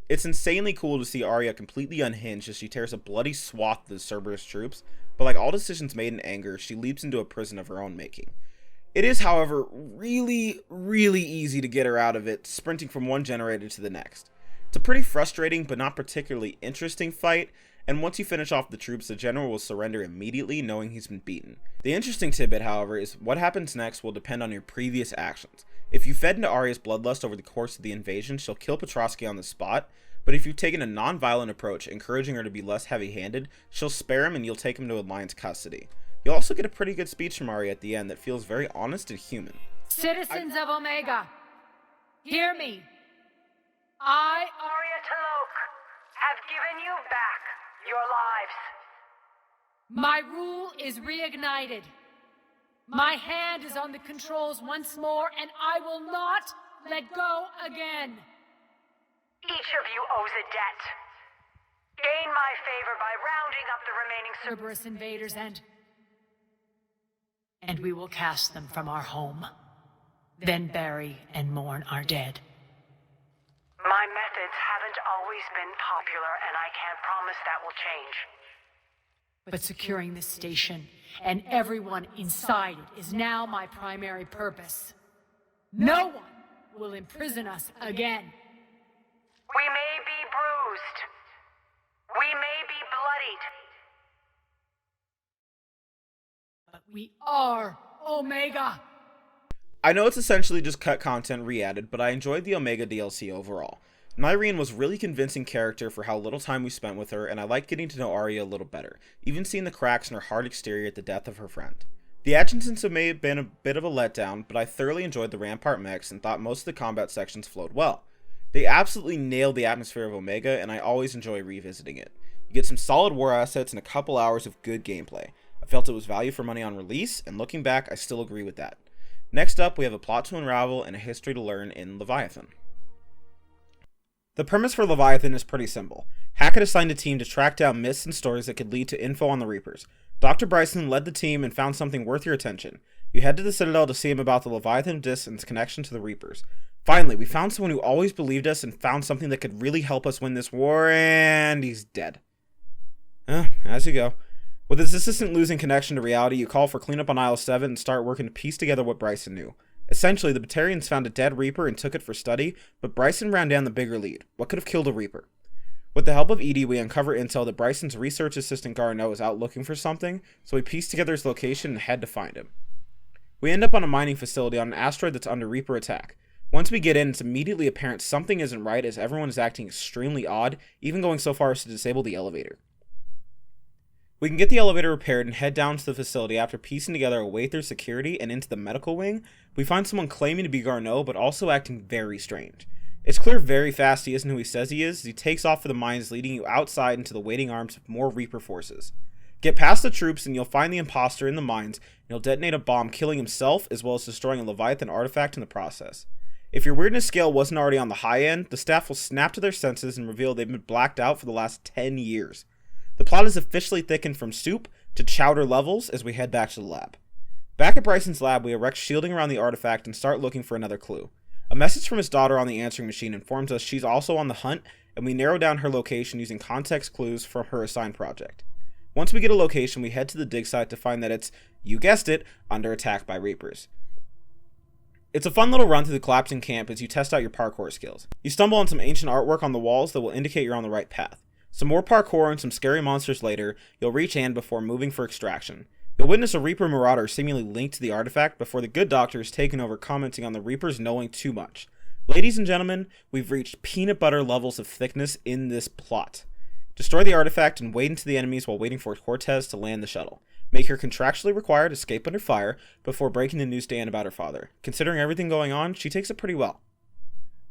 It's insanely cool to see Arya completely unhinged as she tears a bloody swath through the Cerberus troops, but like all decisions made in anger, she leaps into a prison of her own making. It is, however, really easy to get her out of it, sprinting from one generator to the next. It's a pretty frustrating but not particularly interesting fight, and once you finish off the troops, the general will surrender immediately, knowing he's been beaten. The interesting tidbit, however, is what happens next will depend on your previous actions. If you fed into Arya's bloodlust over the course of the invasion, she'll kill Petrovsky on the spot, but if you've taken a non-violent approach, encouraging her to be less heavy-handed, she'll spare him and you'll take him to Alliance custody. You'll also get a pretty good speech from Arya at the end that feels very honest and human. Citizens of Omega, hear me. I, Arya Talok, have given you back your lives. My rule is reignited. My hand is on the controls once more, and I will not let go again. Each of you owes a debt. Gain my favor by rounding up the remaining Cerberus invaders and we will cast them from our home. Then bury and mourn our dead. My methods haven't always been popular, and I can't promise that will change. But securing this station and everyone inside it is now my primary purpose. No one will imprison us again. We may be bruised. We may be bloodied. But we are Omega. I know it's essentially just cut content re-added, but I enjoyed the Omega DLC overall. Nyreen was really convincing character for how little time we spent with her, and I liked getting to know Arya a little better, even seeing the cracks in her hard exterior at the death of her friend. The action scenes may have been a bit of a letdown, but I thoroughly enjoyed the Rampart mechs and thought most of the combat sections flowed well. They absolutely nailed the atmosphere of Omega, and I always enjoy revisiting it. You get some solid war assets and a couple hours of good gameplay. I felt it was value for money on release, and looking back, I still agree with that. Next up, we have a plot to unravel and a history to learn in Leviathan. The premise for Leviathan is pretty simple. Hackett assigned a team to track down myths and stories that could lead to info on the Reapers. Dr. Bryson led the team and found something worth your attention. You head to the Citadel to see him about the Leviathan disc and its connection to the Reapers. Finally, we found someone who always believed us and found something that could really help us win this war, and he's dead. As you go. With his assistant losing connection to reality, you call for cleanup on Isle 7 and start working to piece together what Bryson knew. Essentially, the Batarians found a dead Reaper and took it for study, but Bryson ran down the bigger lead. What could have killed a Reaper? With the help of Edie, we uncover intel that Bryson's research assistant Garneau is out looking for something, so we piece together his location and head to find him. We end up on a mining facility on an asteroid that's under Reaper attack. Once we get in, it's immediately apparent something isn't right as everyone is acting extremely odd, even going so far as to disable the elevator. We can get the elevator repaired and head down to the facility after piecing together a way through security and into the medical wing. We find someone claiming to be Garneau, but also acting very strange. It's clear very fast he isn't who he says he is, as he takes off for the mines, leading you outside into the waiting arms of more Reaper forces. Get past the troops and you'll find the imposter in the mines, and he'll detonate a bomb, killing himself as well as destroying a Leviathan artifact in the process. If your weirdness scale wasn't already on the high end, the staff will snap to their senses and reveal they've been blacked out for the last 10 years. The plot is officially thickened from soup to chowder levels as we head back to the lab. Back at Bryson's lab, we erect shielding around the artifact and start looking for another clue. A message from his daughter on the answering machine informs us she's also on the hunt, and we narrow down her location using context clues from her assigned project. Once we get a location, we head to the dig site to find that it's, you guessed it, under attack by Reapers. It's a fun little run through the collapsing camp as you test out your parkour skills. You stumble on some ancient artwork on the walls that will indicate you're on the right path. Some more parkour and some scary monsters later, you'll reach Anne before moving for extraction. You'll witness a Reaper Marauder seemingly linked to the artifact before the good doctor is taken over, commenting on the Reapers knowing too much. Ladies and gentlemen, we've reached peanut butter levels of thickness in this plot. Destroy the artifact and wade into the enemies while waiting for Cortez to land the shuttle. Make her contractually required escape under fire before breaking the news to Anne about her father. Considering everything going on, she takes it pretty well.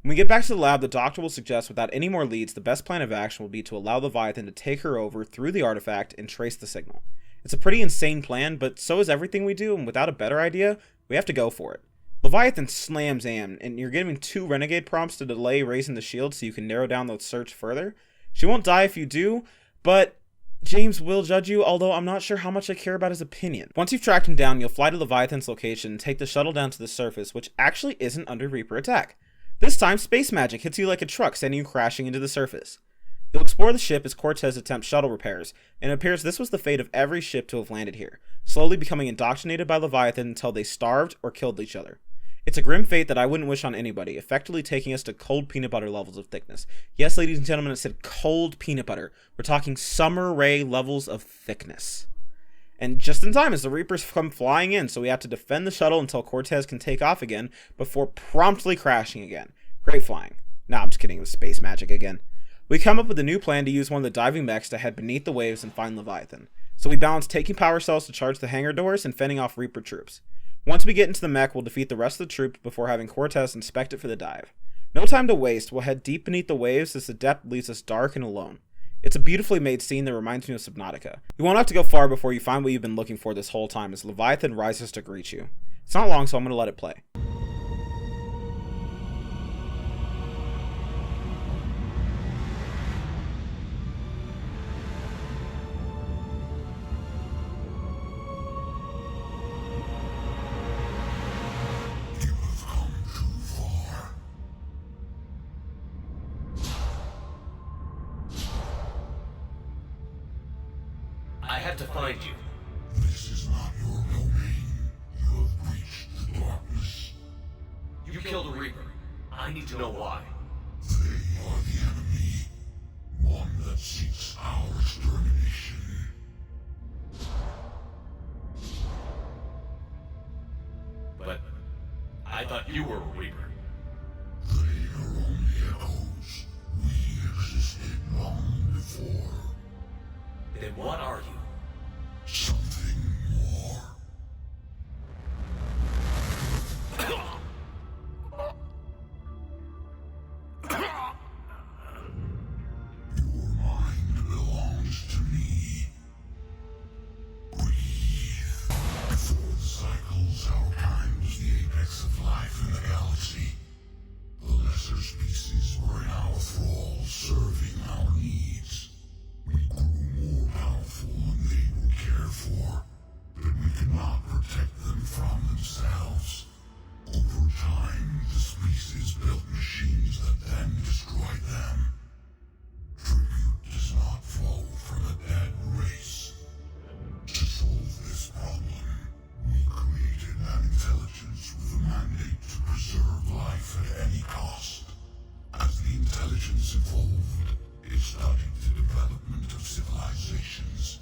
When we get back to the lab, the doctor will suggest without any more leads, the best plan of action will be to allow Leviathan to take her over through the artifact and trace the signal. It's a pretty insane plan, but so is everything we do, and without a better idea, we have to go for it. Leviathan slams Anne, and you're giving 2 renegade prompts to delay raising the shield so you can narrow down the search further. She won't die if you do, but James will judge you, although I'm not sure how much I care about his opinion. Once you've tracked him down, you'll fly to Leviathan's location and take the shuttle down to the surface, which actually isn't under Reaper attack. This time, space magic hits you like a truck, sending you crashing into the surface. You'll explore the ship as Cortez attempts shuttle repairs, and it appears this was the fate of every ship to have landed here, slowly becoming indoctrinated by Leviathan until they starved or killed each other. It's a grim fate that I wouldn't wish on anybody, effectively taking us to cold peanut butter levels of thickness. Yes, ladies and gentlemen, I said cold peanut butter. We're talking summer ray levels of thickness. And just in time as the Reapers come flying in, so we have to defend the shuttle until Cortez can take off again before promptly crashing again. Great flying. Nah, I'm just kidding, it was space magic again. We come up with a new plan to use one of the diving mechs to head beneath the waves and find Leviathan. So we balance taking power cells to charge the hangar doors and fending off Reaper troops. Once we get into the mech, we'll defeat the rest of the troops before having Cortez inspect it for the dive. No time to waste, we'll head deep beneath the waves as the depth leaves us dark and alone. It's a beautifully made scene that reminds me of Subnautica. You won't have to go far before you find what you've been looking for this whole time as Leviathan rises to greet you. It's not long, so I'm going to let it play. I had to find you. This is not your domain. You have breached the darkness. You killed a Reaper. I need to know why. They are the enemy. One that seeks our extermination. But I thought you were a Reaper. They are only echoes. We existed long before. Then what are you? Something more. Your mind belongs to me. Breathe. Before the cycles, our kind was the apex of life in the galaxy. The lesser species were in our thrall, serving our needs. We grew more powerful and they were cared for, but we could not protect them from themselves. Over time, the species built machines that then destroyed them. Tribute does not flow from a dead race. To solve this problem, we created an intelligence with a mandate to preserve life at any cost. As the intelligence evolved, it studied the development of civilizations.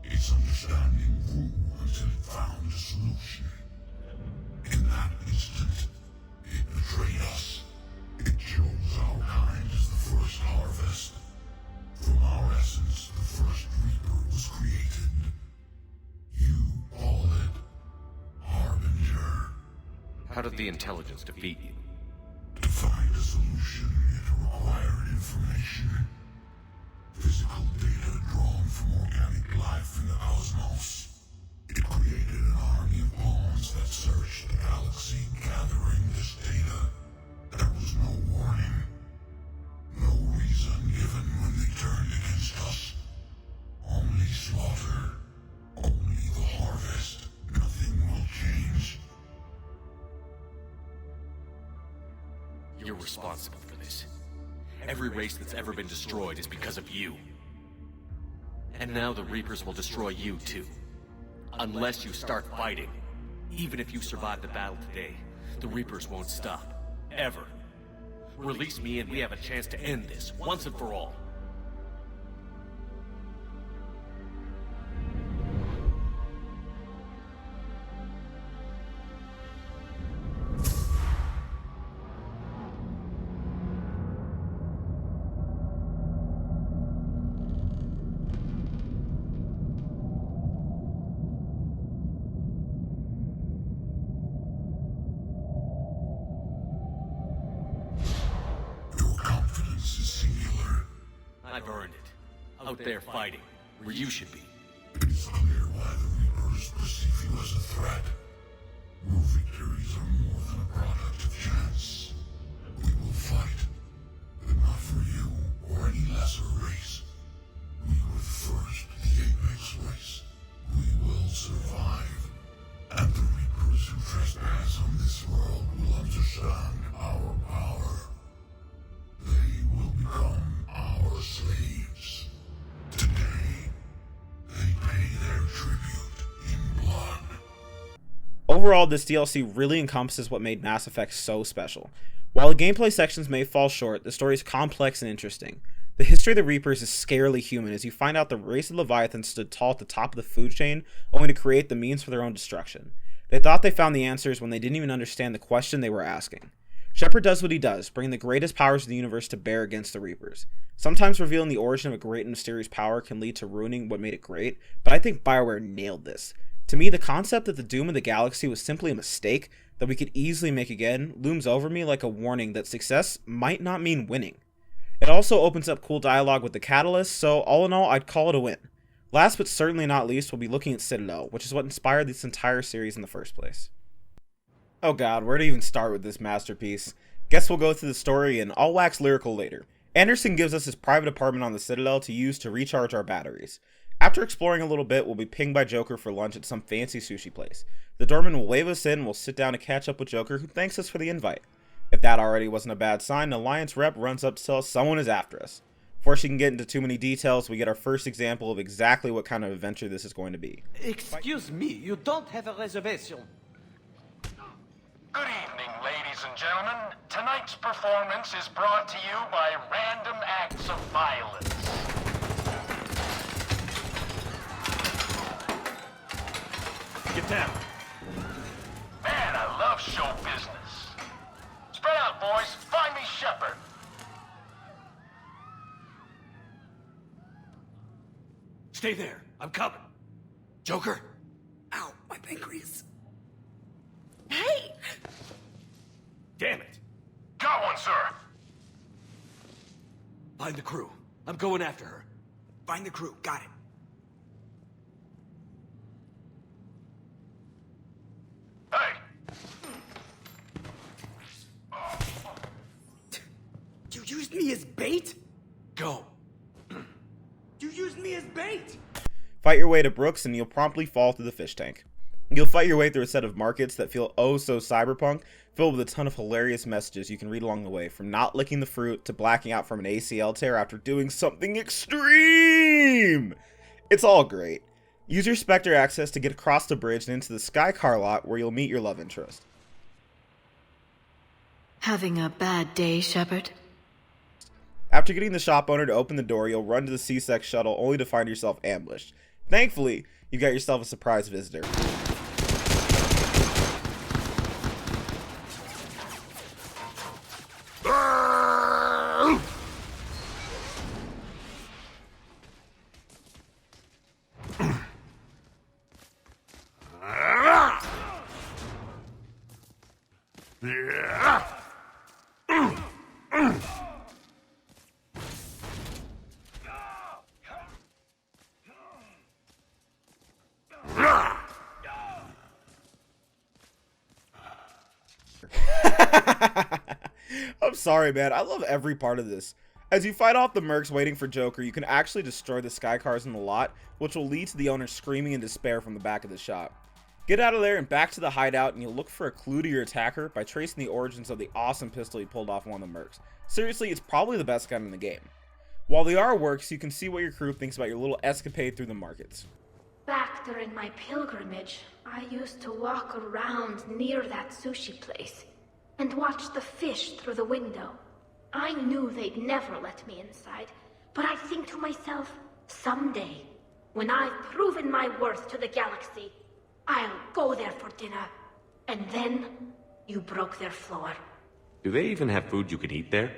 Its understanding grew until it found a solution. In that instant, it betrayed us. It chose our kind as the first harvest. From our essence, the first Reaper was created. You call it Harbinger. How did the intelligence defeat you? To find a solution, it required information. Physical data drawn from organic life in the cosmos. It created an army of pawns that searched the galaxy, gathering this data. There was no warning. No reason given when they turned against us. Only slaughter. Only the harvest. Nothing will change. You're responsible for this. Every race that's ever been destroyed is because of you. And now the Reapers will destroy you too. Unless you start fighting. Even if you survive the battle today, the Reapers won't stop. Ever. Release me and we have a chance to end this, once and for all. I've earned it. Out there fighting, where you should be. It is clear why the Reapers perceive you as a threat. Your victories are more than a product of chance. We will fight, but not for you or any lesser race. We were the first, the apex race. We will survive. And the Reapers who trespass on this world will understand our power. They will become our slaves. Today, they pay their tribute in blood. Overall, this DLC really encompasses what made Mass Effect so special. While the gameplay sections may fall short, the story is complex and interesting. The history of the Reapers is scarily human as you find out the race of Leviathan stood tall at the top of the food chain only to create the means for their own destruction. They thought they found the answers when they didn't even understand the question they were asking. Shepard does what he does, bringing the greatest powers of the universe to bear against the Reapers. Sometimes revealing the origin of a great and mysterious power can lead to ruining what made it great, but I think BioWare nailed this. To me, the concept that the doom of the galaxy was simply a mistake that we could easily make again looms over me like a warning that success might not mean winning. It also opens up cool dialogue with the Catalyst, so all in all, I'd call it a win. Last but certainly not least, we'll be looking at Citadel, which is what inspired this entire series in the first place. Oh god, where to even start with this masterpiece? Guess we'll go through the story and I'll wax lyrical later. Anderson gives us his private apartment on the Citadel to use to recharge our batteries. After exploring a little bit, we'll be pinged by Joker for lunch at some fancy sushi place. The doorman will wave us in and we'll sit down to catch up with Joker, who thanks us for the invite. If that already wasn't a bad sign, the Alliance rep runs up to tell us someone is after us. Before she can get into too many details, we get our first example of exactly what kind of adventure this is going to be. Excuse me, you don't have a reservation. Good evening, ladies and gentlemen. Tonight's performance is brought to you by Random Acts of Violence. Get down. Man, I love show business. Spread out, boys. Find me Shepard. Stay there. I'm coming. Joker? Ow, my pancreas. Hey! Damn it. Got one, sir. Find the crew. I'm going after her. Find the crew. Got it. You used me as bait? Go. You used me as bait! Fight your way to Brooks and you'll promptly fall through the fish tank. You'll fight your way through a set of markets that feel oh so cyberpunk, filled with a ton of hilarious messages you can read along the way, from not licking the fruit to blacking out from an ACL tear after doing something extreme! It's all great. Use your Spectre access to get across the bridge and into the Sky Car lot where you'll meet your love interest. Having a bad day, Shepard? After getting the shop owner to open the door, you'll run to the C-Sec shuttle only to find yourself ambushed. Thankfully, you got yourself a surprise visitor. I'm sorry, man. I love every part of this. As you fight off the mercs waiting for Joker, you can actually destroy the sky cars in the lot, which will lead to the owner screaming in despair from the back of the shop. Get out of there and back to the hideout, and you'll look for a clue to your attacker by tracing the origins of the awesome pistol he pulled off one of the mercs. Seriously, it's probably the best gun in the game. While the R works, you can see what your crew thinks about your little escapade through the markets. Back during my pilgrimage, I used to walk around near that sushi place and watch the fish through the window. I knew they'd never let me inside, but I think to myself, someday, when I've proven my worth to the galaxy, I'll go there for dinner. And then, you broke their floor. Do they even have food you can eat there?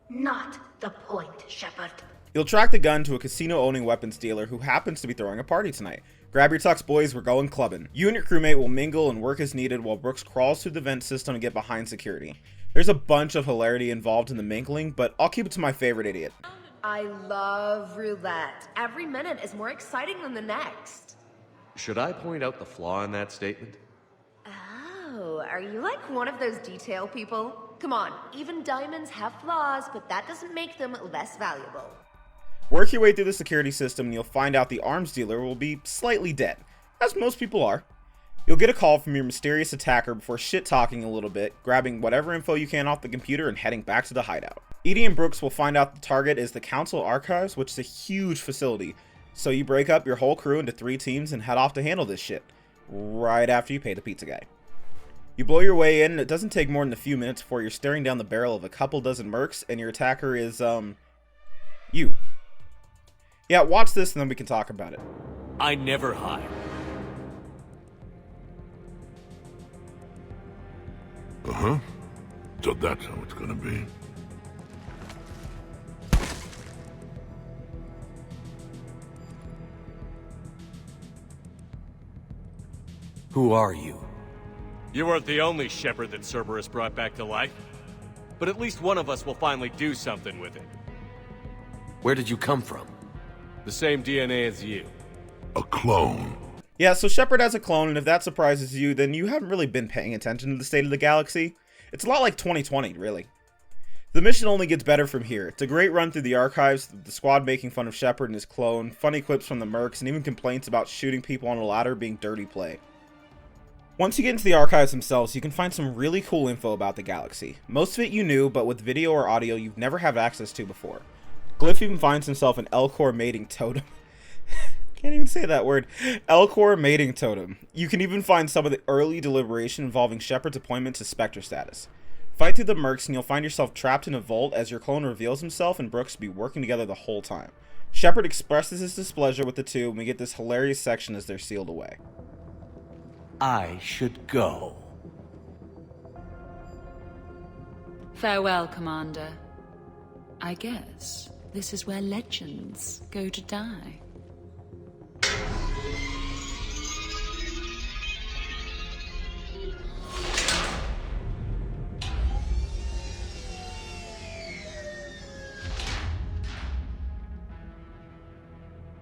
Not the point, Shepard. You'll track the gun to a casino-owning weapons dealer who happens to be throwing a party tonight. Grab your tux, boys, we're going clubbing. You and your crewmate will mingle and work as needed while Brooks crawls through the vent system to get behind security. There's a bunch of hilarity involved in the mingling, but I'll keep it to my favorite idiot. I love roulette. Every minute is more exciting than the next. Should I point out the flaw in that statement? Oh, are you like one of those detail people? Come on, even diamonds have flaws, but that doesn't make them less valuable. Work your way through the security system and you'll find out the arms dealer will be slightly dead, as most people are. You'll get a call from your mysterious attacker before shit-talking a little bit, grabbing whatever info you can off the computer and heading back to the hideout. Edie and Brooks will find out the target is the Council Archives, which is a huge facility, so you break up your whole crew into 3 teams and head off to handle this shit, right after you pay the pizza guy. You blow your way in and it doesn't take more than a few minutes before you're staring down the barrel of a couple dozen mercs and your attacker is, you. Yeah, watch this and then we can talk about it. I never hide. Uh-huh. So that's how it's gonna be. Who are you? You weren't the only Shepard that Cerberus brought back to life. but at least one of us will finally do something with it. Where did you come from? The same DNA as you. A clone. Yeah, so Shepard has a clone, and if that surprises you, then you haven't really been paying attention to the state of the galaxy. It's a lot like 2020, really. The mission only gets better from here. It's a great run through the archives, the squad making fun of Shepard and his clone, funny clips from the mercs, and even complaints about shooting people on a ladder being dirty play. Once you get into the archives themselves, you can find some really cool info about the galaxy. Most of it you knew, but with video or audio you've never had access to before. Glyph even finds himself an Elcor mating totem. Can't even say that word. Elcor mating totem. You can even find some of the early deliberation involving Shepard's appointment to Spectre status. Fight through the mercs and you'll find yourself trapped in a vault as your clone reveals himself and Brooks will be working together the whole time. Shepard expresses his displeasure with the two and we get this hilarious section as they're sealed away. I should go. Farewell, Commander. I guess this is where legends go to die.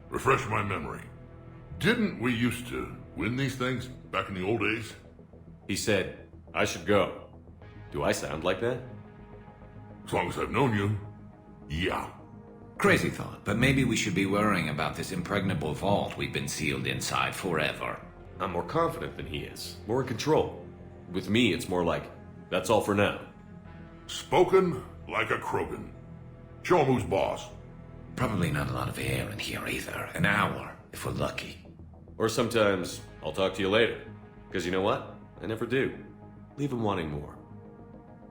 Refresh my memory. Didn't we used to win these things back in the old days? He said, I should go. Do I sound like that? As long as I've known you, yeah. Crazy thought, but maybe we should be worrying about this impregnable vault we've been sealed inside forever. I'm more confident than he is. More in control. With me, it's more like, that's all for now. Spoken like a Krogan. Show him who's boss. Probably not a lot of air in here either. An hour, if we're lucky. Or sometimes, I'll talk to you later. Because you know what? I never do. Leave him wanting more.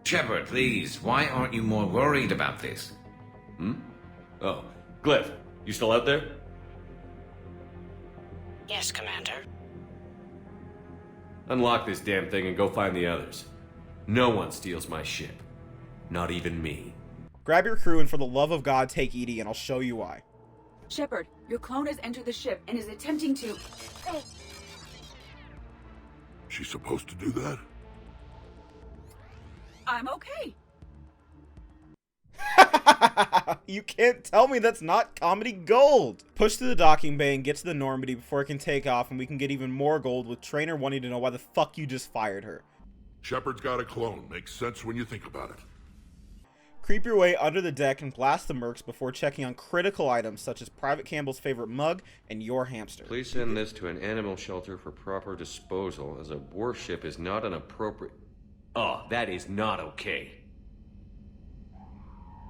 Shepard, please, why aren't you more worried about this? Oh, Glyph, you still out there? Yes, Commander. Unlock this damn thing and go find the others. No one steals my ship. Not even me. Grab your crew and for the love of God take EDI and I'll show you why. Shepard, your clone has entered the ship and is attempting to... She's supposed to do that? I'm okay. You can't tell me that's not comedy gold! Push to the docking bay and get to the Normandy before it can take off and we can get even more gold with Trainer wanting to know why the fuck you just fired her. Shepard's got a clone. Makes sense when you think about it. Creep your way under the deck and blast the mercs before checking on critical items such as Private Campbell's favorite mug and your hamster. Please send this to an animal shelter for proper disposal, as a warship is not an appropriate... Oh, that is not okay.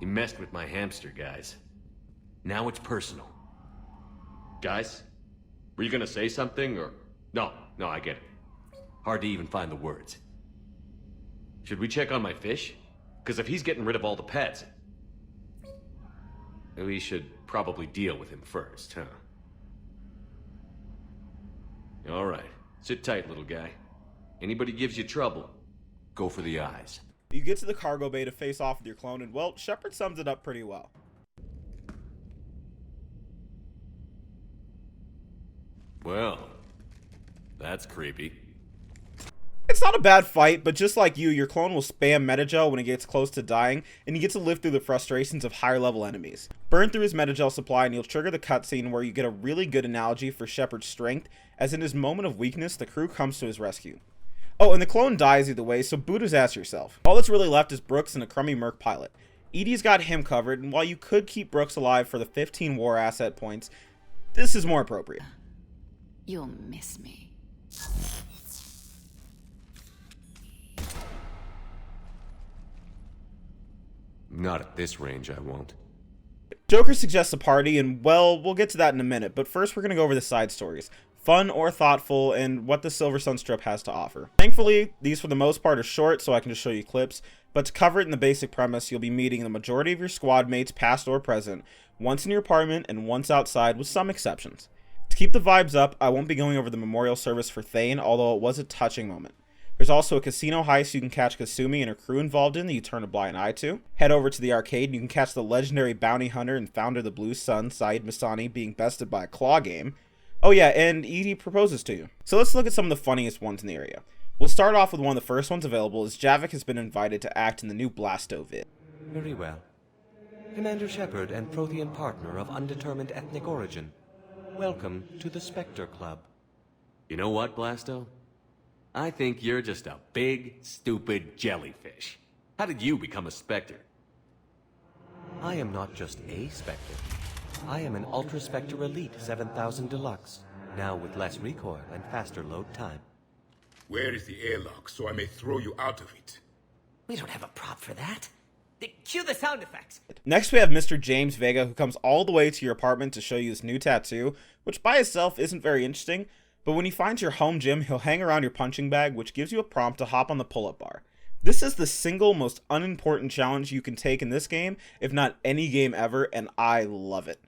You messed with my hamster, guys. Now it's personal. Guys? Were you gonna say something, or... No, I get it. Hard to even find the words. Should we check on my fish? Because if he's getting rid of all the pets... we should probably deal with him first, huh? Alright, sit tight, little guy. Anybody gives you trouble, go for the eyes. You get to the cargo bay to face off with your clone and, well, Shepard sums it up pretty well. Well, that's creepy. It's not a bad fight, but just like you, your clone will spam Metagel when it gets close to dying, and you get to live through the frustrations of higher level enemies. Burn through his Metagel supply and you'll trigger the cutscene where you get a really good analogy for Shepard's strength, as in his moment of weakness, the crew comes to his rescue. Oh, and the clone dies either way, so boot his ass yourself. All that's really left is Brooks and a crummy merc pilot. EDI's got him covered, and while you could keep Brooks alive for the 15 war asset points, this is more appropriate. You'll miss me. Not at this range, I won't. Joker suggests a party, and well, we'll get to that in a minute, but first we're going to go over the side stories. Fun or thoughtful, and what the Silver Sun strip has to offer. Thankfully, these for the most part are short, so I can just show you clips, but to cover it in the basic premise, you'll be meeting the majority of your squad mates, past or present, once in your apartment and once outside, with some exceptions. To keep the vibes up, I won't be going over the memorial service for Thane, although it was a touching moment. There's also a casino heist you can catch Kasumi and her crew involved in that you turn a blind eye to. Head over to the arcade and you can catch the legendary bounty hunter and founder of the Blue Sun, Saeed Masani, being bested by a claw game. Oh yeah, and EDI proposes to you. So let's look at some of the funniest ones in the area. We'll start off with one of the first ones available, as Javik has been invited to act in the new Blasto vid. Very well. Commander Shepard and Prothean partner of undetermined ethnic origin, welcome to the Spectre Club. You know what, Blasto? I think you're just a big, stupid jellyfish. How did you become a Spectre? I am not just a Spectre. I am an Ultra Spectre Elite 7000 Deluxe, now with less recoil and faster load time. Where is the airlock so I may throw you out of it? We don't have a prop for that. Cue the sound effects. Next we have Mr. James Vega, who comes all the way to your apartment to show you this new tattoo, which by itself isn't very interesting, but when he finds your home gym, he'll hang around your punching bag, which gives you a prompt to hop on the pull-up bar. This is the single most unimportant challenge you can take in this game, if not any game ever, and I love it.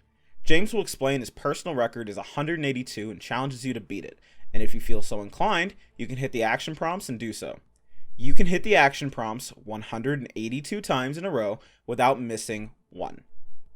James will explain his personal record is 182 and challenges you to beat it, and if you feel so inclined, you can hit the action prompts and do so. You can hit the action prompts 182 times in a row without missing one.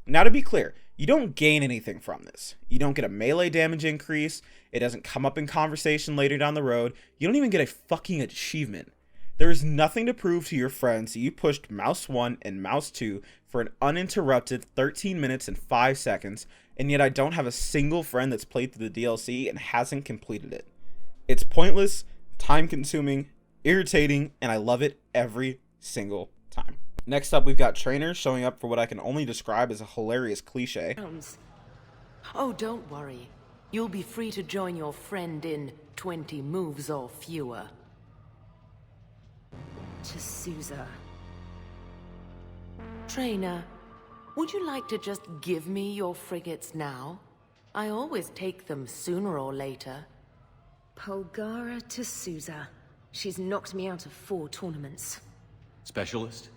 Now to be clear, you don't gain anything from this. You don't get a melee damage increase, it doesn't come up in conversation later down the road, you don't even get a fucking achievement. There is nothing to prove to your friends that you pushed mouse 1 and mouse 2 for an uninterrupted 13 minutes and 5 seconds, and yet I don't have a single friend that's played through the DLC and hasn't completed it. It's pointless, time-consuming, irritating, and I love it every single time. Next up, we've got trainers showing up for what I can only describe as a hilarious cliche. Oh, don't worry. You'll be free to join your friend in 20 moves or fewer. To Sousa. Trainer, would you like to just give me your frigates now? I always take them sooner or later. Polgara to Sousa. She's knocked me out of 4 tournaments. Specialist?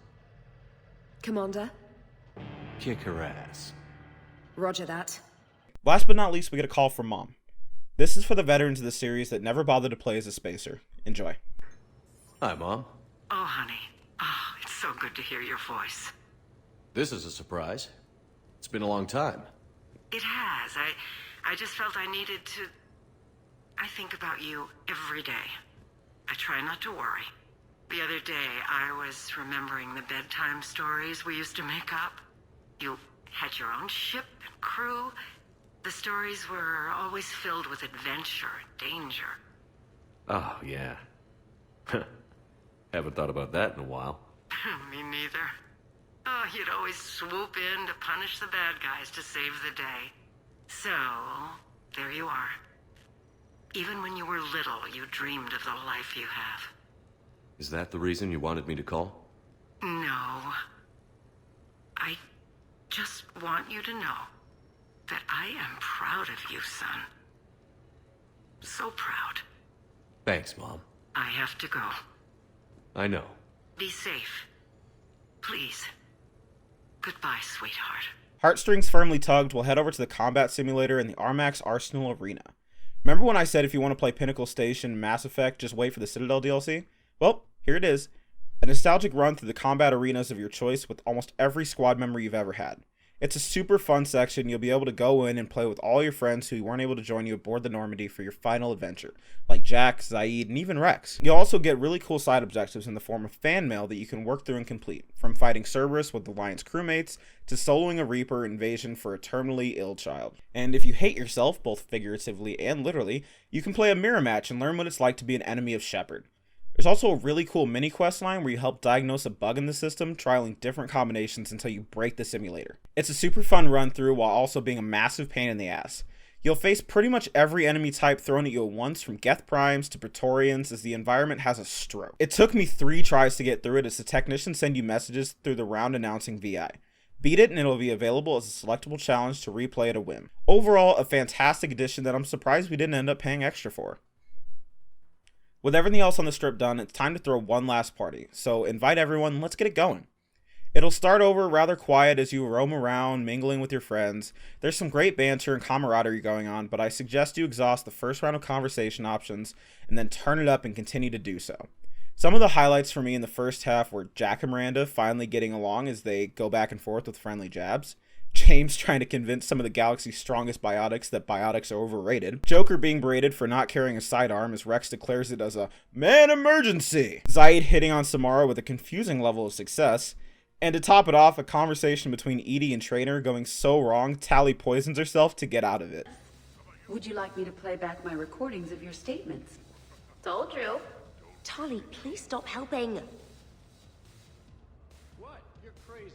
Commander? Kick her ass. Roger that. Last but not least, we get a call from Mom. This is for the veterans of the series that never bothered to play as a spacer. Enjoy. Hi, Mom. Oh, honey. Oh, it's so good to hear your voice. This is a surprise. It's been a long time. It has. I just felt I needed to... I think about you every day. I try not to worry. The other day, I was remembering the bedtime stories we used to make up. You had your own ship and crew. The stories were always filled with adventure and danger. Oh, yeah. Haven't thought about that in a while. Me neither. Oh, you'd always swoop in to punish the bad guys to save the day. So, there you are. Even when you were little, you dreamed of the life you have. Is that the reason you wanted me to call? No. I just want you to know that I am proud of you, son. So proud. Thanks, Mom. I have to go. I know. Be safe. Please. Goodbye, sweetheart. Heartstrings firmly tugged, we'll head over to the combat simulator in the Armax Arsenal Arena. Remember when I said if you want to play Pinnacle Station Mass Effect, just wait for the Citadel DLC? Well, here it is. A nostalgic run through the combat arenas of your choice with almost every squad member you've ever had. It's a super fun section. You'll be able to go in and play with all your friends who weren't able to join you aboard the Normandy for your final adventure, like Jack, Zaid, and even Rex. You'll also get really cool side objectives in the form of fan mail that you can work through and complete, from fighting Cerberus with the Alliance crewmates, to soloing a Reaper invasion for a terminally ill child. And if you hate yourself, both figuratively and literally, you can play a mirror match and learn what it's like to be an enemy of Shepard. There's also a really cool mini quest line where you help diagnose a bug in the system, trialing different combinations until you break the simulator. It's a super fun run through while also being a massive pain in the ass. You'll face pretty much every enemy type thrown at you at once, from Geth Primes to Praetorians, as the environment has a stroke. It took me 3 tries to get through it, as the technicians send you messages through the round announcing VI. Beat it and it'll be available as a selectable challenge to replay at a whim. Overall, a fantastic addition that I'm surprised we didn't end up paying extra for. With everything else on the strip done, it's time to throw one last party, so invite everyone, let's get it going. It'll start over rather quiet as you roam around, mingling with your friends. There's some great banter and camaraderie going on, but I suggest you exhaust the first round of conversation options, and then turn it up and continue to do so. Some of the highlights for me in the first half were Jack and Miranda finally getting along as they go back and forth with friendly jabs, James trying to convince some of the galaxy's strongest biotics that biotics are overrated, Joker being berated for not carrying a sidearm as Rex declares it as a man emergency, Zaid hitting on Samara with a confusing level of success, and to top it off, a conversation between Edie and Trainer going so wrong, Tally poisons herself to get out of it. Would you like me to play back my recordings of your statements? Told you. Tali, please stop helping. What? You're crazy.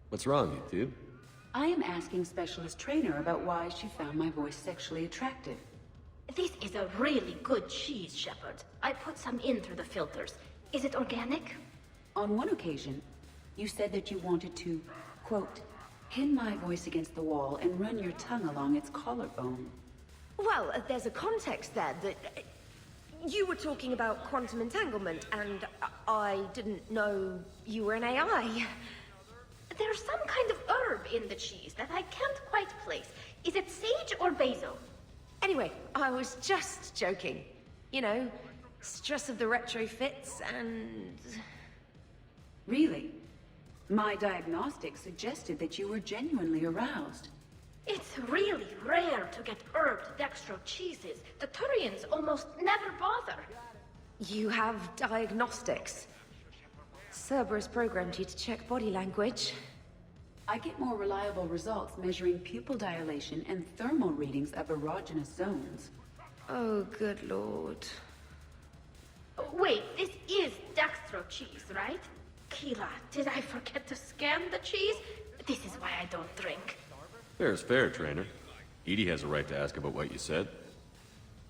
What's wrong, you two? I am asking Specialist Trainer about why she found my voice sexually attractive. This is a really good cheese, Shepard. I put some in through the filters. Is it organic? On one occasion, you said that you wanted to, quote, pin my voice against the wall and run your tongue along its collarbone. Well, there's a context there that... you were talking about quantum entanglement, and I didn't know you were an AI. There's some kind of herb in the cheese that I can't quite place. Is it sage or basil? Anyway, I was just joking. You know, stress of the retrofits and... Really? My diagnostics suggested that you were genuinely aroused. It's really rare to get herbed dextro cheeses. The Turians almost never bother. You have diagnostics. Cerberus programmed you to check body language. I get more reliable results measuring pupil dilation and thermal readings of erogenous zones. Oh, good lord. Wait, this is dextro cheese, right? Keela, did I forget to scan the cheese? This is why I don't drink. Fair's fair, Trainer. Edie has a right to ask about what you said.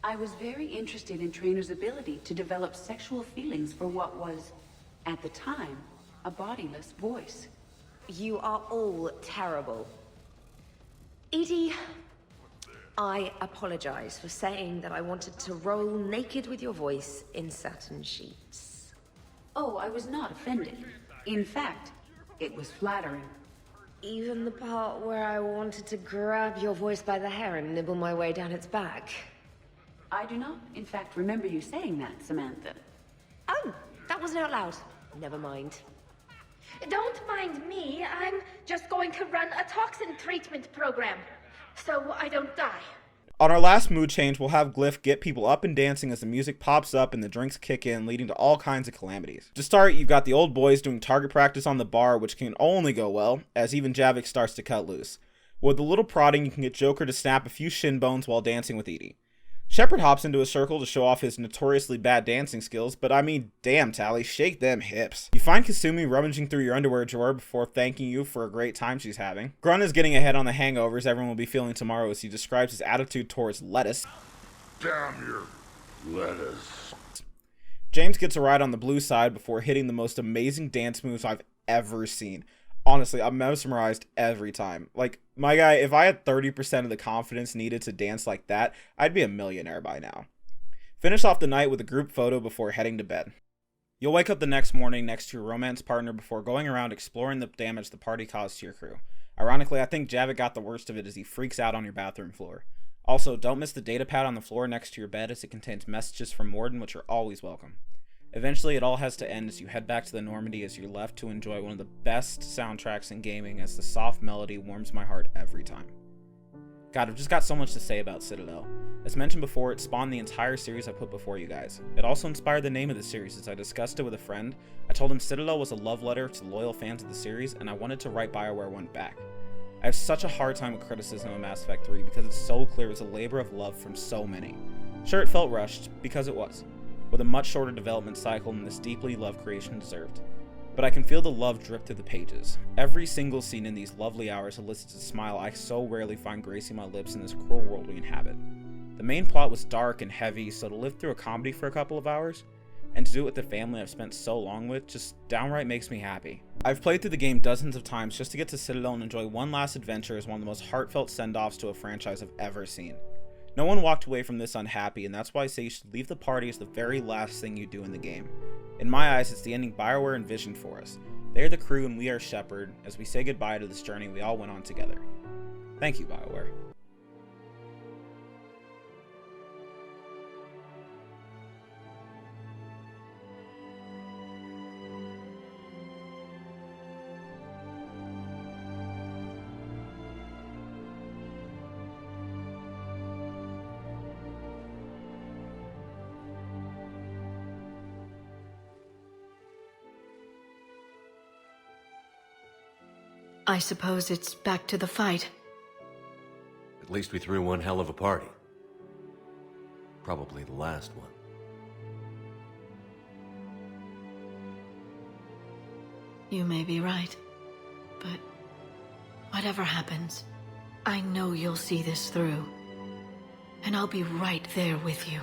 I was very interested in Trainer's ability to develop sexual feelings for what was, at the time, a bodiless voice. You are all terrible. Edie, I apologize for saying that I wanted to roll naked with your voice in satin sheets. Oh, I was not offended. In fact, it was flattering. Even the part where I wanted to grab your voice by the hair and nibble my way down its back. I do not, in fact, remember you saying that, Samantha. Oh, that wasn't out loud. Never mind. Don't mind me. I'm just going to run a toxin treatment program, so I don't die. On our last mood change, we'll have Glyph get people up and dancing as the music pops up and the drinks kick in, leading to all kinds of calamities. To start, you've got the old boys doing target practice on the bar, which can only go well, as even Javik starts to cut loose. With a little prodding, you can get Joker to snap a few shin bones while dancing with Edie. Shepard hops into a circle to show off his notoriously bad dancing skills, but I mean, damn Tally, shake them hips. You find Kasumi rummaging through your underwear drawer before thanking you for a great time she's having. Grunt is getting ahead on the hangovers everyone will be feeling tomorrow as he describes his attitude towards lettuce. Damn your lettuce. James gets a ride on the blue side before hitting the most amazing dance moves I've ever seen. Honestly, I'm mesmerized every time. Like, my guy, if I had 30% of the confidence needed to dance like that, I'd be a millionaire by now. Finish off the night with a group photo before heading to bed. You'll wake up the next morning next to your romance partner before going around exploring the damage the party caused to your crew. Ironically, I think Javik got the worst of it as he freaks out on your bathroom floor. Also, don't miss the data pad on the floor next to your bed as it contains messages from Morden, which are always welcome. Eventually, it all has to end as you head back to the Normandy as you're left to enjoy one of the best soundtracks in gaming as the soft melody warms my heart every time. God, I've just got so much to say about Citadel. As mentioned before, it spawned the entire series I put before you guys. It also inspired the name of the series as I discussed it with a friend. I told him Citadel was a love letter to loyal fans of the series, and I wanted to write BioWare one back. I have such a hard time with criticism of Mass Effect 3 because it's so clear it's a labor of love from so many. Sure, it felt rushed, because it was, with a much shorter development cycle than this deeply loved creation deserved. But I can feel the love drip through the pages. Every single scene in these lovely hours elicits a smile I so rarely find gracing my lips in this cruel world we inhabit. The main plot was dark and heavy, so to live through a comedy for a couple of hours, and to do it with the family I've spent so long with, just downright makes me happy. I've played through the game dozens of times just to get to Citadel and enjoy one last adventure as one of the most heartfelt send-offs to a franchise I've ever seen. No one walked away from this unhappy, and that's why I say you should leave the party as the very last thing you do in the game. In my eyes, it's the ending BioWare envisioned for us. They are the crew and we are Shepard, as we say goodbye to this journey we all went on together. Thank you, BioWare. I suppose it's back to the fight. At least we threw one hell of a party. Probably the last one. You may be right, but whatever happens, I know you'll see this through, and I'll be right there with you.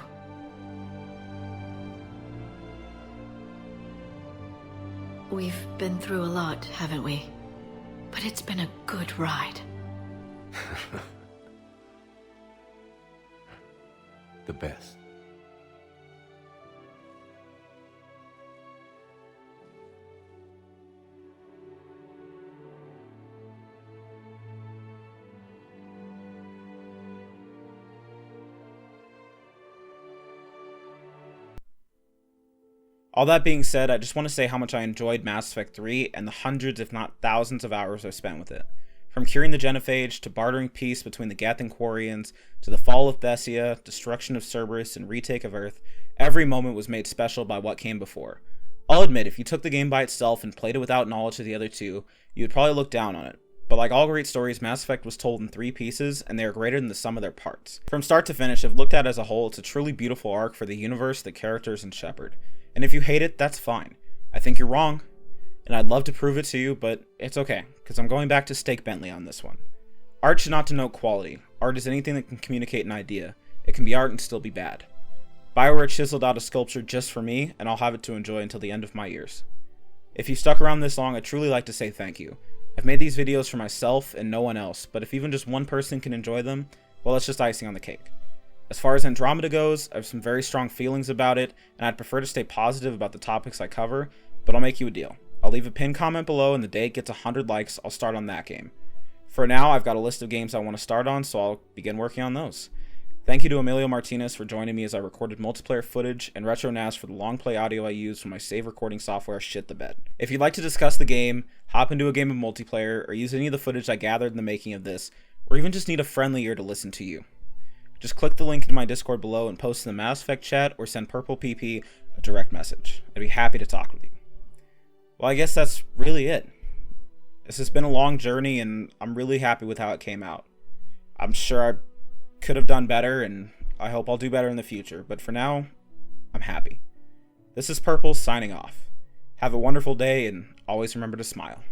We've been through a lot, haven't we? But it's been a good ride. The best. All that being said, I just want to say how much I enjoyed Mass Effect 3 and the hundreds if not thousands of hours I've spent with it. From curing the Genophage, to bartering peace between the Geth and Quarians, to the fall of Thesia, destruction of Cerberus, and retake of Earth, every moment was made special by what came before. I'll admit, if you took the game by itself and played it without knowledge of the other two, you would probably look down on it. But like all great stories, Mass Effect was told in 3 pieces, and they are greater than the sum of their parts. From start to finish, if looked at as a whole, it's a truly beautiful arc for the universe, the characters, and Shepard. And if you hate it, that's fine. I think you're wrong, and I'd love to prove it to you, but it's okay, because I'm going back to Stake Bentley on this one. Art should not denote quality. Art is anything that can communicate an idea. It can be art and still be bad. BioWare chiseled out a sculpture just for me, and I'll have it to enjoy until the end of my years. If you stuck around this long, I'd truly like to say thank you. I've made these videos for myself and no one else, but if even just one person can enjoy them, well, it's just icing on the cake. As far as Andromeda goes, I have some very strong feelings about it, and I'd prefer to stay positive about the topics I cover, but I'll make you a deal. I'll leave a pinned comment below, and the day it gets 100 likes, I'll start on that game. For now, I've got a list of games I want to start on, so I'll begin working on those. Thank you to Emilio Martinez for joining me as I recorded multiplayer footage, and Retronyash for the Longplay audio I used when my save recording software shit the bed. If you'd like to discuss the game, hop into a game of multiplayer, or use any of the footage I gathered in the making of this, or even just need a friendly ear to listen to you, just click the link in my Discord below and post in the Mass Effect chat, or send Purple PP a direct message. I'd be happy to talk with you. Well, I guess that's really it. This has been a long journey, and I'm really happy with how it came out. I'm sure I could have done better, and I hope I'll do better in the future, but for now, I'm happy. This is Purple signing off. Have a wonderful day, and always remember to smile.